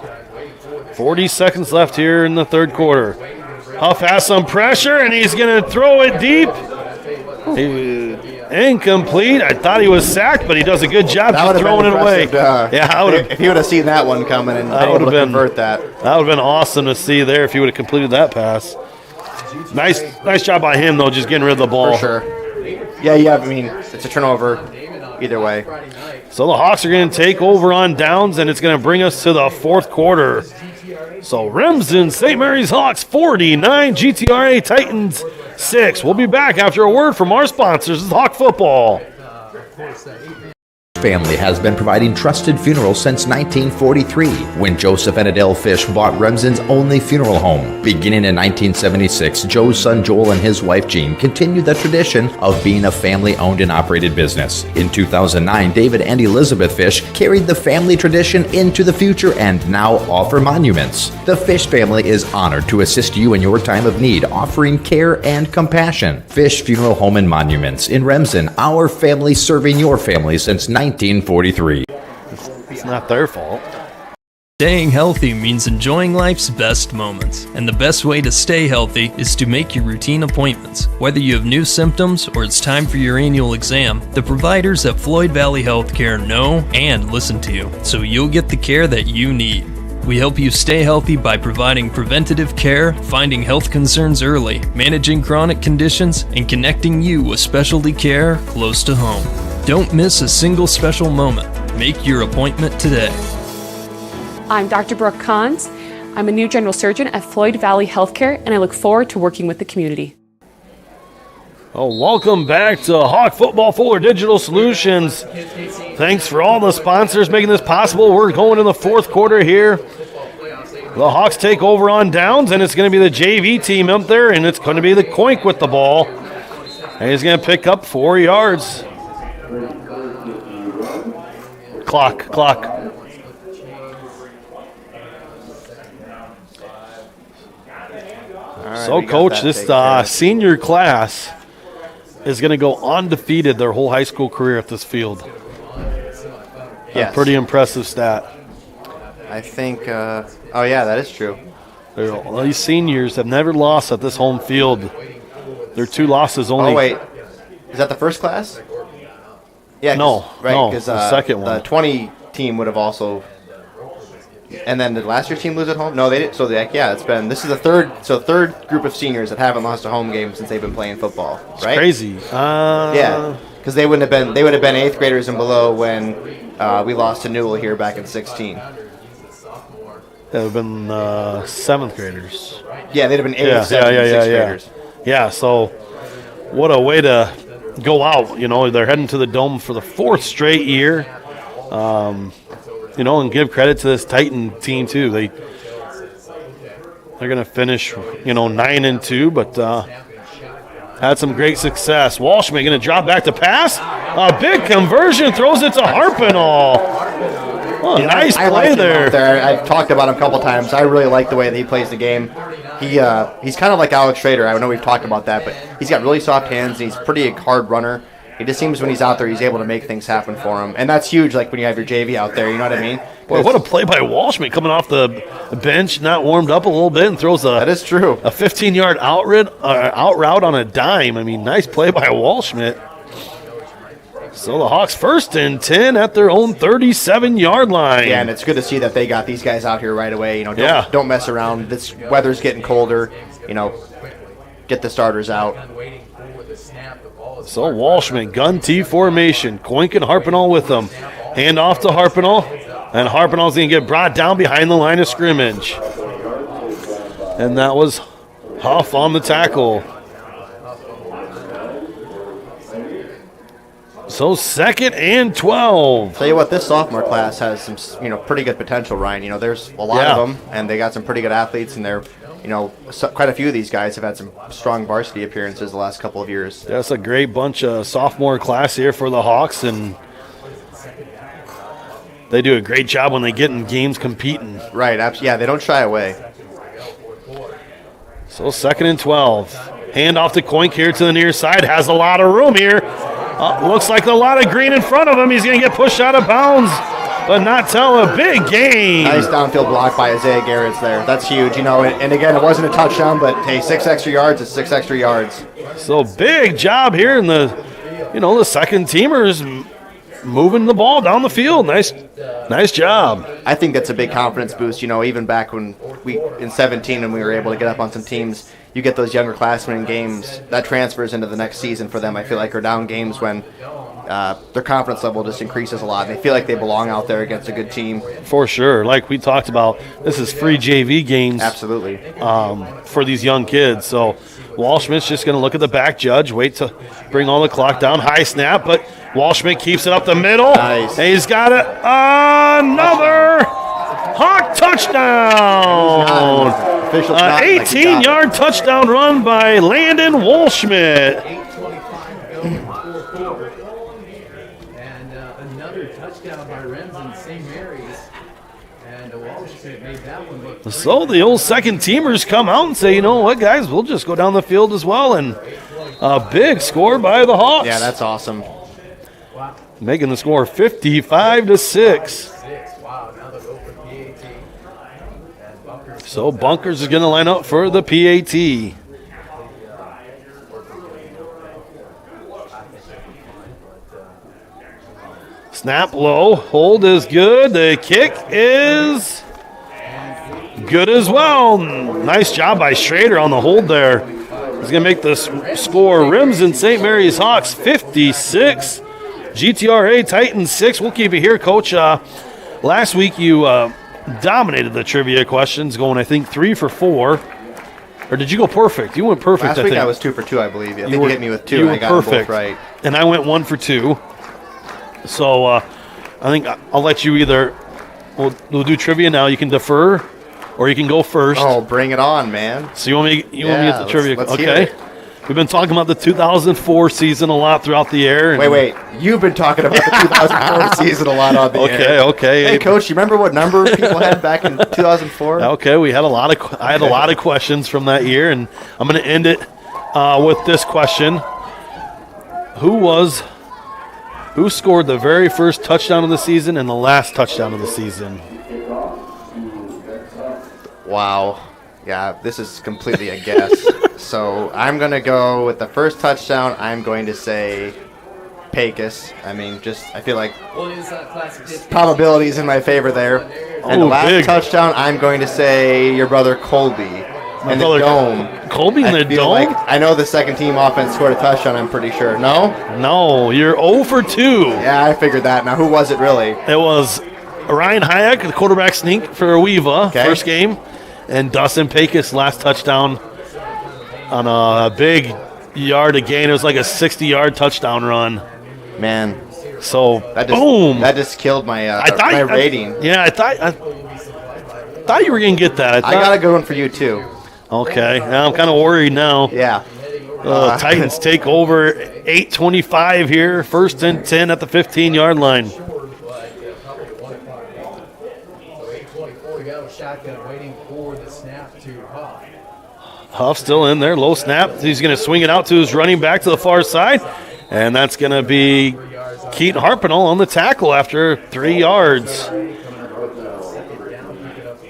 40 seconds left here in the 3rd quarter. Huff has some pressure, and he's going to throw it deep. Incomplete. I thought he was sacked, but he does a good job just throwing it away. If he would have seen that one coming and been able to convert that. That would have been awesome to see there if he would have completed that pass. Nice job by him, though, just getting rid of the ball. For sure. Yeah, I mean, it's a turnover either way. So the Hawks are going to take over on downs, and it's going to bring us to the 4th quarter. So Remsen, St. Mary's Hawks 49, GTRA Titans 6. We'll be back after a word from our sponsors. This is Hawk Football. Family has been providing trusted funerals since 1943, when Joseph and Adele Fish bought Remsen's only funeral home. Beginning in 1976, Joe's son Joel and his wife Jean continued the tradition of being a family-owned and operated business. In 2009, David and Elizabeth Fish carried the family tradition into the future and now offer monuments. The Fish family is honored to assist you in your time of need, offering care and compassion. Fish Funeral Home and Monuments in Remsen, our family serving your family since 1943. It's not their fault. Staying healthy means enjoying life's best moments, and the best way to stay healthy is to make your routine appointments. Whether you have new symptoms or it's time for your annual exam, the providers at Floyd Valley Healthcare know and listen to you, so you'll get the care that you need. We help you stay healthy by providing preventative care, finding health concerns early, managing chronic conditions, and connecting you with specialty care close to home. Don't miss a single special moment. Make your appointment today. I'm Dr. Brooke Kahns. I'm a new general surgeon at Floyd Valley Healthcare, and I look forward to working with the community. Well, welcome back to Hawk Football Fuller Digital Solutions. Thanks for all the sponsors making this possible. We're going in the fourth quarter here. The Hawks take over on downs, and it's going to be the JV team up there, and it's going to be the Coink with the ball. And he's going to pick up 4 yards. Clock. So, Coach, this senior class is going to go undefeated their whole high school career at this field. Yes. A pretty impressive stat. I think, oh yeah, that is true. These seniors have never lost at this home field. Their 2 losses only. Oh, wait. Is that the first class? Yeah. No, because the second one. The 20 team would have also. And then did last year's team lose at home? No, they didn't. So it's been. This is the third group of seniors that haven't lost a home game since they've been playing football. Right? It's crazy. Yeah, because they would have been 8th graders and below when we lost to Newell here back in 16. They would have been 7th graders. Yeah, they'd have been 8th, 7th, 6th graders. Yeah. So what a way to go out. You know, they're heading to the Dome for the 4th straight year. You know, and give credit to this Titan team too. They're going to finish, 9-2, but had some great success. Walshman going to drop back to pass. A big conversion, throws it to Harpenall. Oh, nice play there. I've talked about him a couple times. I really like the way that he plays the game. He's kind of like Alex Schrader. I know we've talked about that, but he's got really soft hands, and he's a pretty hard runner. It just seems when he's out there, he's able to make things happen for him. And that's huge, like when you have your JV out there, you know what I mean? Boy, what a play by Walshman coming off the bench, not warmed up a little bit, and throws that is true. A 15-yard out route on a dime. I mean, nice play by Walshman. So the Hawks 1st and 10 at their own 37-yard line. Yeah, and it's good to see that they got these guys out here right away. Don't mess around. This weather's getting colder. Get the starters out. So Walshman, gun T formation. Coink and Harpenall with them. Hand off to Harpenall. And Harpenall's going to get brought down behind the line of scrimmage. And that was Huff on the tackle. So 2nd and 12. Tell you what, this sophomore class has some, pretty good potential, Ryan. There's a lot of them, and they got some pretty good athletes, and they're quite a few of these guys have had some strong varsity appearances the last couple of years. That's a great bunch of sophomore class here for the Hawks, and they do a great job when they get in games competing. Right, yeah, they don't shy away. So 2nd and 12. Hand off to Coink here to the near side. Has a lot of room here. Looks like a lot of green in front of him. He's going to get pushed out of bounds, but not till a big gain. Nice downfield block by Isaiah Garrett's there. That's huge, and again, it wasn't a touchdown, but hey, 6 extra yards is 6 extra yards. So big job here in the, the second teamers moving the ball down the field. Nice job. I think that's a big confidence boost. Even back when in 17 when we were able to get up on some teams, you get those younger classmen in games that transfers into the next season for them. I feel like are down games when their confidence level just increases a lot. And they feel like they belong out there against a good team. For sure. Like we talked about, this is free JV games. Absolutely. For these young kids. So Walshman's just going to look at the back judge, wait to bring all the clock down. High snap, but Walshman keeps it up the middle. Nice. And he's got it. Another Hawk touchdown. 18-yard touchdown run by Landon Walshman. And another touchdown by Remsen, St. Mary's. And Walshman made that one look. So the old second teamers come out and say, you know what, guys, we'll just go down the field as well. And a big score by the Hawks. Yeah, that's awesome. Making the score 55-6. So Bunkers is going to line up for the PAT. Snap low. Hold is good. The kick is good as well. Nice job by Schrader on the hold there. He's going to make the score Remsen St. Mary's Hawks 56. GTRA Titans 6. We'll keep it here, Coach. Last week you dominated the trivia questions, going, I think, 3 for 4. Or did you go perfect? You went perfect, Last I week think. I was 2 for 2, I believe. I think you hit me with 2, and I got perfect. them both right. And I went 1 for 2. So I think I'll let you either we'll do trivia now. You can defer, or you can go first. Oh, bring it on, man. So you want me to get the trivia? Let's okay. hear it. We've been talking about the 2004 season a lot throughout the air. And Wait. You've been talking about the 2004 season a lot on the air. Okay. Hey, Coach, you remember what number people had back in 2004? Okay, I had a lot of questions from that year, and I'm going to end it with this question: Who scored the very first touchdown of the season and the last touchdown of the season? Wow. Yeah, this is completely a guess. So I'm going to go with the first touchdown. I'm going to say Pecos. I mean, I feel like probability is in my favor there. And the last touchdown, I'm going to say your brother Colby. And the dome. Colby in the dome? Like, I know the second team offense scored a touchdown, I'm pretty sure. No? No, you're 0 for 2. Yeah, I figured that. Now, who was it really? It was Ryan Hayek, the quarterback sneak for Weeva, first game. And Dustin Pecos, last touchdown on a big yard to gain. It was like a 60-yard touchdown run. Man. So, boom. That just killed my my rating. I thought you were going to get that. I got a good one for you, too. Okay. Now I'm kind of worried now. Yeah. Titans take over 8:25 here. 1st and 10 at the 15-yard line. Shotgun waiting for the snap to Huff. Huff still in there, low snap. He's going to swing it out to his running back to the far side, and that's going to be Keaton Harpinell on the tackle after 3 yards.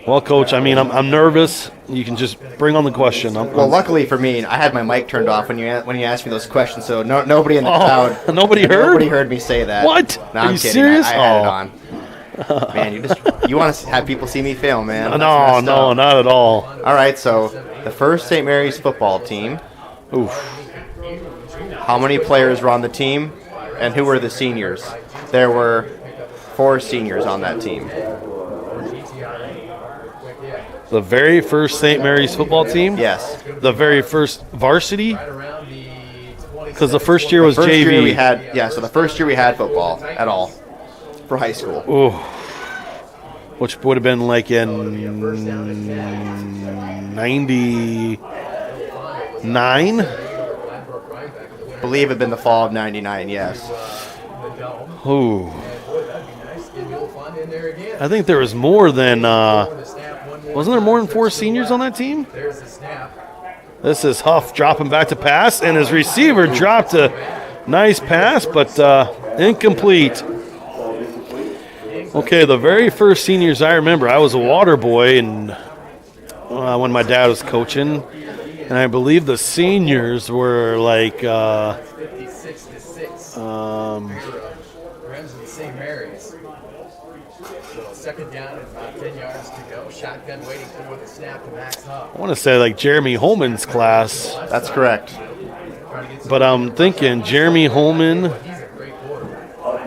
Well, Coach, I mean, I'm nervous. You can just bring on the question. Well, luckily for me, I had my mic turned off when you asked me those questions, so nobody in the crowd. Nobody heard? Nobody heard me say that. What? No, Are I'm you kidding. serious? I had it on. Man, you want to have people see me fail, man. No, not at all. All right, so the first St. Mary's football team. Oof. How many players were on the team, and who were the seniors? There were 4 seniors on that team. The very first St. Mary's football team? Yes. The very first varsity? Because the first year was JV. So the first year we had football at all for high school. Ooh. Which would have been like in 99? I believe it had been the fall of 99, yes. Ooh. I think there was more than, wasn't there more than 4 seniors on that team? This is Huff dropping back to pass, and his receiver dropped a nice pass, but incomplete. Okay, the very first seniors I remember, I was a water boy and when my dad was coaching, and I believe the seniors were like down and about 10 yards to go. Shotgun waiting for the snap to Max Huff. I want to say like Jeremy Holman's class. That's correct. But I'm thinking Jeremy Holman,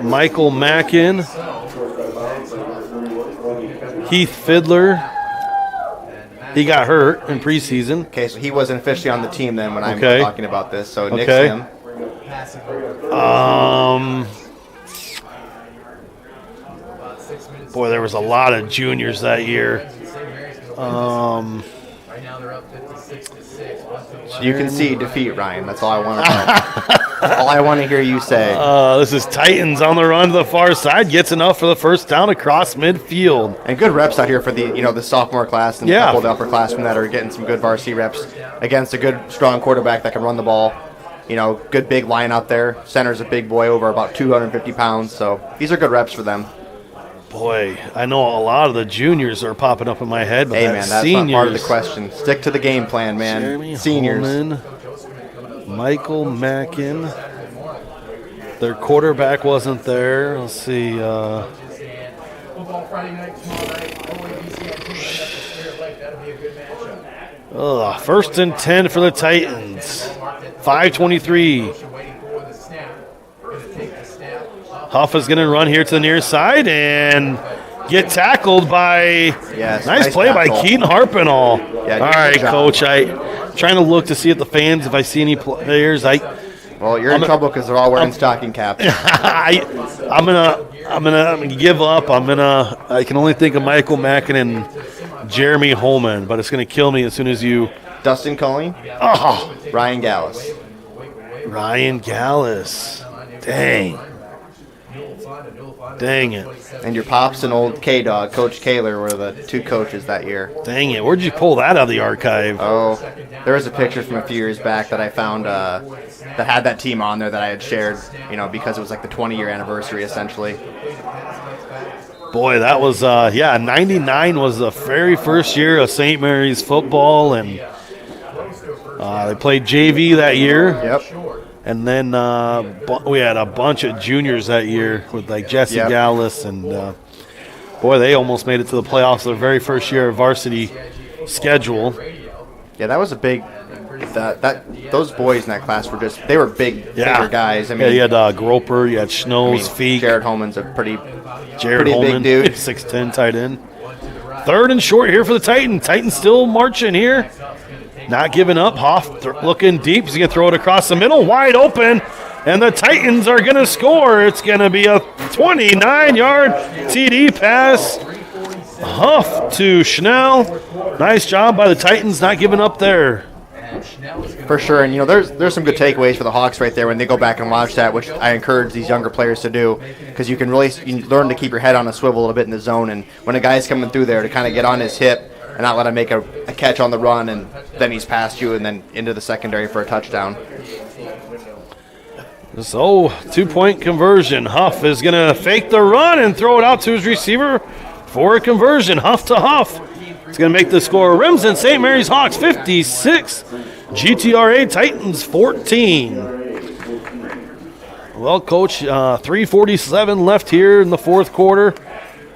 Michael Mackin, Heath Fiddler. He got hurt in preseason. Okay, so he wasn't officially on the team then when I'm talking about this. So Nick's him. Boy, there was a lot of juniors that year. Right now they're up 56-6. So you can see defeat, Ryan. That's all I want to know. All I want to hear you say. This is Titans on the run to the far side. Gets enough for the first down across midfield. And good reps out here for the sophomore class and a couple of the upperclassmen that are getting some good varsity reps against a good, strong quarterback that can run the ball. Good big line out there. Center's a big boy, over about 250 pounds. So these are good reps for them. Boy, I know a lot of the juniors are popping up in my head, but hey, man, that's seniors. not part of the question. Stick to the game plan, man. Jeremy Seniors. Holman, Michael Mackin. Their quarterback wasn't there. Let's see. First and 10 for the Titans. 5:23. Huff is going to run here to the near side and get tackled by nice play by Keaton Harpenall. Yeah, all right, Coach. I'm trying to look to see at the fans if I see any players. Well, you're in trouble because they're all wearing stocking caps. I'm gonna give up. I can only think of Michael Mackin and Jeremy Holman, but it's gonna kill me as soon as you. Dustin Cohen. Oh, Ryan Gallus. Ryan Gallus. Dang it. And your pops and old K-Dog, Coach Kaler, were the two coaches that year. Dang it. Where'd you pull that out of the archive? Oh, there was a picture from a few years back that I found that had that team on there that I had shared, because it was like the 20-year anniversary, essentially. Boy, that was, 99 was the very first year of St. Mary's football, and they played JV that year. Yep. And then we had a bunch of juniors that year with like Jesse Gallus, and boy, they almost made it to the playoffs their very first year of varsity schedule. Yeah, that was a big. Those boys in that class were bigger guys. I mean, you had Groper, you had Schnoes, Feek. Jared Holman's a pretty Holman, big dude. 6'10", tight end. Third and short here for the Titans. Titans still marching here. Not giving up. Hoff looking deep. He's going to throw it across the middle. Wide open. And the Titans are going to score. It's going to be a 29-yard TD pass. Huff to Schnell. Nice job by the Titans not giving up there. For sure. And, there's some good takeaways for the Hawks right there when they go back and watch that, which I encourage these younger players to do, because you learn to keep your head on a swivel a little bit in the zone. And when a guy's coming through there, to kind of get on his hip and not let him make a catch on the run, and then he's past you and then into the secondary for a touchdown. So, 2-point conversion. Huff is going to fake the run and throw it out to his receiver for a conversion. Huff to Huff. It's going to make the score Remsen St. Mary's Hawks 56, GTRA Titans 14. Well, Coach, 3:47 left here in the fourth quarter.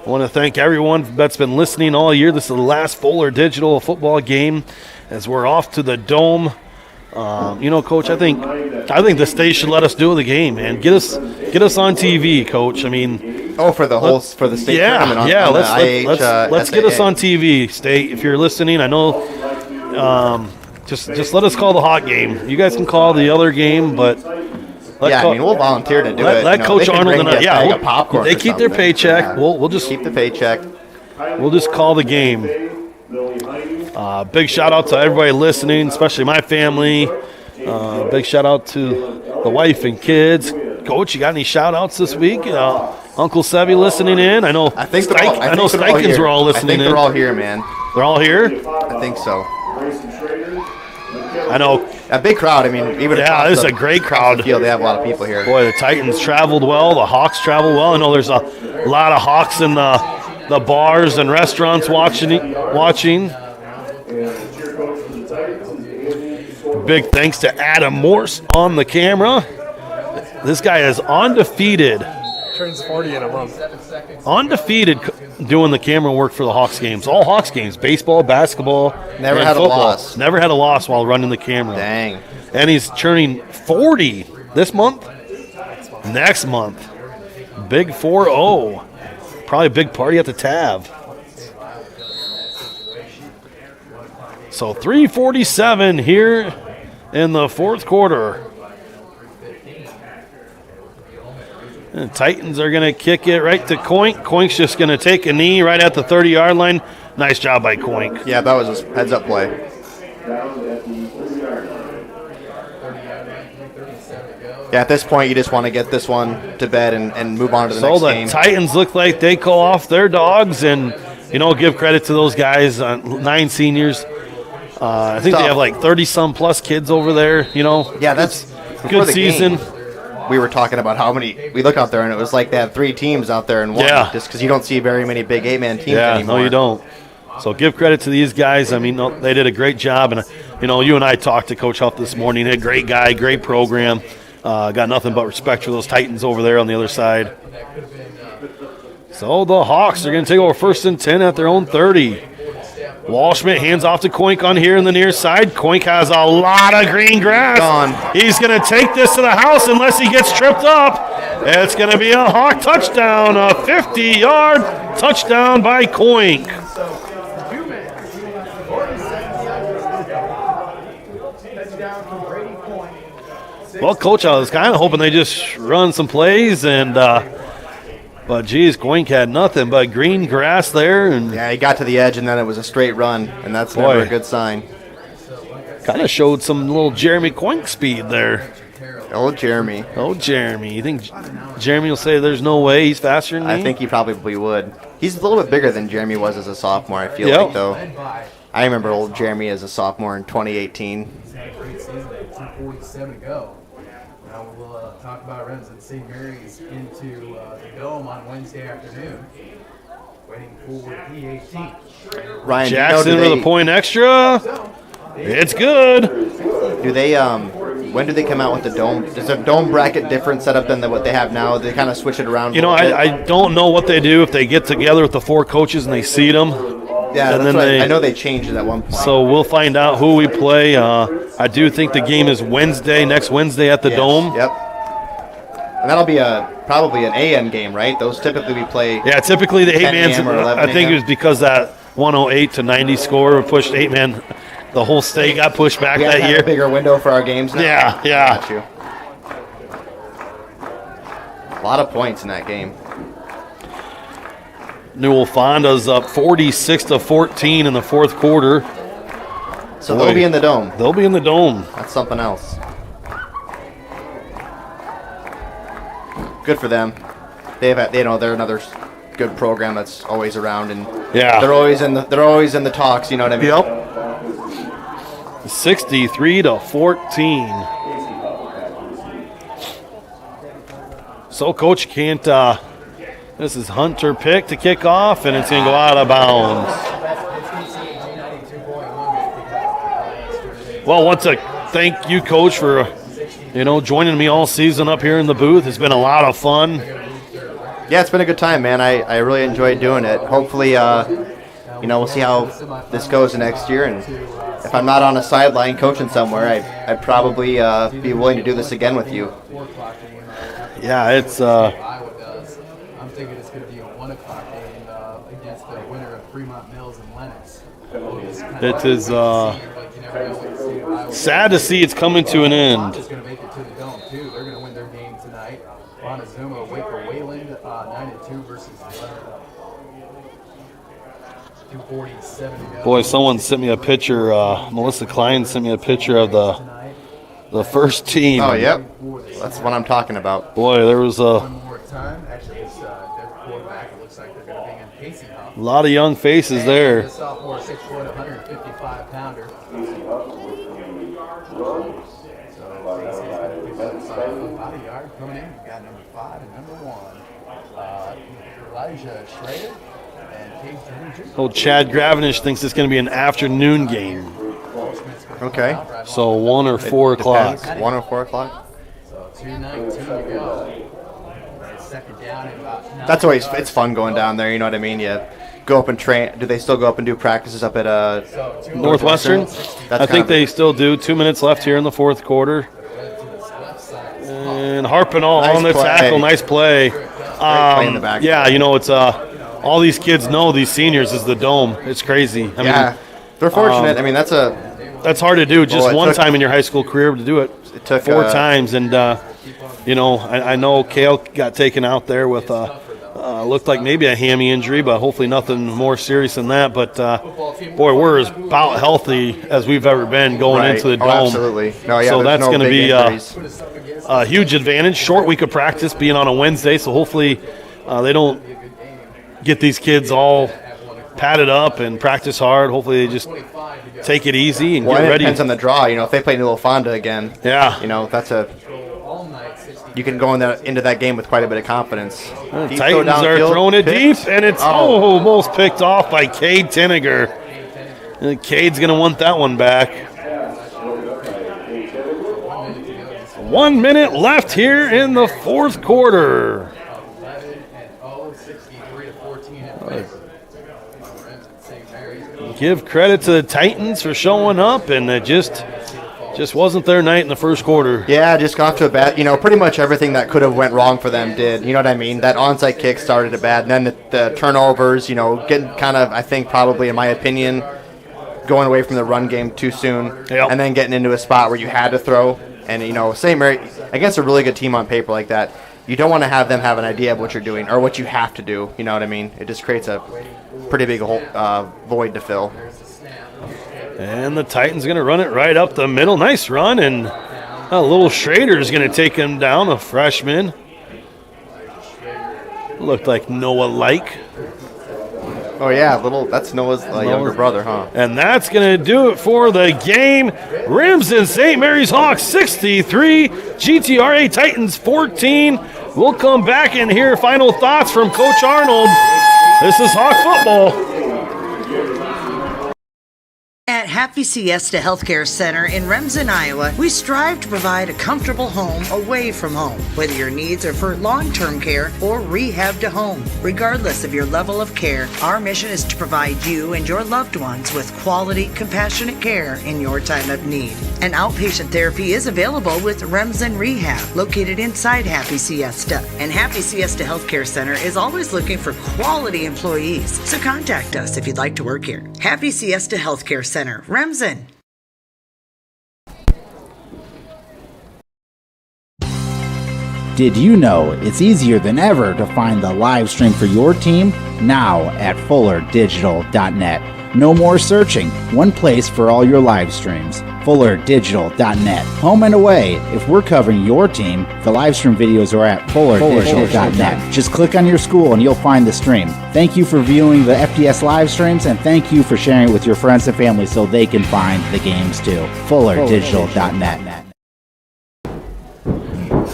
I want to thank everyone that's been listening all year. This is the last Fuller Digital football game as we're off to the Dome. Coach, I think the state should let us do the game, man. Get us on TV, Coach. I mean, for the state tournament. Let's get us on TV, state. If you're listening, I know. Just let us call the Hawk game. You guys can call the other game, but. We'll volunteer to do it. Let Coach Arnold and they keep their paycheck. Yeah. We'll just keep the paycheck. We'll just call the game. Big shout out to everybody listening, especially my family. Big shout out to the wife and kids. Coach, you got any shout outs this week? Uncle Sevy listening in. I know Steichens were all listening in. I think they're all here, man. They're all here? I think so. I know. A big crowd. I mean, even this is a great crowd. They have a lot of people here. Boy, the Titans traveled well. The Hawks traveled well. I know there's a lot of Hawks in the bars and restaurants watching. Big thanks to Adam Morse on the camera. This guy is undefeated. Turns 40 in a month. Undefeated doing the camera work for the Hawks games. All Hawks games, baseball, basketball, Never and had a football. loss. Never had a loss while running the camera. Dang. And he's turning 40 this month, next month. Big 4-0. Probably a big party at the Tav. So 3:47 here in the fourth quarter. And the Titans are going to kick it right to Coink. Coink's just going to take a knee right at the 30-yard line. Nice job by Coink. Yeah, that was a heads-up play. Yeah, at this point, you just want to get this one to bed and move on to the next game. So the Titans look like they call off their dogs and, give credit to those guys, 9 seniors. I think they have like 30-some plus kids over there, Yeah, that's good season. We were talking about how many we look out there, and it was like they had 3 teams out there in one. Yeah. Just because you don't see very many big 8-man teams anymore. No, you don't. So give credit to these guys. I mean, they did a great job. And, you and I talked to Coach Huff this morning. A great guy, great program. Got nothing but respect for those Titans over there on the other side. So the Hawks are going to take over 1st and 10 at their own 30. Walschmidt hands off to Coink on here in the near side. Coink has a lot of green grass. He's going to take this to the house unless he gets tripped up. It's going to be a Hawk touchdown, a 50-yard touchdown by Coink. Well, Coach, I was kind of hoping they just run some plays but, geez, Coink had nothing but green grass there. And yeah, he got to the edge, and then it was a straight run, and that's never a good sign. Kind of showed some little Jeremy Coink speed there. Old Jeremy. You think Jeremy will say there's no way he's faster than me? I think he probably would. He's a little bit bigger than Jeremy was as a sophomore, I feel like, though. I remember old Jeremy as a sophomore in 2018. Great season, 2:47 to go. Now we'll talk about Remsen St. Mary's into the Dome on Wednesday afternoon. Waiting for P18. Ryan, Jackson with a point extra. It's good. Do they? When do they come out with the dome? Is the dome bracket different setup than what they have now? They kind of switch it around. I don't know what they do if they get together with the 4 coaches and they seed them. Yeah, that's right. I know they changed it at one point. So we'll find out who we play. I do think the game is next Wednesday at the Dome. Yep. And that'll be probably an AM game, right? Those typically we play. Yeah, typically the 8-man's. I think it was was because that 108-90 score pushed 8-man. The whole state got pushed back that year. A bigger window for our games now. Yeah. Got you. A lot of points in that game. Newell Fonda's up 46-14 in the fourth quarter. So they'll be in the Dome. They'll be in the Dome. That's something else. Good for them. They're another good program that's always around, and they're always in the talks. You know what I mean? Yep. 63-14. So Coach can't. This is Hunter pick to kick off, and it's going to go out of bounds. Well, I want to thank you, Coach, for joining me all season up here in the booth. It's been a lot of fun. Yeah, it's been a good time, man. I really enjoyed doing it. Hopefully, we'll see how this goes next year, and if I'm not on a sideline coaching somewhere, I'd probably be willing to do this again with you. Yeah, it's. I'm thinking it's going to be a 1 o'clock game against the winner of Fremont Mills and Lennox. It is sad to see it's coming to an end. Is going to make it to the Dome too. They're going to win their game tonight. Montezuma, Waco, Wayland, 9-2 versus 2:47 to go. Boy, someone sent me a picture. Melissa Klein sent me a picture of the first team. Oh, yep. That's what I'm talking about. Boy, there was a Actually, it's their quarterback. It looks like they're going to bring in Casey Huff. lot of young faces there. The sophomore, 6'4", 155-pounder. So Casey's going to pick up about a yard coming in. We've got number 5 and number 1. Elijah Schrader and Cage Jr. Old Chad Gravenish thinks it's going to be an afternoon game. Okay. So 1 or 4 o'clock. 1 or 4 o'clock? So 2:19 to go. second down and about 9 That's always yards. it's fun going down there. You know what I mean? You go up and train. Do they still go up and do practices up at Northwestern? That's I think they still do. 2 minutes left here in the fourth quarter. And Harpinall Nice on the play. tackle. Nice play. play in the back. Yeah, it's all these kids know these seniors is the Dome. It's crazy. I mean, they're fortunate. I mean, that's hard to do just it one took- time in your high school career to do it. It took 4 times, and I know Kale got taken out there with looked like maybe a hammy injury, but hopefully nothing more serious than that. But boy, we're as about healthy as we've ever been going Right. into the Oh, Dome. absolutely. No, yeah, so there's that's no going to big be injuries. a huge advantage. Short week of practice being on a Wednesday, so hopefully they don't get these kids all padded up and practice hard. Hopefully they just take it easy and Well, get it ready. depends on the draw. If they play New Fonda again, Yeah. that's you can go into that game with quite a bit of confidence. Deep throw Titans are downfield, throwing it picked. deep, and it's almost picked off by Cade Tinniger. And Cade's going to want that one back. 1 minute left here in the fourth quarter. Give credit to the Titans for showing up, and it just wasn't their night in the first quarter. Yeah, just got to a bad. Pretty much everything that could have went wrong for them did. You know what I mean? That onside kick started it bad, and then the turnovers. Getting kind of, I think, probably in my opinion, going away from the run game too soon, and then getting into a spot where you had to throw. And St. Mary against a really good team on paper like that, you don't want to have them have an idea of what you're doing or what you have to do. You know what I mean? It just creates a pretty big void to fill. And the Titans going to run it right up the middle. Nice run, and a little Schrader's going to take him down, a freshman. Looked like Noah-like. Oh, yeah, that's Noah's younger brother, huh? And that's going to do it for the game. Remsen St. Mary's Hawks 63, GTRA Titans 14. We'll come back and hear final thoughts from Coach Arnold. This is Hawk football. At Happy Siesta Healthcare Center in Remsen, Iowa, we strive to provide a comfortable home away from home, whether your needs are for long-term care or rehab to home. Regardless of your level of care, our mission is to provide you and your loved ones with quality, compassionate care in your time of need. An outpatient therapy is available with Remsen Rehab, located inside Happy Siesta. And Happy Siesta Healthcare Center is always looking for quality employees, so contact us if you'd like to work here. Happy Siesta Healthcare Center, Remsen. Did you know it's easier than ever to find the live stream for your team? Now at FullerDigital.net. No more searching. One place for all your live streams. FullerDigital.net. Home and away. If we're covering your team, the live stream videos are at FullerDigital.net. Just click on your school and you'll find the stream. Thank you for viewing the FDS live streams, and thank you for sharing it with your friends and family so they can find the games too. FullerDigital.net.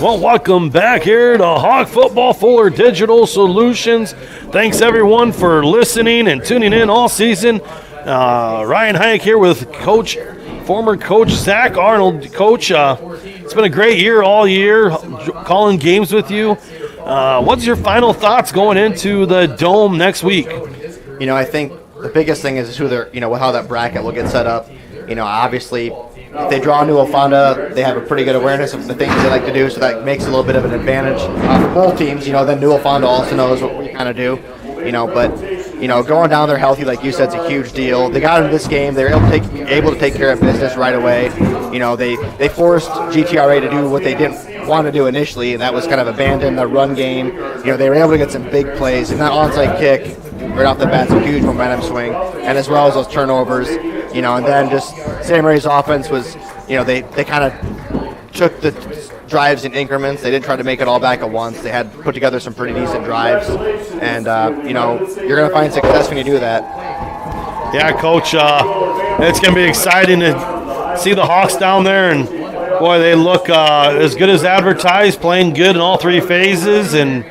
Well, welcome back here to Hawk Football Fuller Digital Solutions. Thanks, everyone, for listening and tuning in all season. Ryan Hayek here with former Coach Zach Arnold. Coach, it's been a great year all year, calling games with you. What's your final thoughts going into the Dome next week? I think the biggest thing is who they're, how that bracket will get set up. Obviously, if they draw New Fonda, they have a pretty good awareness of the things they like to do, so that makes a little bit of an advantage for both teams. Then New Fonda also knows what we kind of do. But going down there healthy, like you said, is a huge deal. They got into this game; they were able to take care of business right away. They forced GTRA to do what they didn't want to do initially, and that was kind of abandon the run game. They were able to get some big plays, and that onside kick right off the bat's a huge momentum swing, and as well as those turnovers. And then just St. Mary's offense was, they kind of took the drives in increments. They didn't try to make it all back at once. They had put together some pretty decent drives, and you're going to find success when you do that. Yeah, Coach, it's going to be exciting to see the Hawks down there, and boy, they look as good as advertised, playing good in all three phases, and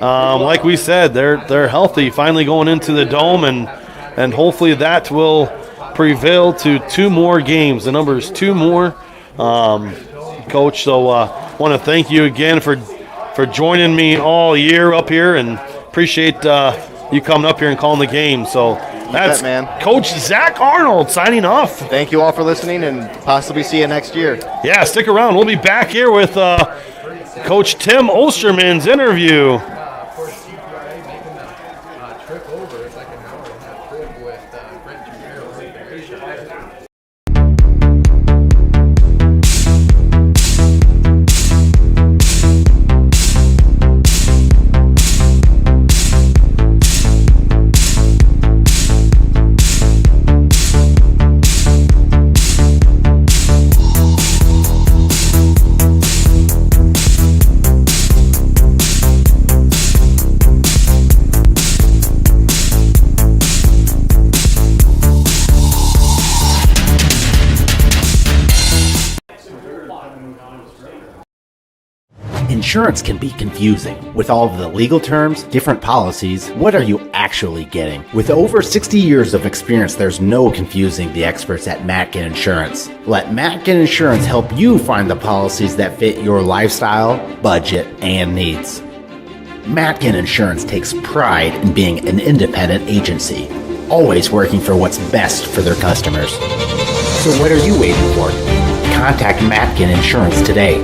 like we said, they're healthy, finally going into the Dome, and hopefully that will prevail to 2 more games. The number is 2 more, Coach. So want to thank you again for for joining me all year up here, and appreciate you coming up here and calling the game. So that's man. Coach Zach Arnold signing off. Thank you all for listening, and possibly see you next year. Yeah, stick around. We'll be back here with Coach Tim Osterman's interview. Of course, GTRA making the trip over. It's like an hour and a half trip with Brent Jumero's in there. Insurance can be confusing. With all of the legal terms, different policies, what are you actually getting? With over 60 years of experience, there's no confusing the experts at Matkin Insurance. Let Matkin Insurance help you find the policies that fit your lifestyle, budget, and needs. Matkin Insurance takes pride in being an independent agency, always working for what's best for their customers. So what are you waiting for? Contact Matkin Insurance today.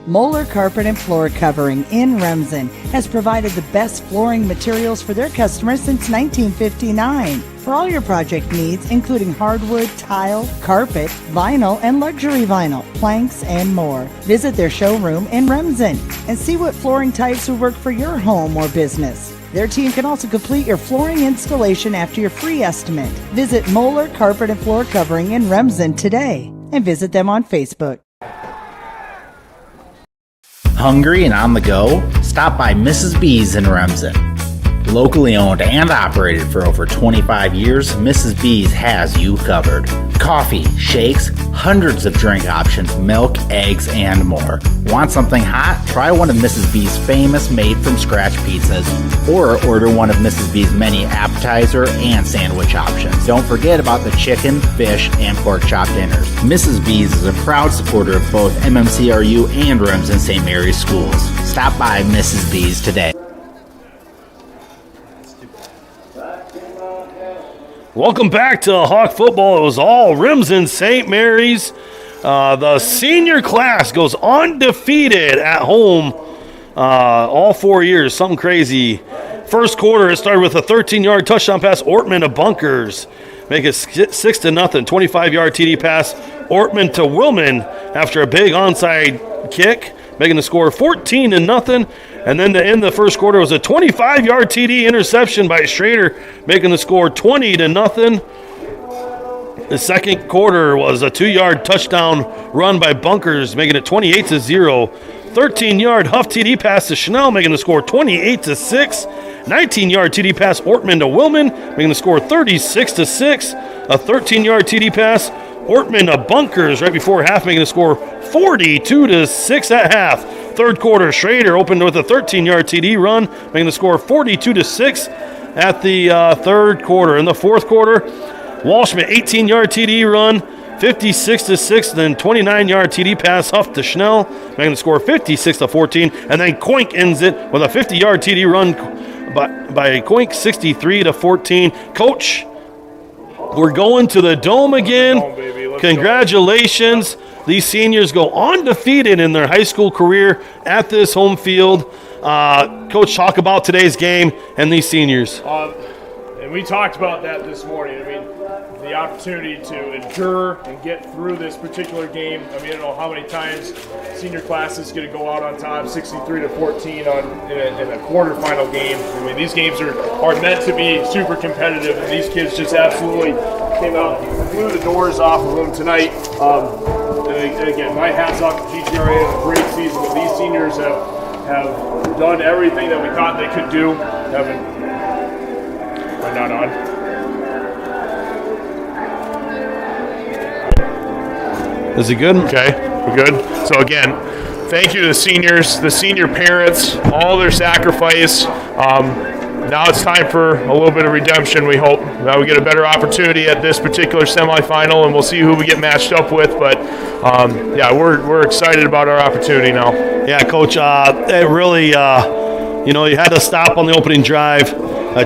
Moeller Carpet and Floor Covering in Remsen has provided the best flooring materials for their customers since 1959. For all your project needs, including hardwood, tile, carpet, vinyl, and luxury vinyl, planks, and more. Visit their showroom in Remsen and see what flooring types would work for your home or business. Their team can also complete your flooring installation after your free estimate. Visit Moeller Carpet and Floor Covering in Remsen today and visit them on Facebook. Hungry and on the go? Stop by Mrs. B's in Remsen. Locally owned and operated for over 25 years, Mrs. B's has you covered. Coffee, shakes, hundreds of drink options, milk, eggs, and more. Want something hot? Try one of Mrs. B's famous made-from-scratch pizzas, or order one of Mrs. B's many appetizer and sandwich options. Don't forget about the chicken, fish, and pork chop dinners. Mrs. B's is a proud supporter of both MMCRU and Remsen St. Mary's schools. Stop by Mrs. B's today. Welcome back to Hawk Football. It was all Remsen St. Mary's. The senior class goes undefeated at home all 4 years. Something crazy. First quarter, it started with a 13-yard touchdown pass. Ortman to Bunkers. Make it 6-0. 25-yard TD pass. Ortman to Willman after a big onside kick, making the score 14-0. And then to end the first quarter was a 25-yard TD interception by Schrader, making the score 20-0. The second quarter was a 2-yard touchdown run by Bunkers, making it 28-0. 13-yard Huff TD pass to Schnell, making the score 28-6. 19-yard TD pass Ortman to Willman, making the score 36-6. A 13-yard TD pass Ortman to Bunkers right before half, making the score 42-6 at half. Third quarter, Schrader opened with a 13-yard TD run, making the score 42-6 at the third quarter. In the fourth quarter, Walshman 18-yard TD run, 56-6, then 29-yard TD pass Huff to Schnell, making the score 56-14, and then Koink ends it with a 50-yard TD run by Koink, 63-14. Coach, we're going to the Dome again. Congratulations. These seniors go undefeated in their high school career at this home field. Coach, talk about today's game and these seniors. And we talked about that this morning. I mean, the opportunity to endure and get through this particular game. I mean, I don't know how many times senior class is going to go out on top, 63-14 in a quarterfinal game. I mean, these games are meant to be super competitive, and these kids just absolutely came out and blew the doors off of them tonight. And again, my hat's off to GTRA and a great season. But these seniors have done everything that we thought they could do. We're not on. Is it good? Okay, we're good. So again, thank you to the seniors, the senior parents, all their sacrifice. now it's time for a little bit of redemption, we hope. Now we get a better opportunity at this particular semifinal, and we'll see who we get matched up with. But, yeah, we're excited about our opportunity now. Yeah, Coach, it really, you had to stop on the opening drive,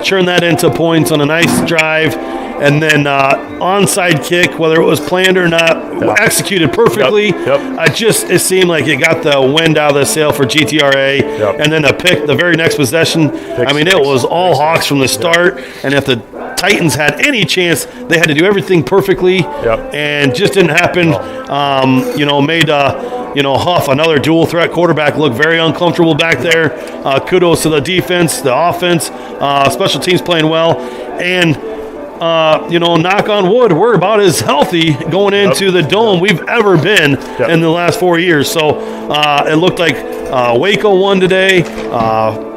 turn that into points on a nice drive, and then onside kick, whether it was planned or not, executed perfectly. It seemed like it got the wind out of the sail for GTRA. And then a pick the very next possession. It was all Hawks from the start. And if the Titans had any chance, they had to do everything perfectly. And just didn't happen. Made Huff, another dual threat quarterback, look very uncomfortable back there. Kudos to the defense, the offense, special teams playing well. And knock on wood, we're about as healthy going into the Dome we've ever been in the last 4 years. So it looked like Waco won today,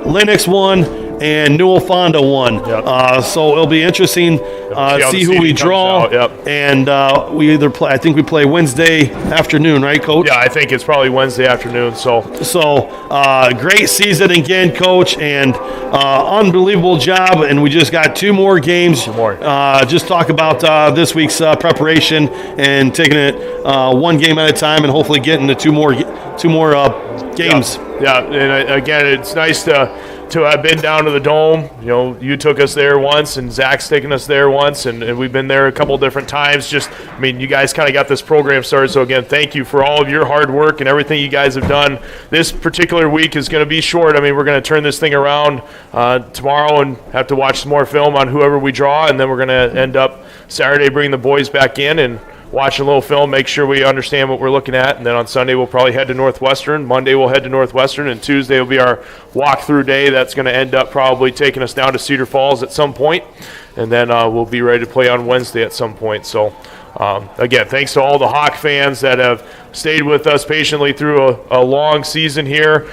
Lennox won, and Newell Fonda won. So it'll be interesting to see who we draw. And we either play, I think we play Wednesday afternoon, right, Coach? Yeah, I think it's probably Wednesday afternoon. So great season again, Coach, and unbelievable job. And we just got 2 more games. Just talk about this week's preparation and taking it one game at a time, and hopefully getting to two more games. Yeah, and again, it's nice to have been down to the Dome. You took us there once, and Zach's taken us there once, and we've been there a couple different times. You guys kind of got this program started. So again, thank you for all of your hard work and everything you guys have done. This particular week is going to be short. We're going to turn this thing around tomorrow and have to watch some more film on whoever we draw, and then we're going to end up Saturday bringing the boys back in and watch a little film, make sure we understand what we're looking at, and then on Sunday we'll probably head to Northwestern. Monday we'll head to Northwestern, and Tuesday will be our walkthrough day. That's going to end up probably taking us down to Cedar Falls at some point, and then we'll be ready to play on Wednesday at some point. So again, thanks to all the Hawk fans that have stayed with us patiently through a long season here.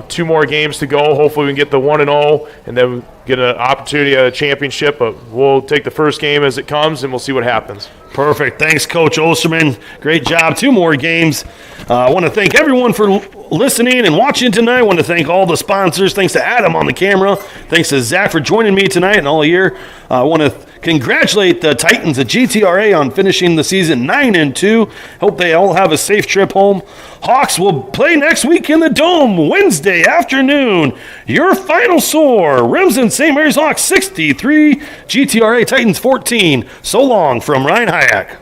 2 more games to go. Hopefully we can get the 1-0 and then get an opportunity at a championship, but we'll take the first game as it comes and we'll see what happens. Perfect. Thanks, Coach Osterman. Great job. 2 more games. I want to thank everyone for listening and watching tonight. I want to thank all the sponsors. Thanks to Adam on the camera. Thanks to Zach for joining me tonight and all year. I want to congratulate the Titans at GTRA on finishing the season 9-2. Hope they all have a safe trip home. Hawks will play next week in the Dome Wednesday afternoon. Your final score, Remsen St. Mary's Hawks 63, GTRA Titans 14. So long from Ryan Hayek.